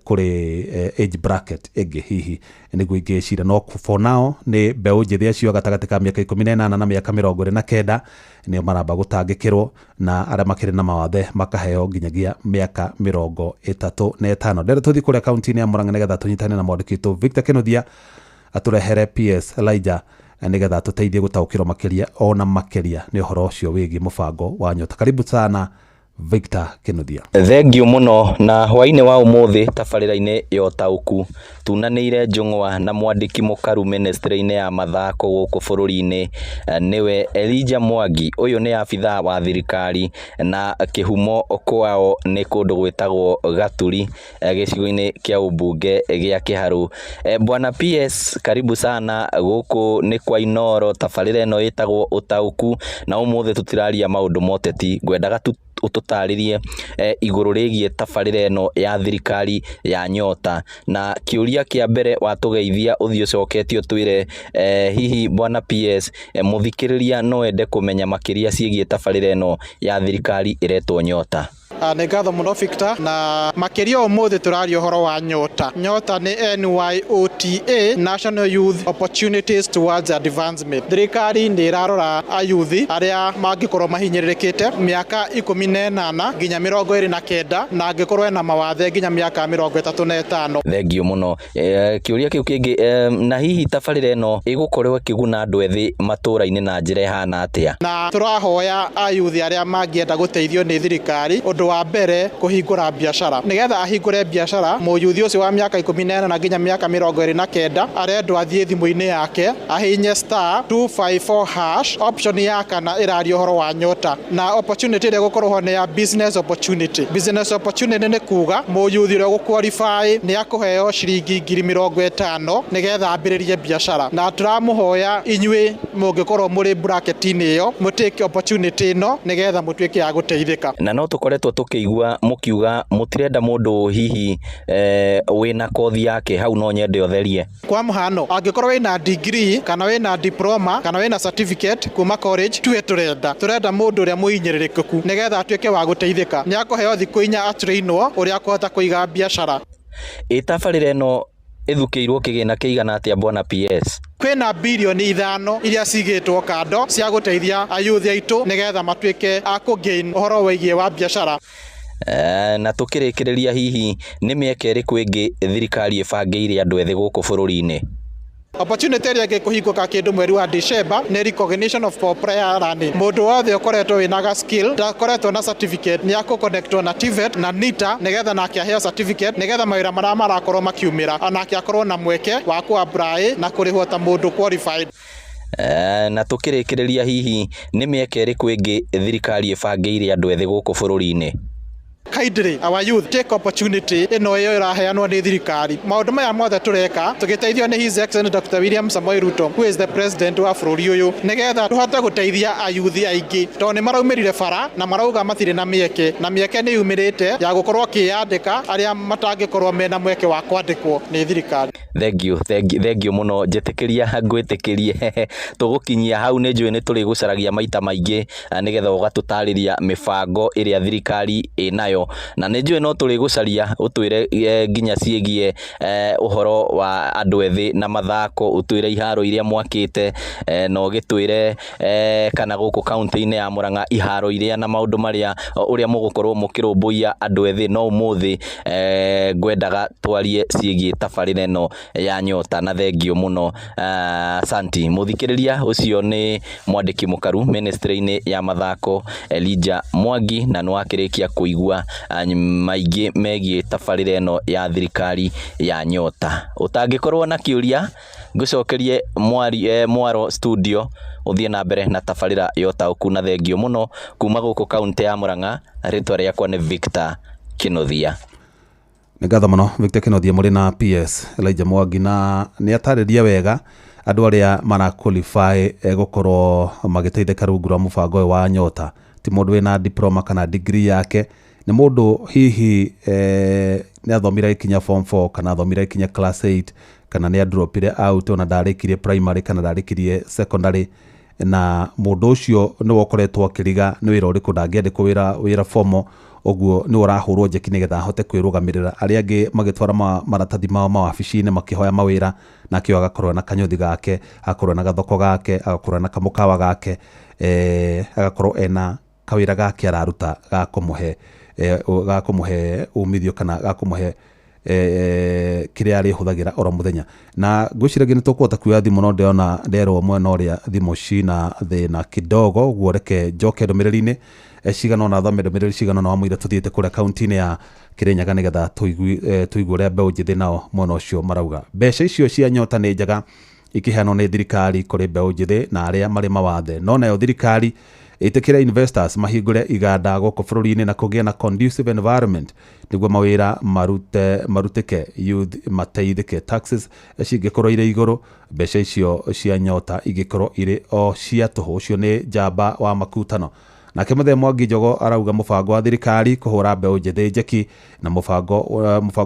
Speaker 9: kuri age bracket ege hihi niguo igiciria. No for now ni mbeu njithi acio gatagati ka miaka 18 na miaka 29 ni maraba gutangikirwo, na aria makiri na mawathe makaheo nginyagia miaka 35. Ndere tuthi kuria kaunti-ini ya Murang'a nigetha tunyitane na mwandiki witu Victor Kenodia aturehere PS Elijah nigetha tuteithie gutaukirwo makiria ona makiria ni uhoro ucio wigi mubango wa Nyota. Karibu sana Victor Kenodia.
Speaker 2: Thengio muno na hwaine wa umuthi tabarira-ini ya utauku tunaniire njung'wa na mwandiki mukaru ministry-ini ya mathako guku bururi-ini niwe Elijah Mwangi. Uyu ni afitha wa thirikari na kihumo kwao ni kundu gwitagwo Gaturi gicigo-ini kia ubunge gia Kiharu. Bwana PS, karibu sana guku ni kwa Inoro. Tabarira ino itagwo utauku na umuthi tutiraria maundu moteti, ngwendaga ututaririe iguru rigie tabarira eno ya thirikari ya Nyota, na kiuria kia mbere watugeithia uthio coketio twire hihi bwana PS muthikiriria no ende kumenya makiria ciegie tabarira eno ya thirikari iretwo Nyota.
Speaker 3: Nĩ ngatho mũno Victor, na makĩria ũmũthĩ tũraria ũhoro wa Nyota. Nyota nĩ NYOTA, National Youth Opportunities Towards Advancement. Thirikari nĩ ĩrarora ayuthi arĩa mangĩkorwo mahinyĩrĩrĩkĩte mĩaka 18 nginya 29 na angĩkorwo ena mawathe nginya mĩaka 35.
Speaker 2: Thengio mũno. Kĩũria kĩu kĩngĩ, na hihi tabarĩra ĩno ĩgũkorwo ĩkĩguna andũ ethĩ matũũra-inĩ na njĩra ĩhana atĩa?
Speaker 3: Na tũrahoya ayuthi arĩa mangĩenda gũteithio nĩ thirikari ũndũ wa mbere kuhingura biashara. Nigetha ahingure biashara, mũyuthi ũcio wa mĩaka 18 nginya mĩaka 29 arendwo athiĩ thimũ-inĩ yake ahinye *254# option ya kana ĩraria ũhoro wa Nyota, na opportunity ĩrĩa gũkorwo ho nĩ ya business opportunity. Business opportunity nĩ kuga mũyuthi ũrĩa gũqualify nĩ akũheo ciringi 50,000 nigetha ambĩrĩrie biashara, na tũramũhoya inyuĩ mũngĩkorwo mũrĩ bracket-inĩ ĩyo mũtake opportunity ĩno nigetha mũtuĩke ya gũteithĩka.
Speaker 2: Na no tũkoretwo tũkĩigua mũkiuga mũtirenda mũndũ hihi wĩna kothi yake hau no nyende ũtherie.
Speaker 3: Kwa mũhano angĩkorwo wĩna degree kana wĩna diploma kana wĩna certificate kuma college tuwe turenda mũndũ ũrĩa mũhinyĩrĩrĩku nigetha atuĩke wa gũteithĩka, nĩ akũheo thikũ 4 atrainwo ũrĩa kũhota kũiga biashara.
Speaker 2: Tabarĩra ĩno ithukĩirwo kĩgĩna kĩigana atĩa bwana PS?
Speaker 3: Kwĩna bilioni 5 iria cigĩtwo kando cia gũteithia ayuthi aitũ nigetha matuĩke a kũgain ũhoro wĩgiĩ wa biashara.
Speaker 2: Na tũkĩrĩkĩrĩria hihi nĩ mĩeke ĩrĩkũ ĩngĩ thirikari ĩbangĩire andũ ethĩ gũkũ bũrũri-inĩ?
Speaker 3: Opportunity ĩrĩa ĩngĩkũhingũka kĩndũ mweri wa December nĩ recognition of prior learning. Mũndũ wothe ũkoretwo wĩna skill, ndakoretwo na certificate nĩ akũconnectwo na TVET na NITA nigetha nake aheo certificate nigetha mawĩra marĩa marakorwo makiumĩra onake akorwo na mweke wa ku-apply na kũrĩhwo ta mũndũ qualified.
Speaker 2: Na tũkĩrĩkĩrĩria hihi nĩ mĩeke ĩrĩkũ ĩngĩ thirikari ĩbangĩire andũ ethĩ gũkũ bũrũri-inĩ?
Speaker 3: Kindly our youth take opportunity ino yo iraheanwo ni thirikari. Maundu maya mothe tureka tugiteithio ni His Excellency Dr. William Samoei Ruto, who is the president wa bũrũri ũyũ, nigetha tuhote guteithia ayuthi aingĩ tondũ nĩ maraumirire bara na marauga matirĩ na mĩeke, na mĩeke nĩ yumirite ya gukorwo kĩandĩka arĩa matangĩkorwo mena mweke wa kwandĩkwo ni thirikari.
Speaker 2: Thengio mũno, njĩtĩkĩria ngwĩtĩkĩrie tũgũkinyia hau nĩ njũĩ nĩ tũrĩ gũcaragia maita maingĩ nigetha ũgatũtarĩria mĩbango ĩrĩa thirikari ĩnayo, na nĩ njũĩ no tũrĩ gũcaria ũtwĩre nginya ciĩgie ũhoro wa andũ ethĩ na mathako, ũtwĩre iharo iria mwakĩte, na ũgĩtwĩre kana gũkũ kaunti-inĩ ya Murang'a iharo iria na maũndũ marĩa ũrĩa mũgũkorwo mũkĩrũmbũiya andũ ethĩ. No ũmũthĩ ngwendaga twarie ciĩgie tabarĩra ĩno ya Nyota, na thengio mũno. Santi mũthikĩrĩria, ũcio nĩ mwandĩki mũkaru ministry-inĩ ya mathako Elijah Mwangi, na nĩ wakĩrĩkia kũigua maingĩ megiĩ tabarĩra ĩno ya thirikari ya Nyota. Ũtangĩkorwo na kĩũria ngũcokerie Mwaro studio ũthiĩ na mbere na tabarĩra yotaũku, na thengio mũno kuma gũkũ kaunti ya Murang'a. Rĩtwa rĩakwa nĩ Victor Kinothia.
Speaker 9: Nĩ ngatho mũno Victor Kinothia mũrĩ na PS Elijah Mwangi, na nĩ atarĩria wega andũ arĩa maraqualify gũkorwo magĩteithĩka rungu rwa mũbango ũyũ wa Nyota. Ti mũndũ wĩna diploma kana degree yake, nĩ mũndũ hihi nĩ athomire ikinya form 4 kana athomire ikinya class 8 kana nĩ adropire out ona ndarĩkirie primary kana ndarĩkirie secondary, na mũndũ ũcio nĩ wokoretwo akĩriga nĩ wĩra ũrĩkũ ndangĩandĩkwo wĩra formal, ũguo nĩ ũrahũrwo njeki nĩgetha ahote kwĩrũgamĩrĩra. Arĩa angĩ magĩtwara maratathi mao mawabici-inĩ makĩhoya mawĩra, nake agakorwo na kanyũthi gake, agakorwo na gathoko gake, agakorwo na kamũkawa gake, agakorwo ena kawĩra gake araruta gakũmũhe umithio kana gakũmũhe kĩrĩa arĩhũthagĩra oro mũthenya. Na ngwĩciragia nĩ tũkũhota kuoya thimũ, no ndĩrona nderwo mwena ũrĩa thimũ cina thĩna kidogo, guo reke njoke ndũmĩrĩri-inĩ cigana ona thome ndũmĩrĩri cigana ona wamũira tũthiĩte kũrĩa kaunti-inĩ ya Kĩrĩnyaga nĩgetha tũigue ũrĩa mbeũ njĩthĩ nao mwena ũcio marauga. Mbeca icio cia Nyota nĩ njega ikĩheanwo nĩ thirikari kũrĩ mbeũ njĩthĩ na arĩa marĩ mawathe, no nayo thirikari ĩtĩkĩre investors mahingũre iganda gũkũ bũrũri-inĩ na kũgĩa na conducive environment nĩguo mawĩra marutĩke, youth mateithĩke, taxes cingĩkorwo irĩ igũrũ, mbeca icio cia Nyota igĩkorwo irĩ o cia tũhũ. Ũcio nĩ njamba wa makutano Nake Muthee Mwangi Njogo arauga mũbango wa thirikari kũhũra mbeũ njĩthĩ njeki na mũbango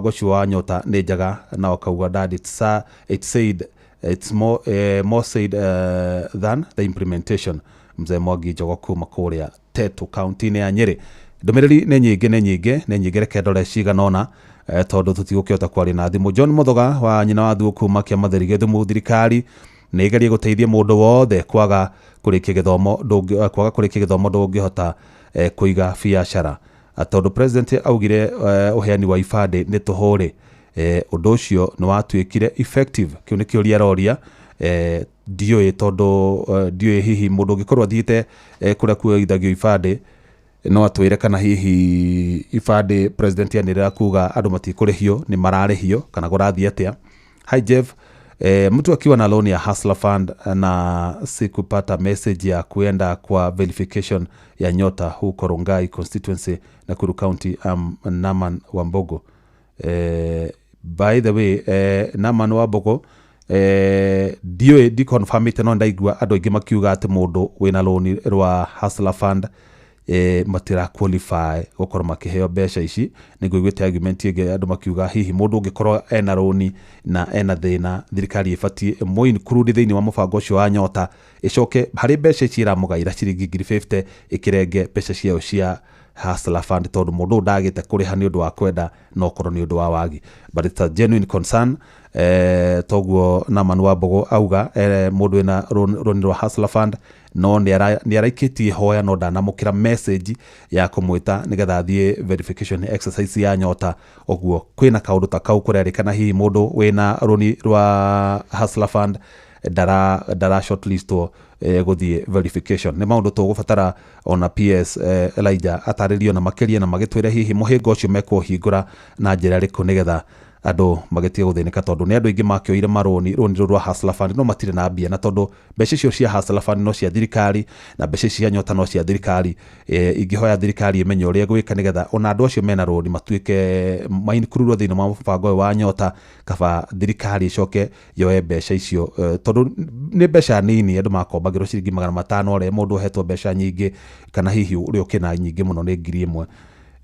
Speaker 9: ũcio wa Nyota nĩ njega, na akauga that it's more said than the implementation. Mzee Mwangi Njogo kuma kũrĩa Tetu kaunti-inĩ ya Nyeri. Ndũmĩrĩri nĩ nyingĩ reke ndore ciganona tondũ tũtigũkĩhota kwaria na thimũ. John Muthoga wa nyina wa Thuo kuma Kĩama Gĩthumo thirikari nĩ igerie gũteithia mũndũ wothe kwaga kũrĩkia gĩthomo ndũngĩhota kũiga biacara, tondũ president augire ũheani wa ibandĩ nĩ tũhũrĩ. Ũndũ ũcio nĩ watuĩkire effective. Kĩu nĩ kĩũria aroria. Ndiũĩ tondũ ndiũĩ hihi mũndũ ũngĩkorwo athiĩte kũrĩa kuoithagio ibandĩ no atwĩre kana hihi ibandĩ president yanĩrĩra kuga andũ matikũrĩhio nĩ mararĩhio kana gũrathiĩ atĩa. Hi Jeff, mtu akiwa na loan ya Hustler Fund na sikupata message ya kuenda kwa verification ya Nyota huko Rongai constituency Nakuru County. Naman Wambogo. By the way, Naman Wambogo dio di confirm it no ndaigua andũ aingĩ makiuga atĩ mũndũ wĩna loan rwa Hustler Fund matira qualify gũkorwo makĩheo mbeca ici. Nĩngũiguĩte argument ĩngĩ andũ makiuga hihi mũndũ ũngĩkorwo ena loan na ena thĩna, thirikari ĩbatiĩ mũi include thĩinĩ wa mũbango ũcio wa Nyota ĩcoke harĩ mbeca ici iramũgaĩra ciringi 50 ĩkĩrenge mbeca ciao cia Hustler Fund, tondũ mũndũ ndagĩte kũrĩha nĩ ũndũ wa kwenda no korwo nĩ ũndũ wa wagi. But it's a genuine concern. Toguo Naman Wambogo auga mũndũ wĩna rũni rwa Hustler Fund no nĩ araikĩtie hoya no ndanamũkĩra message ya kũmwĩta nĩgetha athiĩ verification exercise ya Nyota. Oguo kwĩna kaũndũ ta kau kũrerĩkana hihi mũndũ wĩna rũni rwa Hustler Fund dara shortlistwo gũthiĩ verification. Nĩ maũndũ tũgũbatara ona PS Elijah atarĩrio na makĩria na magĩtwĩre hihi mũhĩnga ũcio mekũhingũra na njĩra ĩrĩkũ nĩgetha andũ magĩtige gũthĩnĩka, tondũ nĩ andũ aingĩ makĩoire marũni rwa Hustler Fund no matirĩ na mbia, na tondũ mbeca icio cia Hustler Fund no cia thirikari na mbeca cia Nyota no cia thirikari. Ingĩhoya thirikari ĩmenye ũrĩa gwĩka nĩgetha ona andũ acio mena rũni matuĩke mainkururwo thĩinĩ wa mũbango ũyũ wa Nyota, kaba thirikari ĩcoke yoe mbeca icio, tondũ nĩ mbeca nini. Andũ makombagĩrwo ciringi 500 ũrĩa mũndũ ohetwo mbeca nyingĩ, kana hihi ũrĩa ũkĩna nyingĩ mũno nĩ 1,000,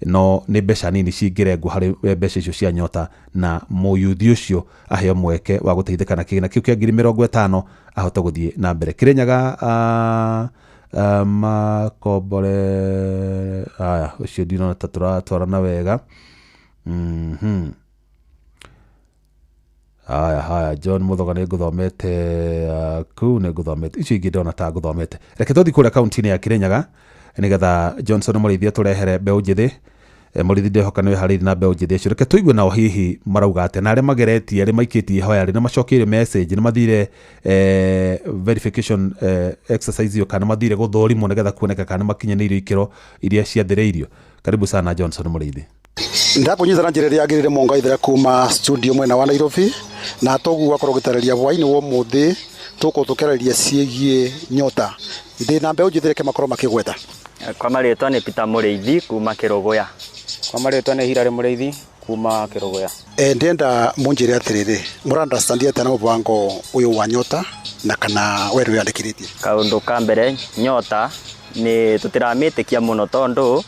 Speaker 9: no nĩ mbeca nini cingĩrengwo harĩ mbeca icio cia Nyota, na mũyuthi ũcio aheo mweke wa gũteithĩka na kĩgĩna kĩu kĩa 50,000 ahote gũthiĩ na mbere. Kĩrĩnyaga makombore aya ũcio ndinona ta tũratwarana wega. Haya John Muthoga nĩ ngũthomete kuu, nĩ ngũthomete icio ingĩ ndona ta ngũthomete. Reke tũthiĩ kũrĩa kaunti-inĩ ya Kĩrĩnyaga nĩgetha Johnson Mũrĩithia tũrehere mbeũ njĩthĩ. Mũrĩithi ndehoka nĩwe harĩri na mbeũ njĩthĩ icio. Reke tũigue nao hihi marauga atĩ na arĩa mageretie arĩa maikĩtie hoya rĩ na macokeirie message nĩ mathire verification exercise iyo kana mathire gũthũrimwo nĩgetha kuoneka kana makinyanĩirio ikĩro iria ciathĩrĩirio. Karibu sana Johnson Mũrĩithi.
Speaker 16: Ndakũnyita na njĩra ĩrĩa yagĩrĩire Mongaithĩra kuma studio mwena wa Nairobi, na toguo akorwo gĩtarĩria hwainĩ wa ũmũthĩ tũkũtũkĩrĩria ciĩgiĩ Nyota. Ndĩna mbeũ njĩthĩ reke makorwo makĩgweta.
Speaker 5: Kwa marĩtwa nĩ Peter Mũrĩithi kuma Kĩrũgũya. Kwa marĩtwa nĩ Hilary Mũrĩithi kuma Kĩrũgũya.
Speaker 16: Ndĩenda mũnjĩre atĩrĩrĩ, mũrandastand atĩa na mũbango ũyũ wa Nyota na kana werũ yandĩkithĩtie?
Speaker 5: Kaũndũ ka mbere, Nyota nĩ tũtiramĩtĩkia mũno tondũ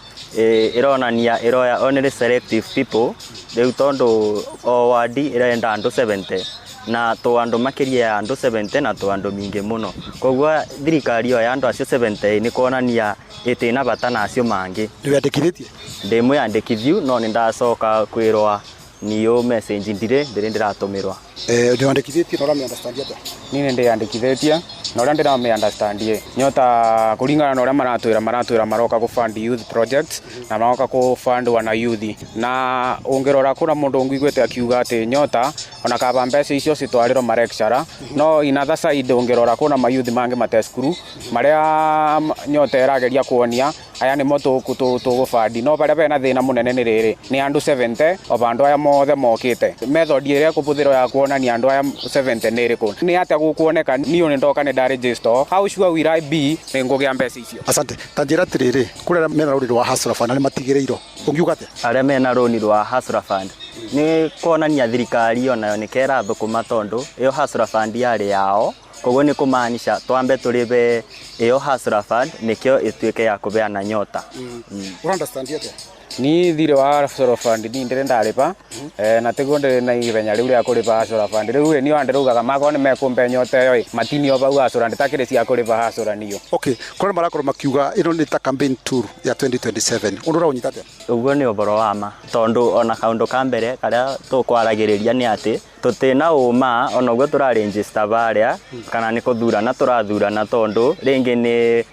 Speaker 5: ironania iroya only selective people. Rĩu tondũ o wadi irenda andũ 70 na to andũ makĩria ya andũ 70 na to andũ mingĩ mũno. Koguo thirikari yo ya andũ acio 70 nĩ kuonania ĩtĩna bata na acio mangĩ.
Speaker 16: Ndĩwandĩkithĩtie?
Speaker 5: Ndĩmwĩandĩkithio no nĩ ndacoka kwĩrwa niyo message ndire ndiratũmĩrwa.
Speaker 16: Ndĩwandĩkithĩtie no ũramĩ understand atĩa?
Speaker 5: Niĩ nĩ ndĩandĩkithĩtie no ũrĩa ndĩramĩ understand Nyota kũringana na ũrĩa maratwĩra maroka ku fund youth projects na maroka ku fund wana youth, na ũngĩrora kuna mũndũ ũngĩiguĩte akiuga atĩ Nyota ona kaba mbeca icio citwarĩrwo ma lecturer, no in other side ũngĩrora kuna ma youth mangĩ mateskuru marĩa Nyota ĩrageria kuonia aya nĩ tũgũbandi, no barĩa bena thĩna mũnene nĩ rĩrĩ, nĩ andũ 70 o bandũ aya mothe mokĩte. Method ĩrĩa kũbũthĩrwo ya kuonania andũ aya 70 nĩ ĩrĩkũ, nĩ atĩa gũkuoneka niĩ nĩ ndoka nĩ register, how sure will I be nĩ ngũgĩa mbeca icio?
Speaker 16: Asante. Ta njĩra atĩrĩrĩ, kũrĩa mena rũni rwa Hustler Fund nĩ matigĩrĩirwo, ũngiuga atĩa?
Speaker 5: Arĩa mena rũni rwa Hustler Fund nĩ kuonania thirikari onayo nĩ kera thũkũma tondũ ĩyo Hustler Fund yarĩ yao
Speaker 1: koguo ni kumaanisha twambe turibe iyo Hustler Fund nikio ituike ya kubeana nyota.
Speaker 7: Understand yete
Speaker 5: ni thire wa Hustler Fund ni ndire ndaripa na tegonde na ibenya riu ria kuripa Hustler Fund riu ni ande rugaga makone mekumbe nyota yo matini oba Hustler nditakire cia kuripa Hustler niyo.
Speaker 7: Okay, kore marakoro makiuga ino ni ta campaign tour ya 2027 undura unyitate
Speaker 1: uguo ni oboro wama tondu ona kaundu ka mbere karia tukwaragireria ni ati tutina uma ona uguo turaregister baria kana ni kuthurana turathurana tondu ringi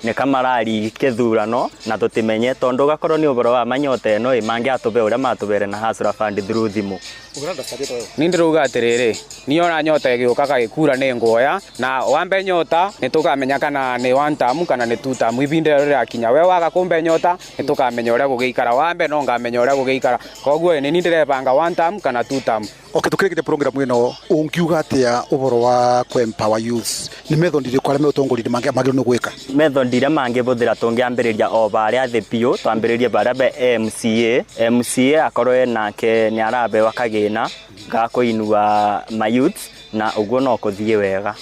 Speaker 1: ni kamarari kithurano na tutimenye tondu gakorwo ni oboro wa manyota eno imangi atube uria matubere na Hustler Fund through thimu.
Speaker 5: Ni ndiruga atiriri ni ona nyota igiuka gagikura ni ngoya na wambe nyota ni tukamenya kana ni one term kana ni two term ibinde ria kinya we waga kumbe nyota ni tukamenya uria gugiikara wambe no ngamenya uria gugiikara koguo ni ndirebanga one term kana two term.
Speaker 7: Okay, tukirikite program ino ungiuga atia uboro wa empower youth ni method iriku aria mutongoriri magiro no gwika
Speaker 1: method iria mangibuthira tungiambiriria o baria thi piu twambiririe baria be MCA akorwe nake ni arabe wakagina ga kuinua mayouth na uguo no kuthie wega.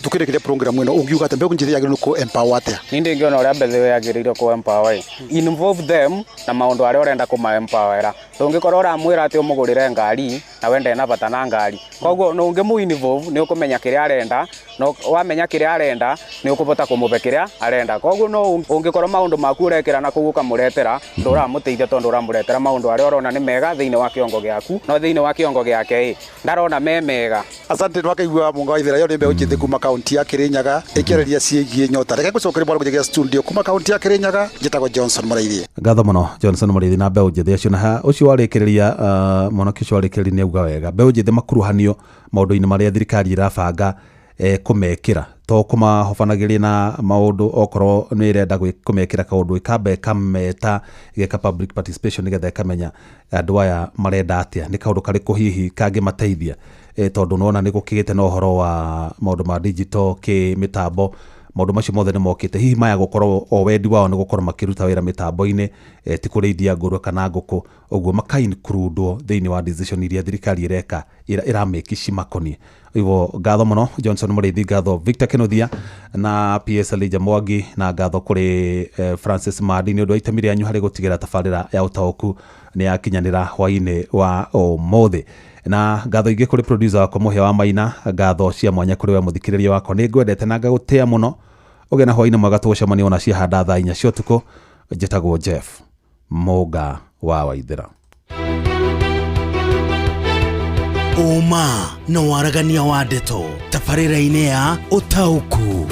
Speaker 7: Tukirikite program ino ungiuga atia mbegu njithia yagiro ku empower atia
Speaker 5: ni ndingiona uria mbethe yagiriire ku empower involve them na maundu aria urenda kuma empowera tungikorwo uramwira ati umugurire ngari na wende na bata na ngari koguo no ungimu involve ni ukumenya kiria arenda no wamenya kiria arenda ni ukubota kumube kiria arenda koguo no ungikorwo maundu maku urekira na kuguka muretera nduramuteithia tondu uramuretera maundu aria urona ni mega thiini wa kiongo giaku no thiini wa kiongo giake ndarona me mega.
Speaker 7: Asante twakaigua munga wa ithira yo ni mbe unjithi kuma kaunti ya Kirinyaga ikireria ciegie nyota reke gucokeria bwana kujigia studio kuma kaunti ya Kirinyaga njitagwo Johnson Muraithie.
Speaker 9: Ngatho muno Johnson Muraithie na mbe unjithi acio na ha ucio warikiria mwanake ucio warikiria ni uga wega mbe unjithi makuruhanio maundu-ini maria thirikari irabanga kumekira to kumahofanagiria na maundu okorwo ni irenda kumekira kaundu ikambe kameta igeka public participation nigetha ikamenya andu aya marenda atia ni kaundu kari kuhihi kangi mateithia tondu nona ni gukigite no horo wa maundu ma digital ki mitambo maundu macio mothe ni mokite hihi maya gukorwo o wendi wao ni gukorwo makiruta wira mitambo-ini ti kureithia nguru kana nguku uguo makainkurudwo thiini wa decision iria thirikari ireka irameki cimakoni ivo ngatho muno Johnson Muriithi ngatho Victor Kenothia na PS Elijah Mwangi na ngatho kuri Francis Madi ni undu itemi rianyu hari gutigira tabarira ya utauku ni yakinyanira hwaini wa umuthi na ngatho ingi kuri producer wako Muhia wa Maina ngatho cia mwanya kuri we muthikiriria wako ni ngwendete na ngagutia muno ugena hwaini mwega tugucemania ona cia handa thaa 4 cia utuku njitagwo Jeff Muga wa Waithira.
Speaker 15: Uma na waragania wa ndeto tabarĩra-inĩ ya Ũtaũku.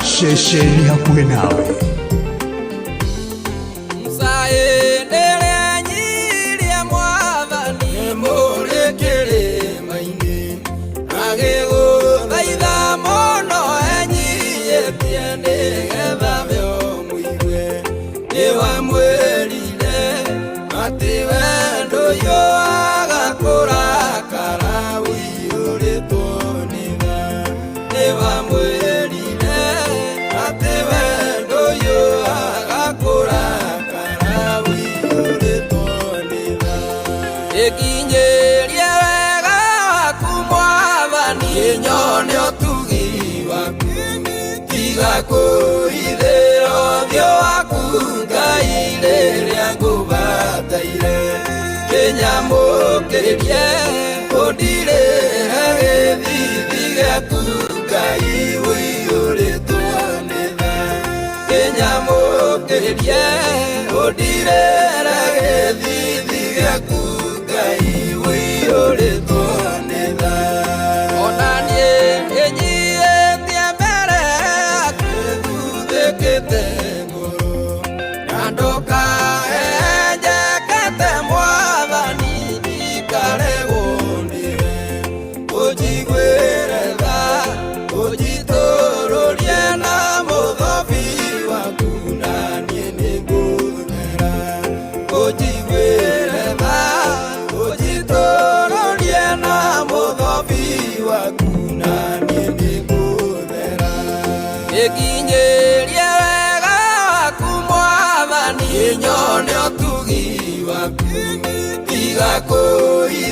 Speaker 15: Shesheni hakuwe nawe.
Speaker 8: Yo
Speaker 4: kuithira thio waku Ngai riria ngubataire kinyamukiririe undirira githithi giaku Ngai uiyuritwo ni tha kinyamukiririe undirira githithi giaku Ngai uiyuritwo ni tha nyone otugi waku tiga kuithira